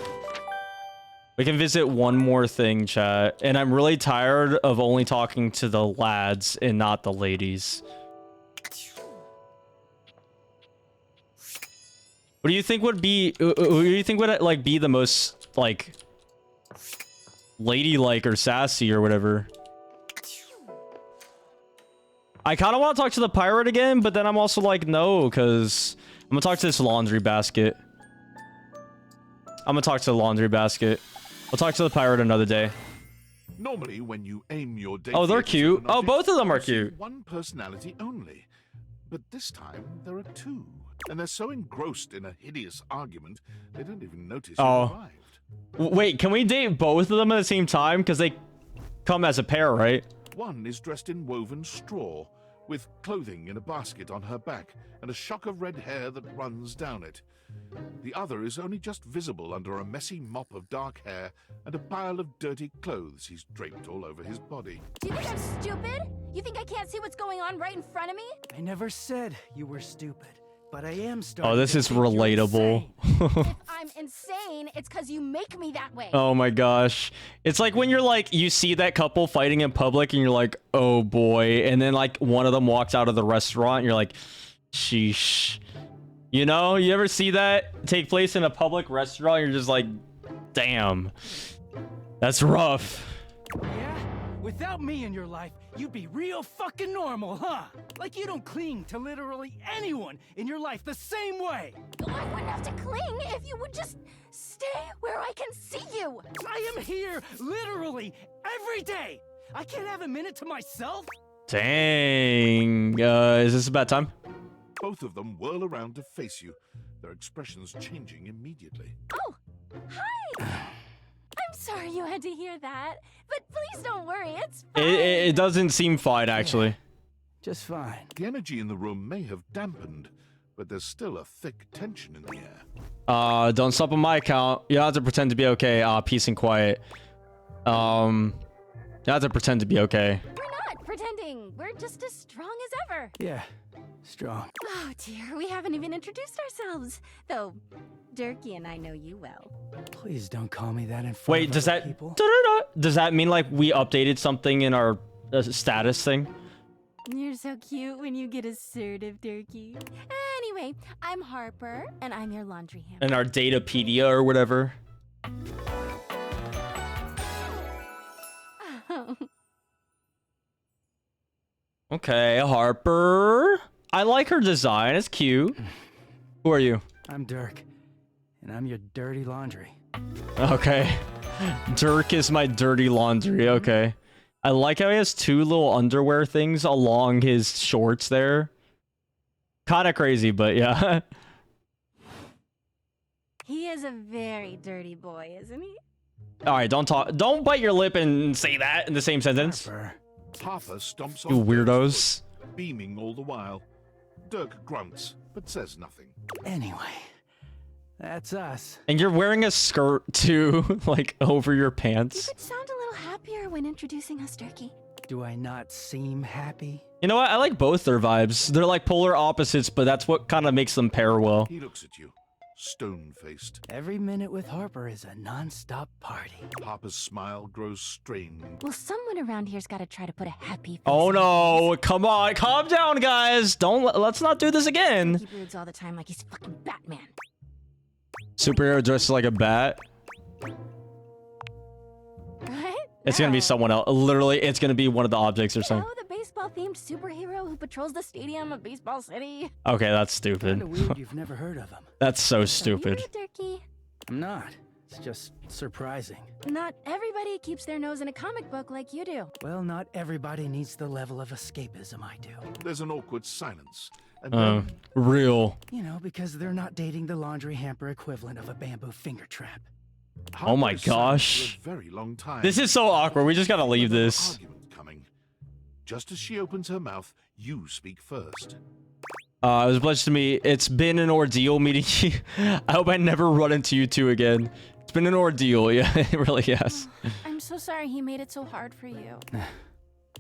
[SPEAKER 2] We can visit one more thing, chat. And I'm really tired of only talking to the lads and not the ladies. What do you think would be... Who do you think would, like, be the most, like... ladylike or sassy or whatever? I kind of want to talk to the pirate again, but then I'm also like, no, because... I'm gonna talk to this laundry basket. I'm gonna talk to the laundry basket. I'll talk to the pirate another day.
[SPEAKER 3] Normally, when you aim your date,
[SPEAKER 2] oh, they're cute. Oh, both of them are cute.
[SPEAKER 3] One personality only, but this time there are two, and they're so engrossed in a hideous argument they don't even notice you arrived.
[SPEAKER 2] Wait, can we date both of them at the same time? Because they come as a pair, right?
[SPEAKER 3] One is dressed in woven straw, with clothing in a basket on her back and a shock of red hair that runs down it. The other is only just visible under a messy mop of dark hair and a pile of dirty clothes he's draped all over his body.
[SPEAKER 15] Do you think I'm stupid? You think I can't see what's going on right in front of me?
[SPEAKER 19] I never said you were stupid, but I am starting.
[SPEAKER 2] Oh, this is relatable.
[SPEAKER 15] If I'm insane, it's because you make me that way.
[SPEAKER 2] Oh my gosh. It's like when you're like, you see that couple fighting in public and you're like, oh boy. And then like one of them walks out of the restaurant and you're like, sheesh. You know, you ever see that take place in a public restaurant? You're just like, damn, that's rough.
[SPEAKER 19] Yeah? Without me in your life, you'd be real fucking normal, huh? Like you don't cling to literally anyone in your life the same way.
[SPEAKER 15] I wouldn't have to cling if you would just stay where I can see you.
[SPEAKER 19] I am here literally every day. I can't have a minute to myself.
[SPEAKER 2] Dang. Is this about time?
[SPEAKER 3] Both of them whirl around to face you, their expressions changing immediately.
[SPEAKER 15] Oh, hi! I'm sorry you had to hear that, but please don't worry, it's fine.
[SPEAKER 2] It doesn't seem fine, actually.
[SPEAKER 19] Just fine.
[SPEAKER 3] The energy in the room may have dampened, but there's still a thick tension in the air.
[SPEAKER 2] Don't stop on my account. You have to pretend to be okay. Peace and quiet. You have to pretend to be okay.
[SPEAKER 15] We're not pretending. We're just as strong as ever.
[SPEAKER 19] Yeah. Strong.
[SPEAKER 15] Oh dear, we haven't even introduced ourselves. Though, Durkee and I know you well.
[SPEAKER 19] Please don't call me that in front
[SPEAKER 2] Wait,
[SPEAKER 19] of
[SPEAKER 2] does
[SPEAKER 19] other
[SPEAKER 2] that
[SPEAKER 19] people.
[SPEAKER 2] does that mean like we updated something in our status thing?
[SPEAKER 15] You're so cute when you get assertive, Durkee. Anyway, I'm Harper, and I'm your laundry hamper.
[SPEAKER 2] In our Datapedia or whatever. Okay, Harper. I like her design. It's cute. Who are you?
[SPEAKER 19] I'm Dirk, and I'm your dirty laundry.
[SPEAKER 2] Okay. Dirk is my dirty laundry. Okay. I like how he has two little underwear things along his shorts there. Kind of crazy, but yeah.
[SPEAKER 15] He is a very dirty boy, isn't he?
[SPEAKER 2] All right, don't bite your lip and say that in the same sentence.
[SPEAKER 3] Harper stomps
[SPEAKER 2] You
[SPEAKER 3] off
[SPEAKER 2] weirdos.
[SPEAKER 3] Dirk's, beaming all the while. Dirk grunts, but says nothing.
[SPEAKER 19] Anyway, that's us.
[SPEAKER 2] And you're wearing a skirt too, like over your pants.
[SPEAKER 15] You could sound a little happier when introducing us, Durkee.
[SPEAKER 19] Do I not seem happy?
[SPEAKER 2] You know what? I like both their vibes. They're like polar opposites, but that's what kind of makes them pair well.
[SPEAKER 3] He looks at you, stone-faced.
[SPEAKER 19] Every minute with Harper is a non-stop party.
[SPEAKER 3] Harper's smile grows strained.
[SPEAKER 15] Well, someone around here's got to try to put a happy face
[SPEAKER 2] Oh
[SPEAKER 15] on
[SPEAKER 2] no! Come on, calm down, guys. Let's not do this again.
[SPEAKER 15] He broods all the time like he's fucking Batman.
[SPEAKER 2] Superhero dressed like a bat.
[SPEAKER 15] What?
[SPEAKER 2] It's gonna be someone else. Literally, it's gonna be one of the objects or something.
[SPEAKER 15] Oh, the baseball-themed superhero who patrols the stadium of Baseball City.
[SPEAKER 2] Okay, that's stupid.
[SPEAKER 19] Kinda weird you've never heard of him.
[SPEAKER 2] That's so stupid.
[SPEAKER 15] Durkee.
[SPEAKER 19] I'm not. It's just surprising.
[SPEAKER 15] Not everybody keeps their nose in a comic book like you do.
[SPEAKER 19] Well, not everybody needs the level of escapism I do.
[SPEAKER 3] There's an awkward silence. And then,
[SPEAKER 2] Real.
[SPEAKER 19] You know, because they're not dating the laundry hamper equivalent of a bamboo finger trap.
[SPEAKER 2] Oh my
[SPEAKER 3] Harper is silent
[SPEAKER 2] gosh.
[SPEAKER 3] for a very long time.
[SPEAKER 2] This is so awkward. We just gotta leave this.
[SPEAKER 3] Argument coming. Just as she opens her mouth, you speak first.
[SPEAKER 2] It was a pleasure to me. It's been an ordeal meeting you. I hope I never run into you two again. It's been an ordeal. Yeah, it really has.
[SPEAKER 15] I'm so sorry he made it so hard for you.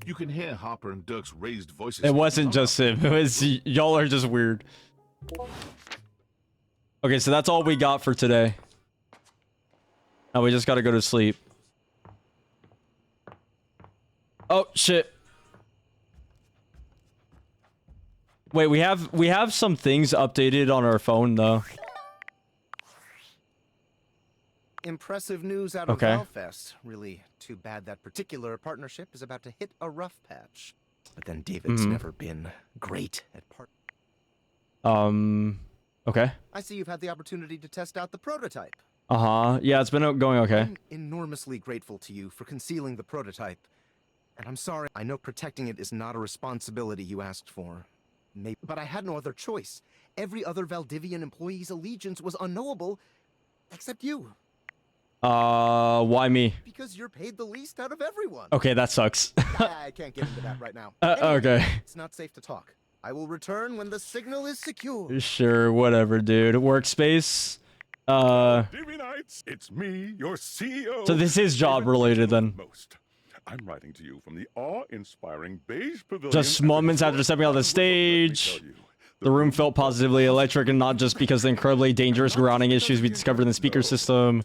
[SPEAKER 3] You can hear Harper and Dirk's raised voices.
[SPEAKER 2] It wasn't just him. It was y'all are just weird. Okay, so that's all we got for today. Now we just gotta go to sleep. Oh shit. Wait, we have some things updated on our phone though.
[SPEAKER 11] Impressive news out of
[SPEAKER 2] Okay.
[SPEAKER 11] Valfest. Really too bad that particular partnership is about to hit a rough patch. But then David's
[SPEAKER 2] Mhm.
[SPEAKER 11] never been great at
[SPEAKER 2] Okay.
[SPEAKER 11] I see you've had the opportunity to test out the prototype.
[SPEAKER 2] Yeah, it's been going okay.
[SPEAKER 11] I'm enormously grateful to you for concealing the prototype. And I'm sorry, I know protecting it is not a responsibility you asked for. But I had no other choice. Every other Valdivian employee's allegiance was unknowable, except you.
[SPEAKER 2] Why me?
[SPEAKER 11] Because you're paid the least out of everyone.
[SPEAKER 2] Okay, that sucks.
[SPEAKER 11] I can't get into that right now.
[SPEAKER 2] Okay.
[SPEAKER 11] It's not safe to talk. I will return when the signal is secure.
[SPEAKER 2] Sure, whatever, dude. Workspace.
[SPEAKER 4] DV Nights, it's me, your CEO.
[SPEAKER 2] So this is job related then.
[SPEAKER 4] I'm writing to you from the awe-inspiring beige pavilion.
[SPEAKER 2] Just moments after stepping on the stage, the room felt positively electric, and not just because of the incredibly dangerous grounding issues we discovered in the speaker system.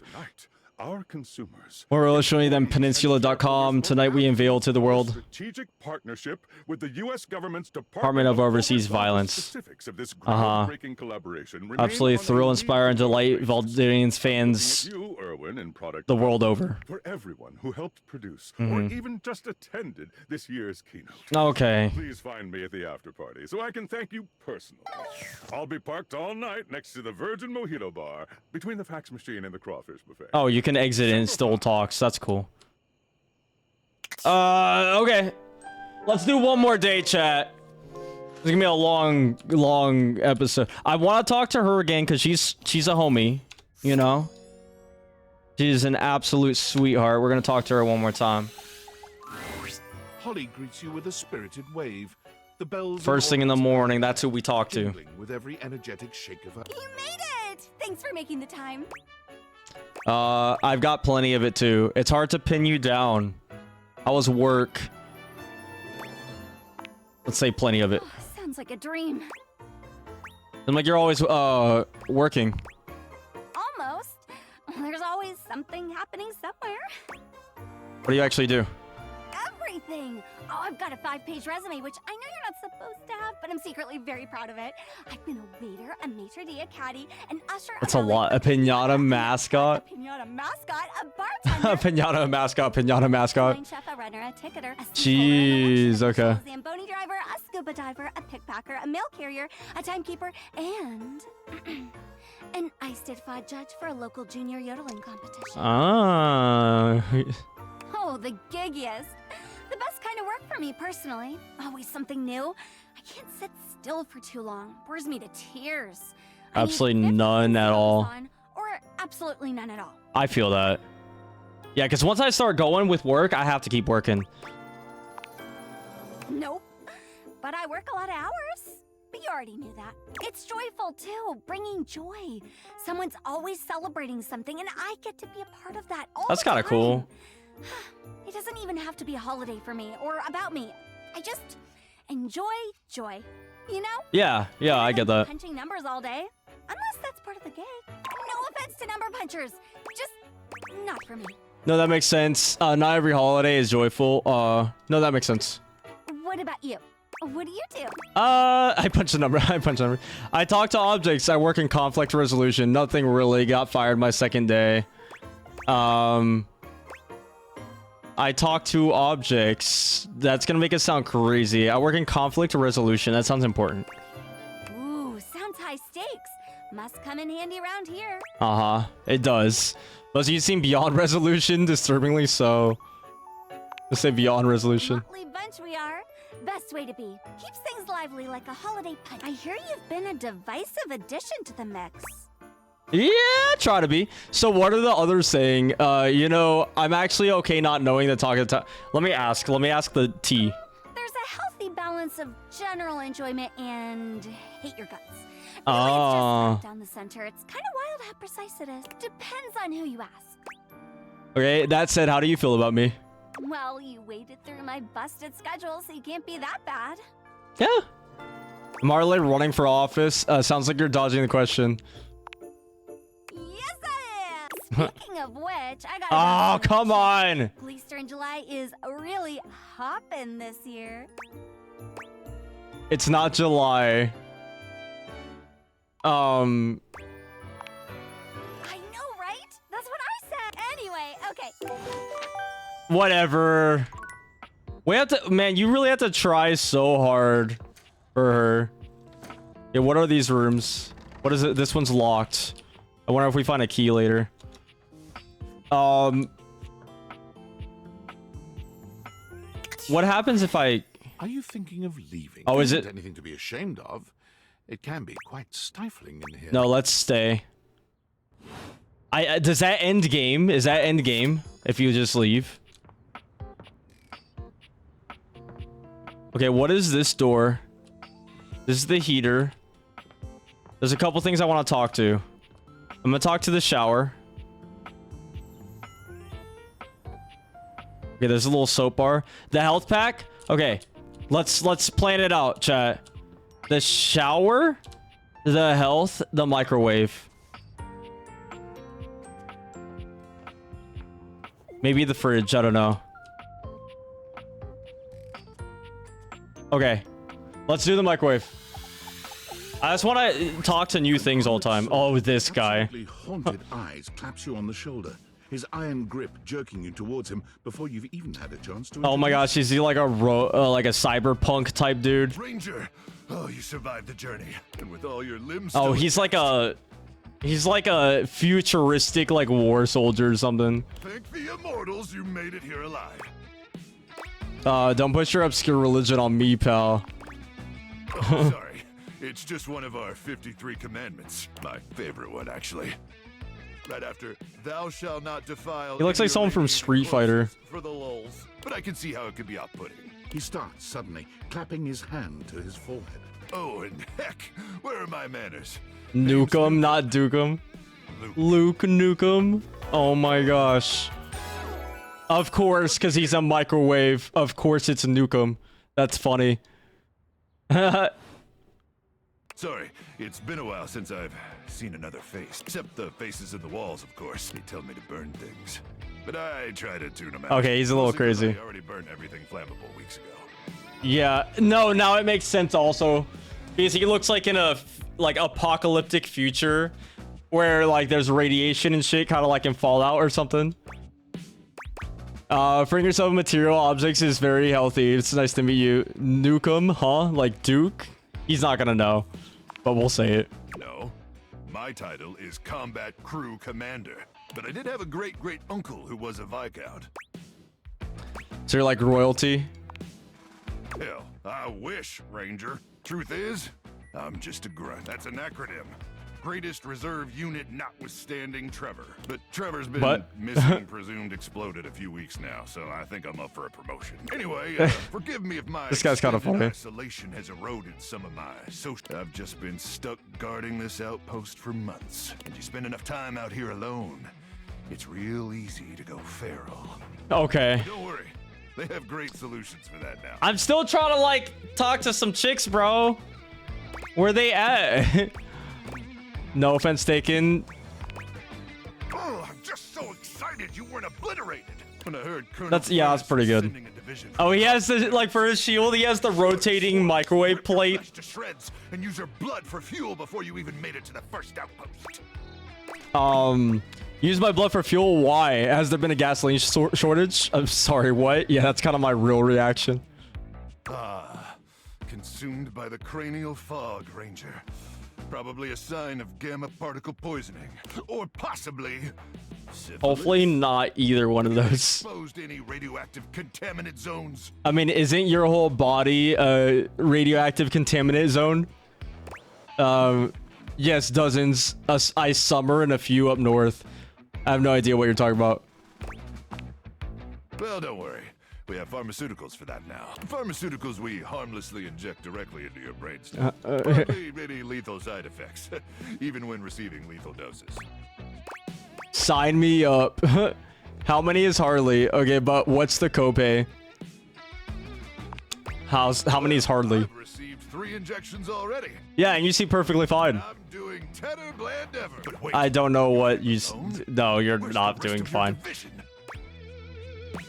[SPEAKER 4] Our consumers.
[SPEAKER 2] We're showing them Peninsula.com. Tonight we unveil to the world
[SPEAKER 4] Strategic partnership with the U.S. government's
[SPEAKER 2] Department of Overseas Violence.
[SPEAKER 4] Specifics of this groundbreaking collaboration remain
[SPEAKER 2] Absolutely thrill, inspire, and delight Valdivians fans
[SPEAKER 4] you, Erwin, and product
[SPEAKER 2] the world over.
[SPEAKER 4] for everyone who helped produce
[SPEAKER 2] Mhm.
[SPEAKER 4] or even just attended this year's keynote.
[SPEAKER 2] Okay.
[SPEAKER 4] Please find me at the after party so I can thank you personally. I'll be parked all night next to the Virgin Mojito Bar between the fax machine and the crawfish buffet.
[SPEAKER 2] Oh, you can exit and it still talks. That's cool. Okay. Let's do one more day, chat. It's gonna be a long episode. I want to talk to her again because she's a homie, you know. She's an absolute sweetheart. We're gonna talk to her one more time.
[SPEAKER 3] Holly greets you with a spirited wave. The bells
[SPEAKER 2] First thing in the morning. That's who we talk to.
[SPEAKER 3] tingling with every energetic shake of her.
[SPEAKER 15] You made it! Thanks for making the time.
[SPEAKER 2] I've got plenty of it too. It's hard to pin you down. How was work? Let's say plenty of it.
[SPEAKER 15] Sounds like a dream.
[SPEAKER 2] I'm like, you're always working.
[SPEAKER 15] Almost. There's always something happening somewhere.
[SPEAKER 2] What do you actually do?
[SPEAKER 15] Everything. Oh, I've got a 5-page resume, which I know you're not supposed to have, but I'm secretly very proud of it. I've been a waiter, a maitre d', a caddy, an usher,
[SPEAKER 2] That's a lot. A pinata mascot.
[SPEAKER 15] a pinata mascot, a bartender,
[SPEAKER 2] A pinata mascot. Pinata mascot.
[SPEAKER 15] wine chef, a runner, a ticketer, a
[SPEAKER 2] Jeez. Okay.
[SPEAKER 15] a Zamboni driver, a scuba diver, a pickpacker, a mail carrier, a timekeeper, and an ice fod judge for a local junior yodeling competition. Oh, the giggiest. The best kind of work for me, personally. Always something new. I can't sit still for too long. Bores me to tears. I need
[SPEAKER 2] Absolutely
[SPEAKER 15] 50
[SPEAKER 2] none at
[SPEAKER 15] things
[SPEAKER 2] all.
[SPEAKER 15] on, or Absolutely none at all.
[SPEAKER 2] I feel that. Yeah, because once I start going with work, I have to keep working.
[SPEAKER 15] Nope. But I work a lot of hours. But you already knew that. It's joyful too, bringing joy. Someone's always celebrating something, and I get to be a part of that all
[SPEAKER 2] That's
[SPEAKER 15] the time.
[SPEAKER 2] kind of cool.
[SPEAKER 15] It doesn't even have to be a holiday for me or about me. I just enjoy joy. You know?
[SPEAKER 2] Yeah, I get that.
[SPEAKER 15] Punching numbers all day. Unless that's part of the gig. No offense to number punchers. Just not for me.
[SPEAKER 2] No, that makes sense. Not every holiday is joyful. No, that makes sense.
[SPEAKER 15] What about you? What do you do?
[SPEAKER 2] I punch a number. I talk to objects. I work in conflict resolution. Nothing really. Got fired my second day. I talk to objects. That's gonna make it sound crazy. I work in conflict resolution. That sounds important.
[SPEAKER 15] Ooh, sounds high stakes. Must come in handy around here.
[SPEAKER 2] It does. But you seem beyond resolution, disturbingly so. Let's say beyond resolution.
[SPEAKER 15] Motley bunch we are. Best way to be. Keeps things lively like a holiday punch. I hear you've been a divisive addition to the mix.
[SPEAKER 2] Yeah, try to be. So what are the others saying? You know, I'm actually okay not knowing the talk of the time. Let me ask the T.
[SPEAKER 15] There's a healthy balance of general enjoyment and hate your guts. Really, it's just right down the center. It's kind of wild how precise it is. Depends on who you ask.
[SPEAKER 2] Okay, that said, how do you feel about me?
[SPEAKER 15] Well, you waded through my busted schedule, so you can't be that bad.
[SPEAKER 2] Yeah. Marley running for office. Sounds like you're dodging the question.
[SPEAKER 15] Yes, I am. Speaking of which, I got.
[SPEAKER 2] Oh, come on.
[SPEAKER 15] Gleester in July is really hopping this year.
[SPEAKER 2] It's not July.
[SPEAKER 15] I know, right? That's what I said. Anyway, okay.
[SPEAKER 2] Whatever. We have to, man, you really have to try so hard for her. Yeah, what are these rooms? What is it? This one's locked. I wonder if we find a key later. What happens if I...
[SPEAKER 3] Are you thinking of leaving?
[SPEAKER 2] Oh, is
[SPEAKER 3] Isn't
[SPEAKER 2] it?
[SPEAKER 3] anything to be ashamed of? It can be quite stifling in here.
[SPEAKER 2] No, let's stay. Does that end game? Is that end game if you just leave? Okay, what is this door? This is the heater. There's a couple things I want to talk to. I'm gonna talk to the shower. Okay, there's a little soap bar. The health pack? Okay. Let's plan it out, chat. The shower, the health, the microwave. Maybe the fridge, I don't know. Okay. Let's do the microwave. I just want to talk to new things all the time. Oh, this guy.
[SPEAKER 3] Absolutely haunted eyes claps you on the shoulder. His iron grip jerking you towards him before you've even had a chance to.
[SPEAKER 2] Oh my gosh, is he like a cyberpunk type dude?
[SPEAKER 20] Ranger, oh, you survived the journey, and with all your limbs.
[SPEAKER 2] Oh, he's like a futuristic like war soldier or something.
[SPEAKER 20] Thank the immortals you made it here alive.
[SPEAKER 2] Don't push your obscure religion on me, pal.
[SPEAKER 20] Oh, sorry, it's just one of our 53 commandments. My favorite one, actually. Right after, thou shalt not defile.
[SPEAKER 2] He looks like someone from Street Fighter.
[SPEAKER 20] For the lulz, but I can see how it could be off-putting.
[SPEAKER 3] He starts suddenly, clapping his hand to his forehead.
[SPEAKER 20] Oh, and heck, where are my manners?
[SPEAKER 2] Nukem, not Dukem. Luke Nukem. Oh my gosh. Of course, because he's a microwave. Of course it's Nukem. That's funny.
[SPEAKER 20] Sorry, it's been a while since I've seen another face. Except the faces in the walls, of course. They tell me to burn things. But I try to tune them out.
[SPEAKER 2] Okay, he's a little
[SPEAKER 20] Mostly 'cause
[SPEAKER 2] crazy.
[SPEAKER 20] I already burned everything flammable weeks ago.
[SPEAKER 2] Yeah, no, now it makes sense also. Because he looks like in a apocalyptic future where like there's radiation and shit, kind of like in Fallout or something. Freeing yourself material objects is very healthy. It's nice to meet you. Nukem, huh? Like Duke? He's not gonna know, but we'll say it.
[SPEAKER 20] No, my title is Combat Crew Commander. But I did have a great uncle who was a Viscount.
[SPEAKER 2] So you're like royalty?
[SPEAKER 20] Hell, I wish, Ranger. Truth is, I'm just a grunt. That's an acronym. greatest reserve unit notwithstanding Trevor. But Trevor's been
[SPEAKER 2] But-
[SPEAKER 20] missing, presumed exploded a few weeks now, so I think I'm up for a promotion. Anyway, forgive me if my
[SPEAKER 2] This guy's kinda
[SPEAKER 20] extended
[SPEAKER 2] funny.
[SPEAKER 20] isolation has eroded some of my social. I've just been stuck guarding this outpost for months. And you spend enough time out here alone, it's real easy to go feral.
[SPEAKER 2] Okay.
[SPEAKER 20] Don't worry, they have great solutions for that now.
[SPEAKER 2] I'm still trying to like talk to some chicks, bro. Where they at? No offense taken.
[SPEAKER 20] Oh, I'm just so excited you weren't obliterated. When I heard Colonel
[SPEAKER 2] That's
[SPEAKER 20] Furnace
[SPEAKER 2] pretty
[SPEAKER 20] was
[SPEAKER 2] good.
[SPEAKER 20] sending a division
[SPEAKER 2] Oh, he has the like for his shield. He has the rotating microwave plate.
[SPEAKER 20] to shreds and use your blood for fuel before you even made it to the first outpost.
[SPEAKER 2] Use my blood for fuel. Why? Has there been a gasoline shortage? I'm sorry. What? Yeah, that's kind of my real reaction.
[SPEAKER 20] Consumed by the cranial fog, Ranger. Probably a sign of gamma particle poisoning, or possibly syphilis.
[SPEAKER 2] Hopefully not either one of those.
[SPEAKER 20] Exposed to any radioactive contaminant zones.
[SPEAKER 2] I mean, isn't your whole body a radioactive contaminant zone? Yes, dozens. I summer and a few up north. I have no idea what you're talking about.
[SPEAKER 20] Well, don't worry. We have pharmaceuticals for that now. Pharmaceuticals we harmlessly inject directly into your brainstem. Hardly any lethal side effects, even when receiving lethal doses.
[SPEAKER 2] Sign me up. How many is Harley? Okay, but what's the copay? How many is Harley?
[SPEAKER 20] I've received 3 injections already.
[SPEAKER 2] Yeah, and you seem perfectly fine.
[SPEAKER 20] I'm doing tenor bland ever. But wait,
[SPEAKER 2] I don't know what you. No, you're not doing fine.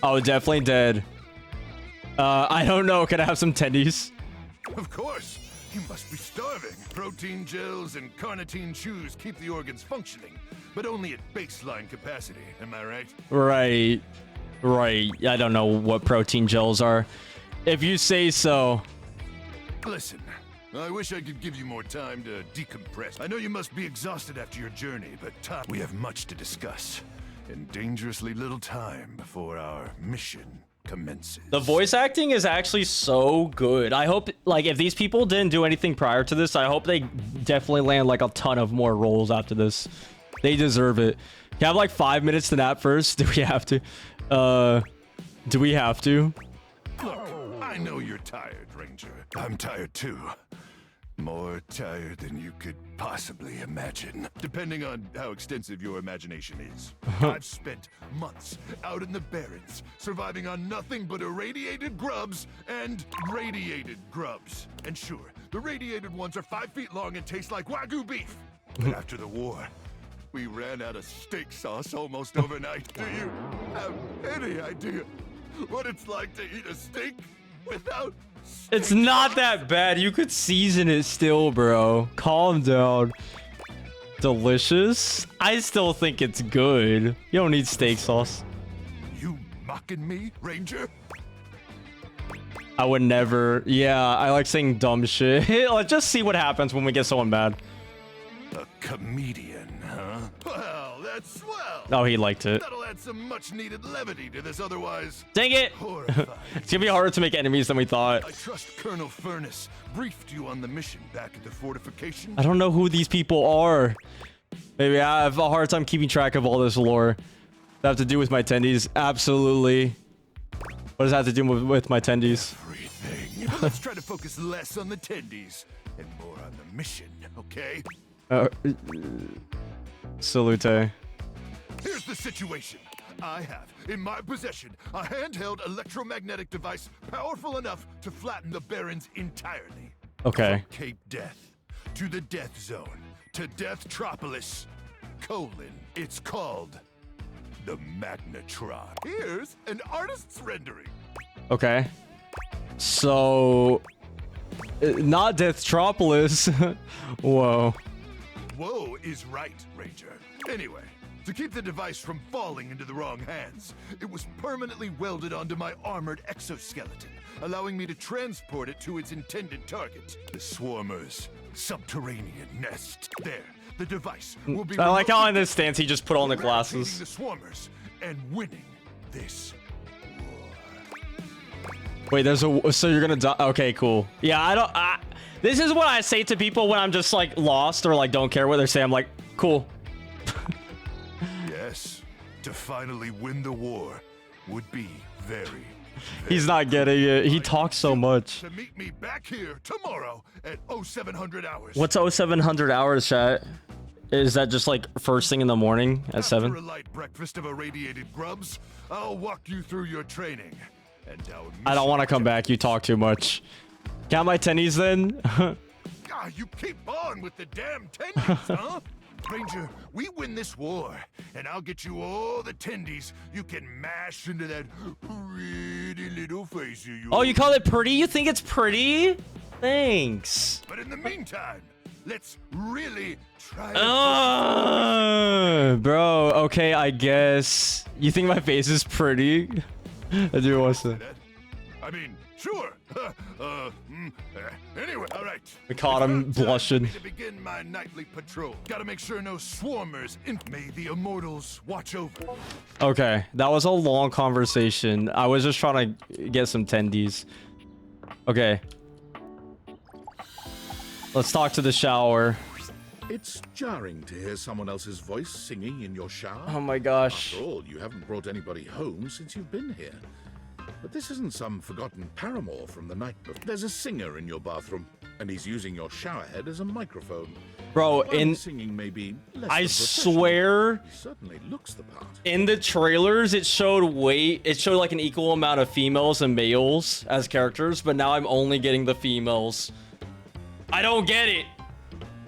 [SPEAKER 2] Oh, definitely dead. I don't know. Can I have some tendies?
[SPEAKER 20] Of course. You must be starving. Protein gels and carnitine chews keep the organs functioning, but only at baseline capacity. Am I right?
[SPEAKER 2] Right. Right. I don't know what protein gels are. If you say so.
[SPEAKER 20] Listen, I wish I could give you more time to decompress. I know you must be exhausted after your journey, but we have much to discuss, and dangerously little time before our mission commences.
[SPEAKER 2] The voice acting is actually so good. I hope, like, if these people didn't do anything prior to this, I hope they definitely land, like, a ton of more roles after this. They deserve it. Can I have, like, 5 minutes to nap first? Do we have to? Do we have to?
[SPEAKER 20] Look, I know you're tired, Ranger. I'm tired too. More tired than you could possibly imagine, depending on how extensive your imagination is. I've spent months out in the Barrens, surviving on nothing but irradiated grubs and radiated grubs. And sure, the radiated ones are 5 feet long and taste like Wagyu beef. But after the war, we ran out of steak sauce almost overnight. Do you have any idea what it's like to eat a steak without?
[SPEAKER 2] It's not that bad. You could season it still, bro. Calm down. Delicious? I still think it's good. You don't need steak sauce.
[SPEAKER 20] You mocking me, Ranger?
[SPEAKER 2] I would never. Yeah, I like saying dumb shit. Let's just see what happens when we get someone mad.
[SPEAKER 20] A comedian, huh? Well, that's swell.
[SPEAKER 2] Oh, he liked it.
[SPEAKER 20] That'll add some much-needed levity to this otherwise.
[SPEAKER 2] Dang it! It's gonna be harder to make enemies than we thought.
[SPEAKER 20] I trust Colonel Furnace briefed you on the mission back at the fortification.
[SPEAKER 2] I don't know who these people are. Maybe I have a hard time keeping track of all this lore. Does that have to do with my tendies? Absolutely. What does that have to do with my tendies?
[SPEAKER 20] Everything. Let's try to focus less on the tendies and more on the mission, okay?
[SPEAKER 2] Salute.
[SPEAKER 20] Here's the situation. I have, in my possession, a handheld electromagnetic device powerful enough to flatten the Barrens entirely.
[SPEAKER 2] Okay.
[SPEAKER 20] From Cape Death to the Death Zone to Deathtropolis, : it's called the Magnetron. Here's an artist's rendering.
[SPEAKER 2] Okay. So, not Deathtropolis. Whoa.
[SPEAKER 20] Whoa is right, Ranger. Anyway, to keep the device from falling into the wrong hands, it was permanently welded onto my armored exoskeleton, allowing me to transport it to its intended target, the Swarmer's subterranean nest. There, the device will be.
[SPEAKER 2] I like how in this stance he just put on the
[SPEAKER 20] eradicating
[SPEAKER 2] glasses.
[SPEAKER 20] the Swarmers and winning this war.
[SPEAKER 2] Wait, there's a... So you're gonna die? Okay, cool. Yeah, I don't... this is what I say to people when I'm just, like, lost or, like, don't care what they say. I'm like, cool.
[SPEAKER 20] Yes, to finally win the war would be very...
[SPEAKER 2] He's not getting it. He talks so much.
[SPEAKER 20] To meet me back here tomorrow at 0700 hours.
[SPEAKER 2] What's 0700 hours, chat? Is that just, like, first thing in the morning at 7?
[SPEAKER 20] After a light breakfast of irradiated grubs, I'll walk you through your training. And
[SPEAKER 2] I don't want to come back. You talk too much. Count my tennies then.
[SPEAKER 20] Ah, you keep on with the damn tendies, huh? Ranger, we win this war, and I'll get you all the tendies you can mash into that pretty little face of yours.
[SPEAKER 2] Oh, you call it pretty? You think it's pretty? Thanks.
[SPEAKER 20] But in the meantime, let's really try
[SPEAKER 2] bro, okay, I guess. You think my face is pretty? I do want to.
[SPEAKER 20] I mean, sure. Anyway, all right.
[SPEAKER 2] We caught him blushing.
[SPEAKER 20] To begin my nightly patrol. Gotta make sure no swarmers. May the immortals watch over.
[SPEAKER 2] Okay, that was a long conversation. I was just trying to get some tendies. Okay. Let's talk to the shower.
[SPEAKER 3] It's jarring to hear someone else's voice singing in your shower.
[SPEAKER 2] Oh my gosh.
[SPEAKER 3] After all, you haven't brought anybody home since you've been here. But this isn't some forgotten paramour from the night before. There's a singer in your bathroom, and he's using your showerhead as a microphone.
[SPEAKER 2] Bro,
[SPEAKER 3] While
[SPEAKER 2] in...
[SPEAKER 3] singing may be less
[SPEAKER 2] I
[SPEAKER 3] than
[SPEAKER 2] swear...
[SPEAKER 3] he certainly looks the part.
[SPEAKER 2] In the trailers, it showed like an equal amount of females and males as characters, but now I'm only getting the females. I don't get it.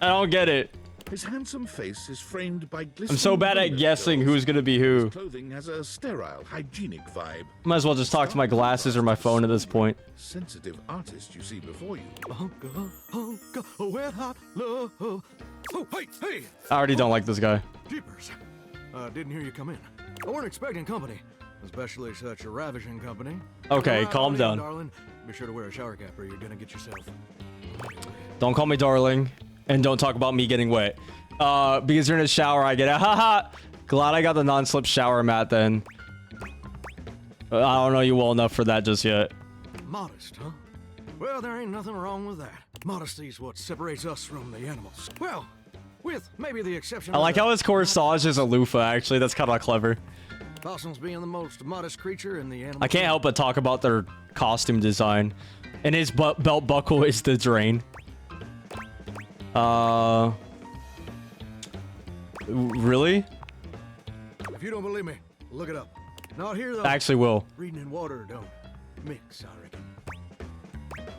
[SPEAKER 2] I don't get it.
[SPEAKER 3] His handsome face is framed by glistening...
[SPEAKER 2] I'm so bad at guessing who's gonna be who.
[SPEAKER 3] His clothing has a sterile, hygienic vibe.
[SPEAKER 2] Might as well just talk to my glasses or my phone at this point.
[SPEAKER 3] Sensitive artist you see before you.
[SPEAKER 5] Oh, hey!
[SPEAKER 2] I already don't like this guy.
[SPEAKER 5] Jeepers. Didn't hear you come in. I weren't expecting company, especially such a ravishing company.
[SPEAKER 2] Okay,
[SPEAKER 5] Come
[SPEAKER 2] calm
[SPEAKER 5] on in,
[SPEAKER 2] down.
[SPEAKER 5] Darling. Be sure to wear a shower cap or you're gonna get yourself.
[SPEAKER 2] Don't call me darling, and don't talk about me getting wet. Because you're in a shower, I get it. Haha. Glad I got the non-slip shower mat then. I don't know you well enough for that just yet.
[SPEAKER 5] Modest, huh? Well, there ain't nothing wrong with that. Modesty's what separates us from the animals. Well, with maybe the exception
[SPEAKER 2] I
[SPEAKER 5] of
[SPEAKER 2] like how his corsage is a loofah, actually. That's kind of clever.
[SPEAKER 5] possums being the most modest creature in the animal.
[SPEAKER 2] I can't help but talk about their costume design. And his belt buckle is the drain. Really?
[SPEAKER 5] If you don't believe me, look it up. Not here though.
[SPEAKER 2] I actually will.
[SPEAKER 5] Reading in water don't mix, I reckon.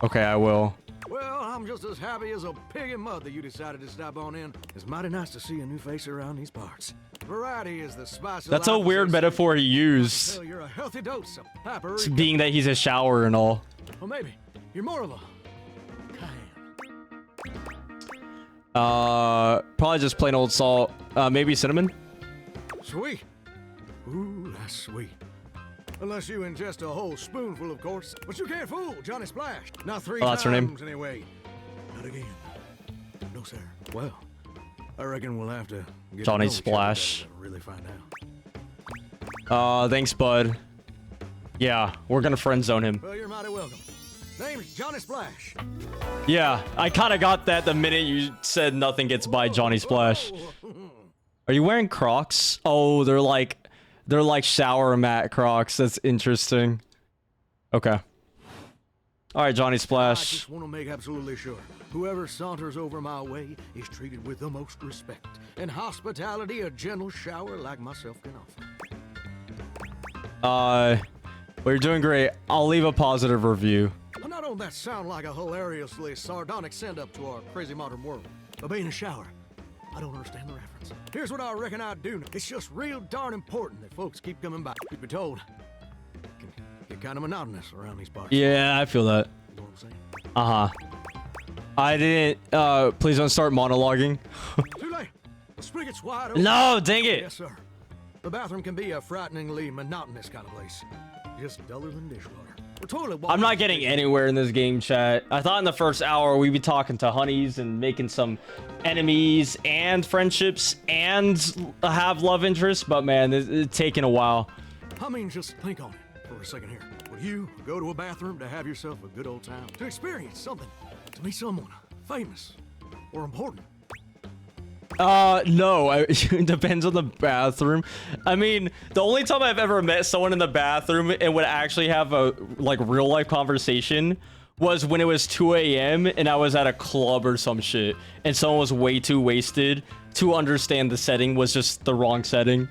[SPEAKER 2] Okay, I will.
[SPEAKER 5] Well, I'm just as happy as a pig in mud that you decided to stop on in. It's mighty nice to see a new face around these parts. Variety is the spice of
[SPEAKER 2] That's a
[SPEAKER 5] life, as
[SPEAKER 2] weird
[SPEAKER 5] they say.
[SPEAKER 2] metaphor he
[SPEAKER 5] I can
[SPEAKER 2] used.
[SPEAKER 5] tell you're a healthy dose of paprika.
[SPEAKER 2] Being that he's a shower and all.
[SPEAKER 5] Well, maybe you're more of a
[SPEAKER 2] Probably just plain old salt. Maybe cinnamon?
[SPEAKER 5] sweet. Ooh, that's sweet. Unless you ingest a whole spoonful, of course. But you can't fool Johnny Splash. Not three
[SPEAKER 2] Oh, that's her name.
[SPEAKER 5] times, anyway. Not again. No, sir. Well, I reckon we'll have to get
[SPEAKER 2] Johnny
[SPEAKER 5] to know each other
[SPEAKER 2] Splash.
[SPEAKER 5] better to really find out.
[SPEAKER 2] Thanks, bud. Yeah, we're gonna friend zone him.
[SPEAKER 5] Well, you're mighty welcome. Name's Johnny Splash.
[SPEAKER 2] Yeah, I kind of got that the minute you said nothing gets by Johnny Splash. Are you wearing Crocs? Oh, they're like shower mat Crocs. That's interesting. Okay. All right, Johnny
[SPEAKER 5] I
[SPEAKER 2] Splash.
[SPEAKER 5] just want to make absolutely sure. Whoever saunters over my way is treated with the most respect and hospitality a gentle shower like myself can offer.
[SPEAKER 2] Well, you're doing great. I'll leave a positive review.
[SPEAKER 5] Now, don't that sound like a hilariously sardonic send-up to our crazy modern world? But being a shower, I don't understand the reference. Here's what I reckon I'd do. It's just real darn important that folks keep coming back. You've been told. It can get kind of monotonous around these parts.
[SPEAKER 2] Yeah, I feel that.
[SPEAKER 5] You know what I'm saying?
[SPEAKER 2] I didn't. Please don't start monologuing.
[SPEAKER 5] Too late. The spigot's wide open.
[SPEAKER 2] No, dang it.
[SPEAKER 5] Yes, sir. The bathroom can be a frighteningly monotonous kind of place. Just duller than dishwater. Or toilet water.
[SPEAKER 2] I'm not getting anywhere in this game, chat. I thought in the first hour we'd be talking to honeys and making some enemies and friendships and have love interests, but man, it's taking a while.
[SPEAKER 5] I mean, just think on it for a second here. Would You go to a bathroom to have yourself a good old time, to experience something, to meet someone famous or important.
[SPEAKER 2] No, it depends on the bathroom. I mean, the only time I've ever met someone in the bathroom and would actually have a like real life conversation was when it was 2 a.m. and I was at a club or some shit and someone was way too wasted to understand the setting was just the wrong setting.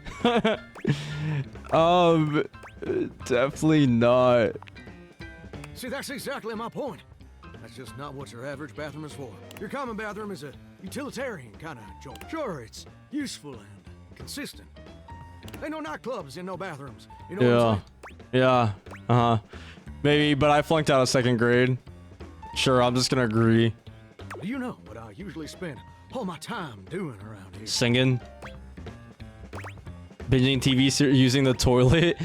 [SPEAKER 2] Definitely not.
[SPEAKER 5] See, that's exactly my point. That's just not what your average bathroom is for. Your common bathroom is a utilitarian kind of joint. Sure, it's useful and consistent. Ain't no nightclubs and no bathrooms. You know what I'm saying?
[SPEAKER 2] Yeah. Maybe, but I flunked out of 2nd grade. Sure, I'm just gonna agree.
[SPEAKER 5] Do you know what I usually spend all my time doing around here?
[SPEAKER 2] Singing. Binging TV using the toilet.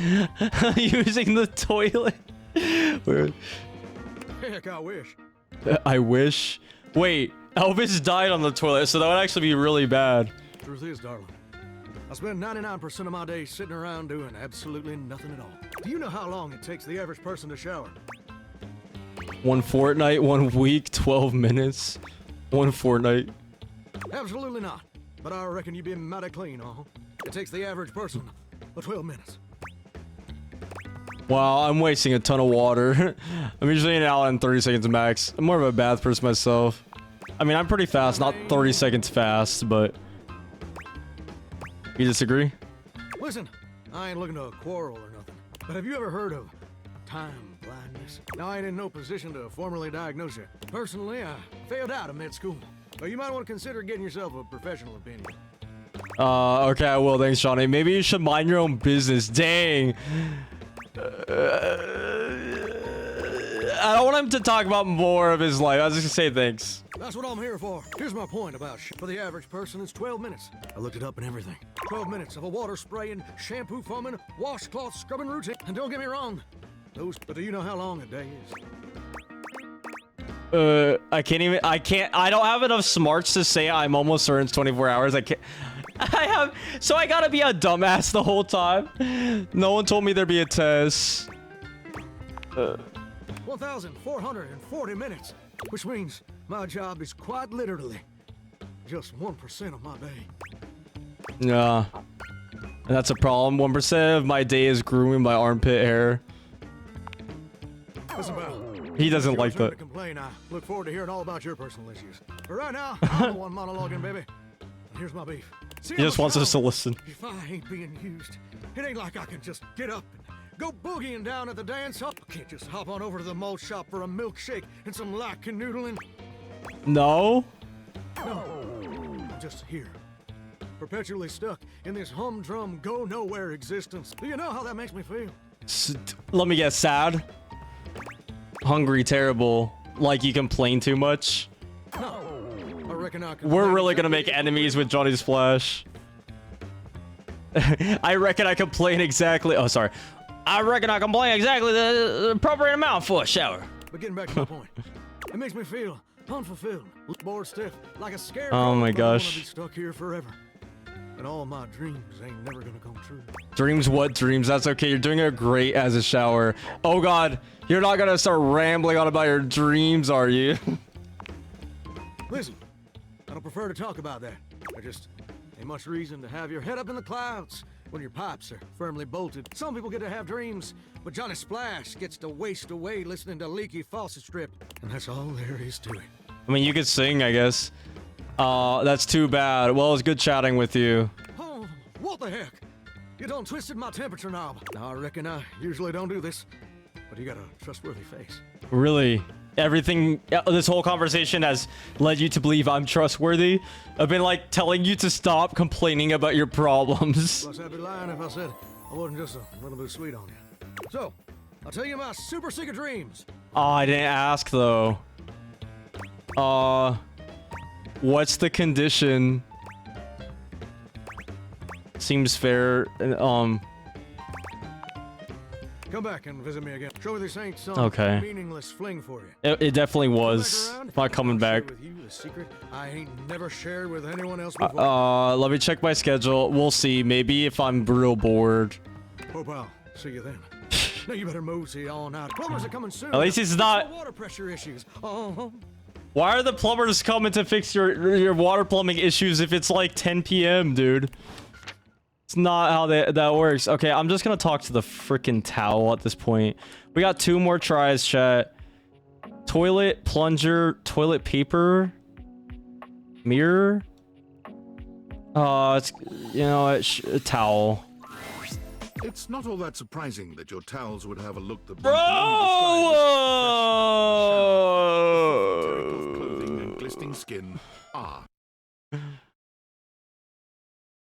[SPEAKER 2] Using the toilet.
[SPEAKER 5] Heck, I wish.
[SPEAKER 2] I wish. Wait, Elvis died on the toilet, so that would actually be really bad.
[SPEAKER 5] Truth is, darling, I spend 99% of my day sitting around doing absolutely nothing at all. Do you know how long it takes the average person to shower?
[SPEAKER 2] 1 fortnight, 1 week, 12 minutes. 1 fortnight.
[SPEAKER 5] Absolutely not. But I reckon you'd be mighty clean, It takes the average person 12 minutes.
[SPEAKER 2] Wow, I'm wasting a ton of water. I'm usually an hour and 30 seconds max. I'm more of a bath person myself. I mean, I'm pretty fast, not 30 seconds fast, but... You disagree?
[SPEAKER 5] Listen, I ain't looking to quarrel or nothing, but have you ever heard of time blindness? Now, I ain't in no position to formally diagnose it. Personally, I failed out of med school, but you might want to consider getting yourself a professional opinion.
[SPEAKER 2] Okay, I will. Thanks, Johnny. Maybe you should mind your own business. Dang. I don't want him to talk about more of his life. I was just gonna say thanks.
[SPEAKER 5] That's what I'm here for. Here's my point about for the average person, it's 12 minutes. I looked it up and everything. 12 minutes of a water spraying, shampoo foaming, washcloth scrubbing routine. And don't get me wrong, but do you know how long a day is?
[SPEAKER 2] I don't have enough smarts to say I'm almost certain it's 24 hours. So I gotta be a dumbass the whole time. No one told me there'd be a test.
[SPEAKER 5] 1,440 minutes, which means my job is quite literally just 1% of my day.
[SPEAKER 2] Yeah. And that's a problem. 1% of my day is grooming my armpit hair.
[SPEAKER 5] Listen, pal.
[SPEAKER 2] He doesn't like that.
[SPEAKER 5] Complain. I look forward to hearing all about your personal issues. But right now, I'm the one monologuing, baby. And here's my beef. See,
[SPEAKER 2] He just wants us to listen.
[SPEAKER 5] If I ain't being used, it ain't like I can just get up and go boogieing down at the dance hall. I can't just hop on over to the malt shop for a milkshake and some light canoodling.
[SPEAKER 2] No?
[SPEAKER 5] No, I'm just here, perpetually stuck in this humdrum, go-nowhere existence. Do you know how that makes me feel?
[SPEAKER 2] Let me guess, sad? Hungry, terrible, like you complain too much?
[SPEAKER 5] No, I reckon I can.
[SPEAKER 2] We're really gonna make enemies with Johnny's Flash. I reckon I complain exactly. Oh, sorry. I reckon I complain exactly the appropriate amount for a shower.
[SPEAKER 5] But getting back to my point, it makes me feel unfulfilled, bored stiff, like a scared.
[SPEAKER 2] Oh my
[SPEAKER 5] I
[SPEAKER 2] gosh.
[SPEAKER 5] wanna be stuck here forever, and all my dreams ain't never gonna come true.
[SPEAKER 2] Dreams? What dreams? That's okay. You're doing it great as a shower. Oh God, you're not gonna start rambling on about your dreams, are you?
[SPEAKER 5] Listen, I don't prefer to talk about that. I just ain't much reason to have your head up in the clouds when your pipes are firmly bolted. Some people get to have dreams, but Johnny Splash gets to waste away listening to Leaky Faucet Strip, and that's all there is to it.
[SPEAKER 2] I mean, you could sing, I guess. That's too bad. Well, it was good chatting with you.
[SPEAKER 5] Oh, what the heck? You done twisted my temperature knob. Now, I reckon I usually don't do this, but you got a trustworthy face.
[SPEAKER 2] Really? Everything, this whole conversation has led you to believe I'm trustworthy? I've been like telling you to stop complaining about your problems.
[SPEAKER 5] Plus, I'd be lying if I said I wasn't just a little bit sweet on you. So, I'll tell you my super secret dreams.
[SPEAKER 2] Oh, I didn't ask though. What's the condition? Seems fair.
[SPEAKER 5] Come back and visit me again. Show me this ain't some
[SPEAKER 2] Okay.
[SPEAKER 5] meaningless fling for you.
[SPEAKER 2] It definitely was. Not coming back.
[SPEAKER 5] With you a secret I ain't never shared with anyone else before.
[SPEAKER 2] Let me check my schedule. We'll see. Maybe if I'm real bored.
[SPEAKER 5] Hope I'll see you then. Now you better mosey on out. Plumbers are coming soon.
[SPEAKER 2] At least he's not.
[SPEAKER 5] Water pressure issues. Oh.
[SPEAKER 2] Why are the plumbers coming to fix your water plumbing issues if it's like 10 p.m., dude? It's not how that works. Okay, I'm just gonna talk to the freaking towel at this point. We got 2 more tries, chat. Toilet, plunger, toilet paper, mirror. It's, you know, a towel.
[SPEAKER 3] It's not all that surprising that your towels would have a look that
[SPEAKER 2] Bro!
[SPEAKER 3] clothing and glistening skin are.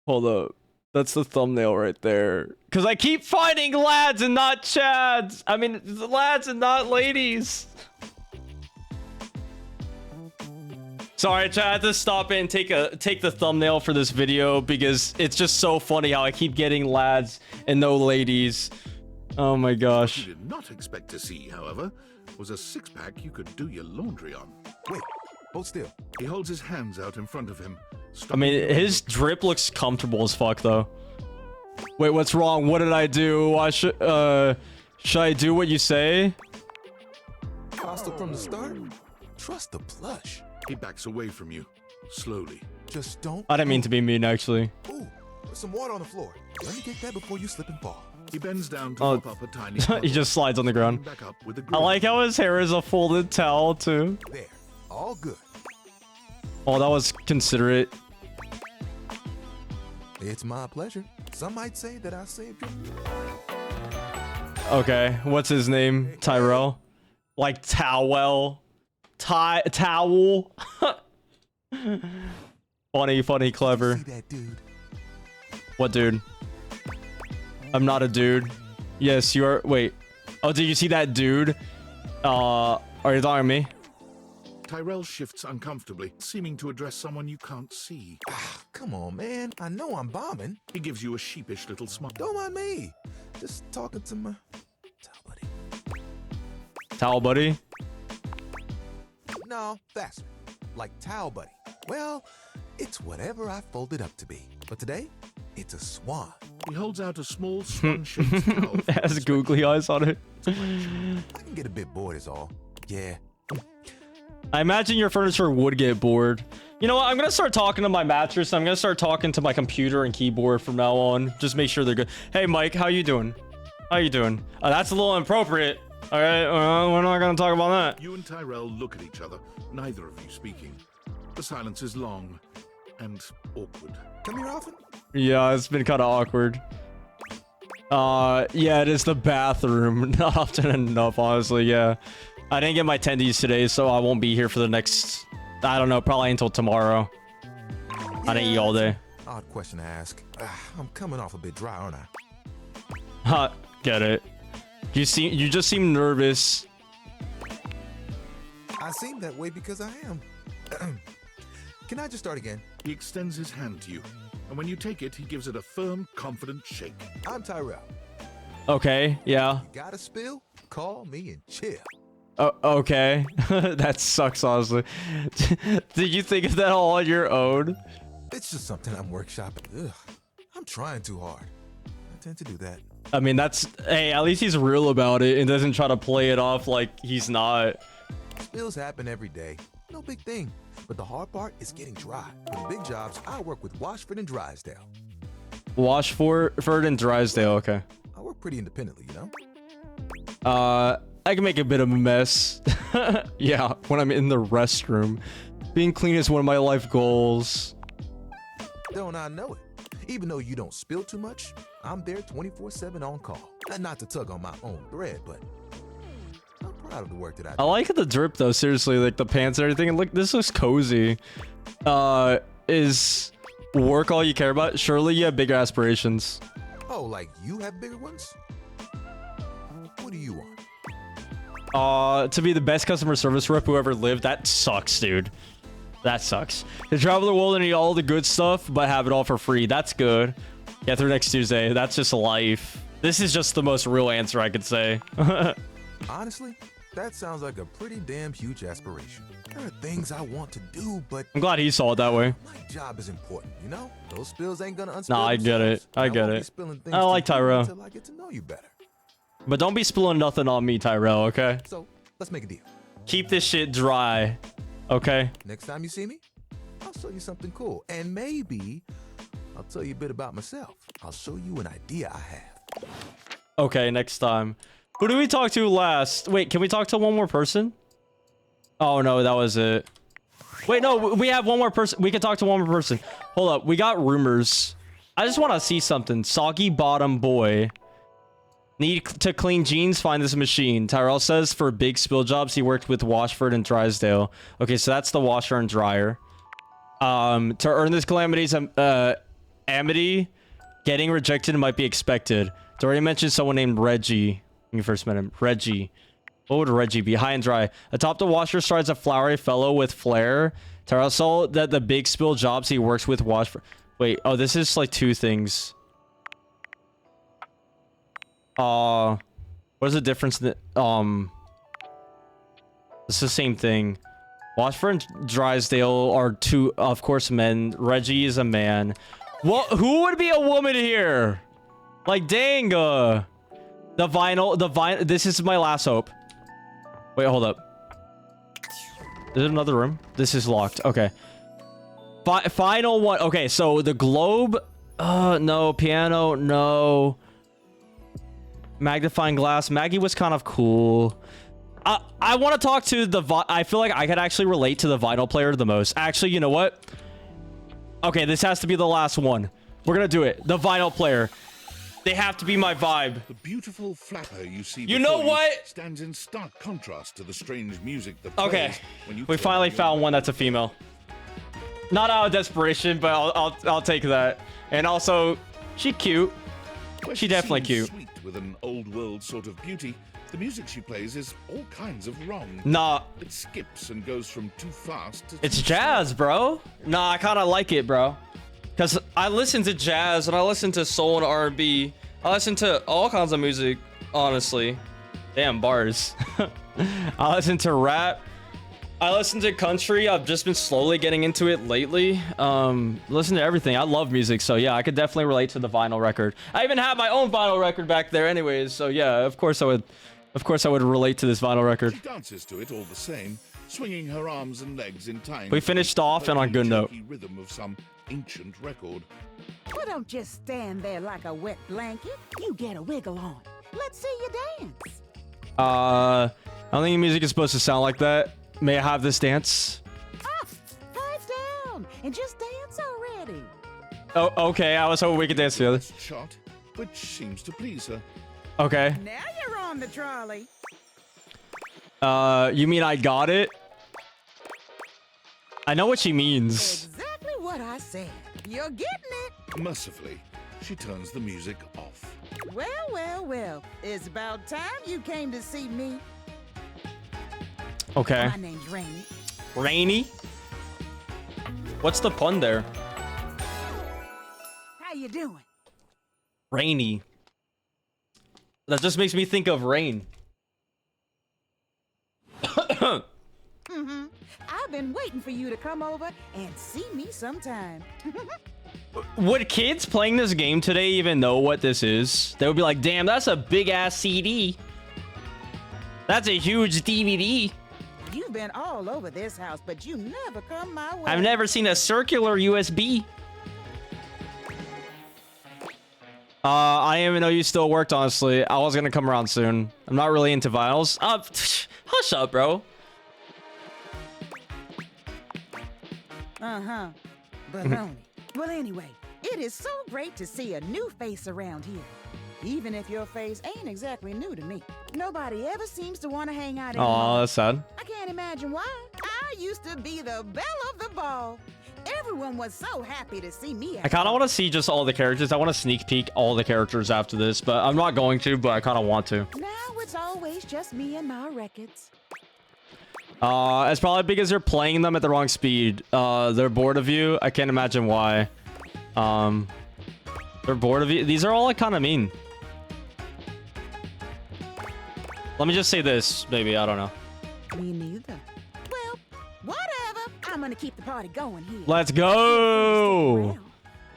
[SPEAKER 2] Hold up. That's the thumbnail right there. Because I keep finding lads and not chads. I mean, lads and not ladies. Sorry, chat, I had to stop it and take the thumbnail for this video because it's just so funny how I keep getting lads and no ladies. Oh my gosh.
[SPEAKER 3] What you did not expect to see, however, was a 6-pack you could do your laundry on.
[SPEAKER 10] Wait, hold still.
[SPEAKER 3] He holds his hands out in front of him.
[SPEAKER 2] I mean, his drip looks comfortable as fuck though. Wait, what's wrong? What did I do? Why should I do what you say?
[SPEAKER 20] Hostile from the start? Trust the plush.
[SPEAKER 3] He backs away from you, slowly.
[SPEAKER 20] Just don't.
[SPEAKER 2] I didn't mean to be mean, actually.
[SPEAKER 20] Ooh, there's some water on the floor. Let me get that before you slip and fall.
[SPEAKER 3] He bends down to mop up a tiny
[SPEAKER 2] He just slides on the ground.
[SPEAKER 3] back up with a
[SPEAKER 2] I like how his hair is a folded towel too.
[SPEAKER 20] There, all good.
[SPEAKER 2] Oh, that was considerate.
[SPEAKER 20] It's my pleasure. Some might say that I saved you.
[SPEAKER 2] Okay, what's his name? Tyrell? Like towel? Towel? funny, clever.
[SPEAKER 20] See that dude?
[SPEAKER 2] What dude? I'm not a dude. Yes, you are. Wait. Oh, did you see that dude? Are you talking to me?
[SPEAKER 3] Tyrell shifts uncomfortably, seeming to address someone you can't see.
[SPEAKER 20] Come on, man. I know I'm bombing.
[SPEAKER 3] He gives you a sheepish little smile.
[SPEAKER 20] Don't mind me. Just talking to my
[SPEAKER 2] Towel buddy?
[SPEAKER 20] No, faster. Like towel buddy. Well, it's whatever I fold it up to be. But today, it's a swan.
[SPEAKER 3] He holds out a small swan-shaped towel.
[SPEAKER 2] It has googly eyes on it.
[SPEAKER 20] I can get a bit bored is all. Yeah.
[SPEAKER 2] I imagine your furniture would get bored. You know what? I'm gonna start talking to my mattress. I'm gonna start talking to my computer and keyboard from now on. Just make sure they're good. Hey, Mike, how you doing? How you doing? That's a little inappropriate. All right, we're not gonna talk about that.
[SPEAKER 3] You and Tyrell look at each other, neither of you speaking. The silence is long and awkward.
[SPEAKER 20] Come here often?
[SPEAKER 2] Yeah, it's been kind of awkward. Yeah, it is the bathroom. Not often enough, honestly. Yeah, I didn't get my tendies today, so I won't be here for the next, I don't know, probably until tomorrow. I didn't eat all day.
[SPEAKER 20] Odd question to ask. I'm coming off a bit dry, aren't I?
[SPEAKER 2] Get it. You just seem nervous.
[SPEAKER 20] I seem that way because I am. Can I just start again?
[SPEAKER 3] He extends his hand to you, and when you take it, he gives it a firm, confident shake.
[SPEAKER 20] I'm Tyrell.
[SPEAKER 2] Okay, yeah.
[SPEAKER 20] You got a spill? Call me and chill.
[SPEAKER 2] Okay. That sucks, honestly. Did you think of that all on your own?
[SPEAKER 20] It's just something I'm workshopping. Ugh, I'm trying too hard. I tend to do that.
[SPEAKER 2] I mean, hey, at least he's real about it and doesn't try to play it off like he's not.
[SPEAKER 20] Spills happen every day. No big thing. But the hard part is getting dry. For the big jobs, I work with Washford and Drysdale.
[SPEAKER 2] Washford and Drysdale, okay.
[SPEAKER 20] I work pretty independently, you know?
[SPEAKER 2] I can make a bit of a mess. Yeah, when I'm in the restroom. Being clean is one of my life goals.
[SPEAKER 20] Don't I know it? Even though you don't spill too much, I'm there 24/7 on call. Not to tug on my own thread, but I'm proud of the work that I do.
[SPEAKER 2] I like the drip though, seriously, like the pants and everything. And look, this looks cozy. Is work all you care about? Surely you have bigger aspirations.
[SPEAKER 20] Oh, like you have bigger ones? What do you want?
[SPEAKER 2] To be the best customer service rep who ever lived. That sucks, dude. That sucks. To travel the world and eat all the good stuff, but have it all for free. That's good. Get through next Tuesday. That's just life. This is just the most real answer I could say.
[SPEAKER 20] Honestly, that sounds like a pretty damn huge aspiration. There are things I want to do, but
[SPEAKER 2] I'm glad he saw it that way.
[SPEAKER 20] my job is important, you know? Those spills ain't gonna unspill
[SPEAKER 2] Nah, I get it.
[SPEAKER 20] themselves.
[SPEAKER 2] I get
[SPEAKER 20] won't be
[SPEAKER 2] it.
[SPEAKER 20] spilling things
[SPEAKER 2] I like
[SPEAKER 20] to you
[SPEAKER 2] Tyrell.
[SPEAKER 20] until I get to know you better.
[SPEAKER 2] But don't be spilling nothing on me, Tyrell, okay?
[SPEAKER 21] So, let's make a deal.
[SPEAKER 2] Keep this shit dry, okay?
[SPEAKER 21] Next time you see me, I'll show you something cool. And maybe I'll tell you a bit about myself. I'll show you an idea I have.
[SPEAKER 2] Okay, next time. Who do we talk to last? Wait, can we talk to one more person? Oh, no, that was it. Wait, no, we have one more person. We can talk to one more person. Hold up, we got rumors. I just want to see something. Soggy bottom boy. Need to clean jeans, find this machine. Tyrell says for big spill jobs, he worked with Washford and Drysdale. Okay, so that's the washer and dryer. To earn this calamity's amity, getting rejected might be expected. Dory mentioned someone named Reggie when you first met him. Reggie. What would Reggie be? High and dry. Atop the washer strides a flowery fellow with flair. Tyrell saw that the big spill jobs he works with Washford. Wait, oh, this is like two things. What is the difference in the, it's the same thing. Washford and Drysdale are two, of course, men. Reggie is a man. What? Who would be a woman here? Like, dang, the vinyl, this is my last hope. Wait, hold up. Is it another room? This is locked. Okay. Final one. Okay, so the globe. No. Piano, no. Magnifying glass. Maggie was kind of cool. I want to talk to the... I feel like I could actually relate to the vinyl player the most. Actually, you know what? Okay, this has to be the last one. We're going to do it. The vinyl player. They have to be my vibe.
[SPEAKER 3] The beautiful flapper you see
[SPEAKER 2] You know what?
[SPEAKER 3] stands in stark contrast to the strange music that
[SPEAKER 2] Okay.
[SPEAKER 3] plays when you
[SPEAKER 2] We
[SPEAKER 3] turn
[SPEAKER 2] finally
[SPEAKER 3] on your
[SPEAKER 2] found one that's a female. Not out of desperation, but I'll take that. And also, she cute.
[SPEAKER 3] Well,
[SPEAKER 2] She definitely
[SPEAKER 3] seems
[SPEAKER 2] cute.
[SPEAKER 3] Sweet with an old world sort of beauty. The music she plays is all kinds of wrong.
[SPEAKER 2] Nah.
[SPEAKER 3] It skips and goes from too fast to
[SPEAKER 2] It's
[SPEAKER 3] too
[SPEAKER 2] jazz, bro. Nah, I kind of like it, bro. Because I listen to jazz and I listen to soul and R&B. I listen to all kinds of music, honestly. Damn, bars. I listen to rap. I listen to country. I've just been slowly getting into it lately. Listen to everything. I love music, so yeah, I could definitely relate to the vinyl record. I even have my own vinyl record back there anyways, so yeah, of course I would relate to this vinyl record.
[SPEAKER 3] She dances to it all the same, swinging her arms and legs in time.
[SPEAKER 2] We finished off and on a good note.
[SPEAKER 3] Rhythm of some ancient record.
[SPEAKER 22] Well, don't just stand there like a wet blanket. You get a wiggle on. Let's see you dance.
[SPEAKER 2] I don't think music is supposed to sound like that. May I have this dance?
[SPEAKER 22] Guys down and just dance already.
[SPEAKER 2] Oh, okay. I was hoping we could dance together.
[SPEAKER 3] Shot, which seems to please her.
[SPEAKER 2] Okay.
[SPEAKER 22] Now you're on the trolley.
[SPEAKER 2] You mean I got it? I know what she means.
[SPEAKER 22] Exactly what I said. You're getting it.
[SPEAKER 3] Mercifully, she turns the music off.
[SPEAKER 22] Well, well, well. It's about time you came to see me.
[SPEAKER 2] Okay.
[SPEAKER 22] My name's Rainy.
[SPEAKER 2] Rainy? What's the pun there?
[SPEAKER 22] How you doing?
[SPEAKER 2] Rainy. That just makes me think of rain.
[SPEAKER 22] Mm-hmm. I've been waiting for you to come over and see me sometime.
[SPEAKER 2] Would kids playing this game today even know what this is? They would be like, damn, that's a big ass CD. That's a huge DVD.
[SPEAKER 22] You've been all over this house, but you never come my way.
[SPEAKER 2] I've never seen a circular USB. I didn't even know you still worked, honestly. I was gonna come around soon. I'm not really into vinyls. Hush up, bro.
[SPEAKER 22] Uh-huh. Baloney. Well, anyway, it is so great to see a new face around here. Even if your face ain't exactly new to me. Nobody ever seems to want to hang out anymore.
[SPEAKER 2] Aw, that's sad.
[SPEAKER 22] I can't imagine why. I used to be the belle of the ball. Everyone was so happy to see me.
[SPEAKER 2] I kind of want to see just all the characters. I want to sneak peek all the characters after this, but I'm not going to, but I kind of want to.
[SPEAKER 22] Now it's always just me and my records.
[SPEAKER 2] It's probably because you're playing them at the wrong speed. They're bored of you. I can't imagine why. They're bored of you. These are all like kind of mean. Let me just say this, maybe. I don't know.
[SPEAKER 22] Me neither. Well, whatever. I'm gonna keep the party going here.
[SPEAKER 2] Let's go.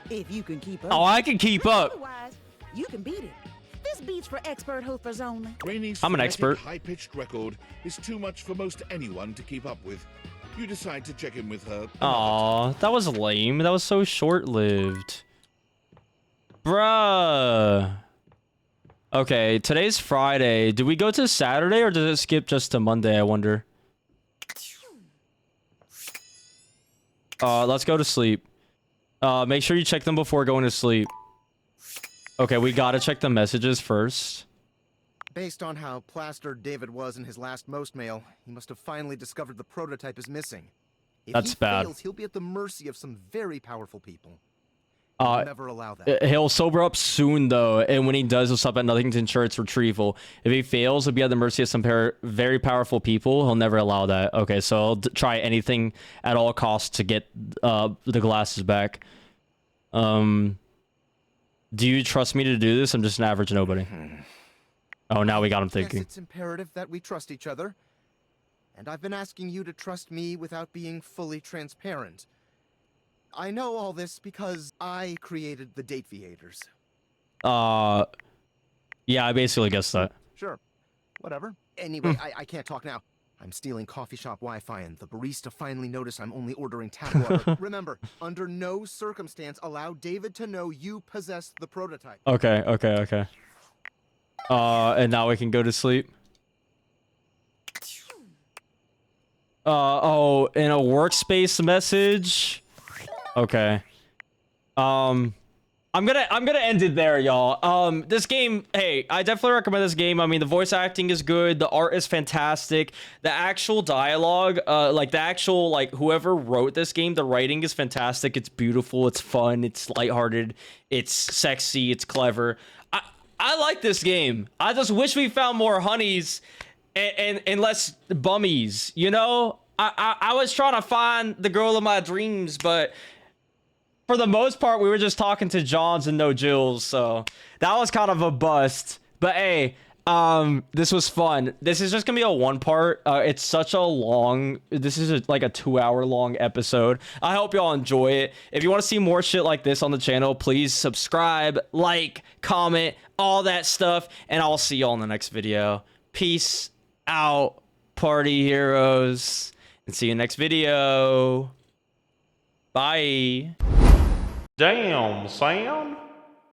[SPEAKER 22] If you can keep up.
[SPEAKER 2] Oh, I can keep up.
[SPEAKER 22] Otherwise, you can beat it. This This beats for expert hoofers only.
[SPEAKER 3] Rainy's
[SPEAKER 2] I'm an
[SPEAKER 3] frenetic,
[SPEAKER 2] expert.
[SPEAKER 3] high-pitched record is too much for most anyone to keep up with. You decide to check in with her.
[SPEAKER 2] Aw, that was lame. That was so short-lived. Bruh. Okay, today's Friday. Do we go to Saturday or does it skip just to Monday, I wonder? Let's go to sleep. Make sure you check them before going to sleep. Okay, we gotta check the messages first.
[SPEAKER 11] Based on how plastered David was in his last most mail, he must have finally discovered the prototype is missing. If
[SPEAKER 2] That's
[SPEAKER 11] he
[SPEAKER 2] bad.
[SPEAKER 11] fails, he'll be at the mercy of some very powerful people. I'll never allow that.
[SPEAKER 2] He'll sober up soon, though, and when he does, he'll stop at nothing to ensure its retrieval. If he fails, he'll be at the mercy of some very powerful people. He'll never allow that. Okay, so I'll try anything at all costs to get the glasses back. Do you trust me to do this? I'm just an average nobody. Oh, now we got him thinking.
[SPEAKER 11] Yes, it's imperative that we trust each other. And I've been asking you to trust me without being fully transparent. I know all this because I created the Dateviators.
[SPEAKER 2] Yeah, I basically guessed that.
[SPEAKER 11] Sure. Whatever. Anyway, I can't talk now. I'm stealing coffee shop Wi-Fi, and the barista finally noticed I'm only ordering tap water. Remember, under no circumstance allow David to know you possess the prototype.
[SPEAKER 2] Okay. And now we can go to sleep. Oh, in a workspace message. Okay. I'm gonna end it there, y'all. This game, hey, I definitely recommend this game. I mean, the voice acting is good, the art is fantastic, the actual dialogue, like whoever wrote this game, the writing is fantastic. It's beautiful, it's fun, it's lighthearted, it's sexy, it's clever. I like this game. I just wish we found more honeys and less bummies, you know? I was trying to find the girl of my dreams, but for the most part, we were just talking to Johns and no Jills, so that was kind of a bust. But hey, this was fun. This is just gonna be a one part. It's such a long, this is like a 2-hour long episode. I hope y'all enjoy it. If you want to see more shit like this on the channel, please subscribe, like, comment, all that stuff, and I'll see y'all in the next video. Peace out, party heroes, and see you next video. Bye.
[SPEAKER 8] Damn, Sam.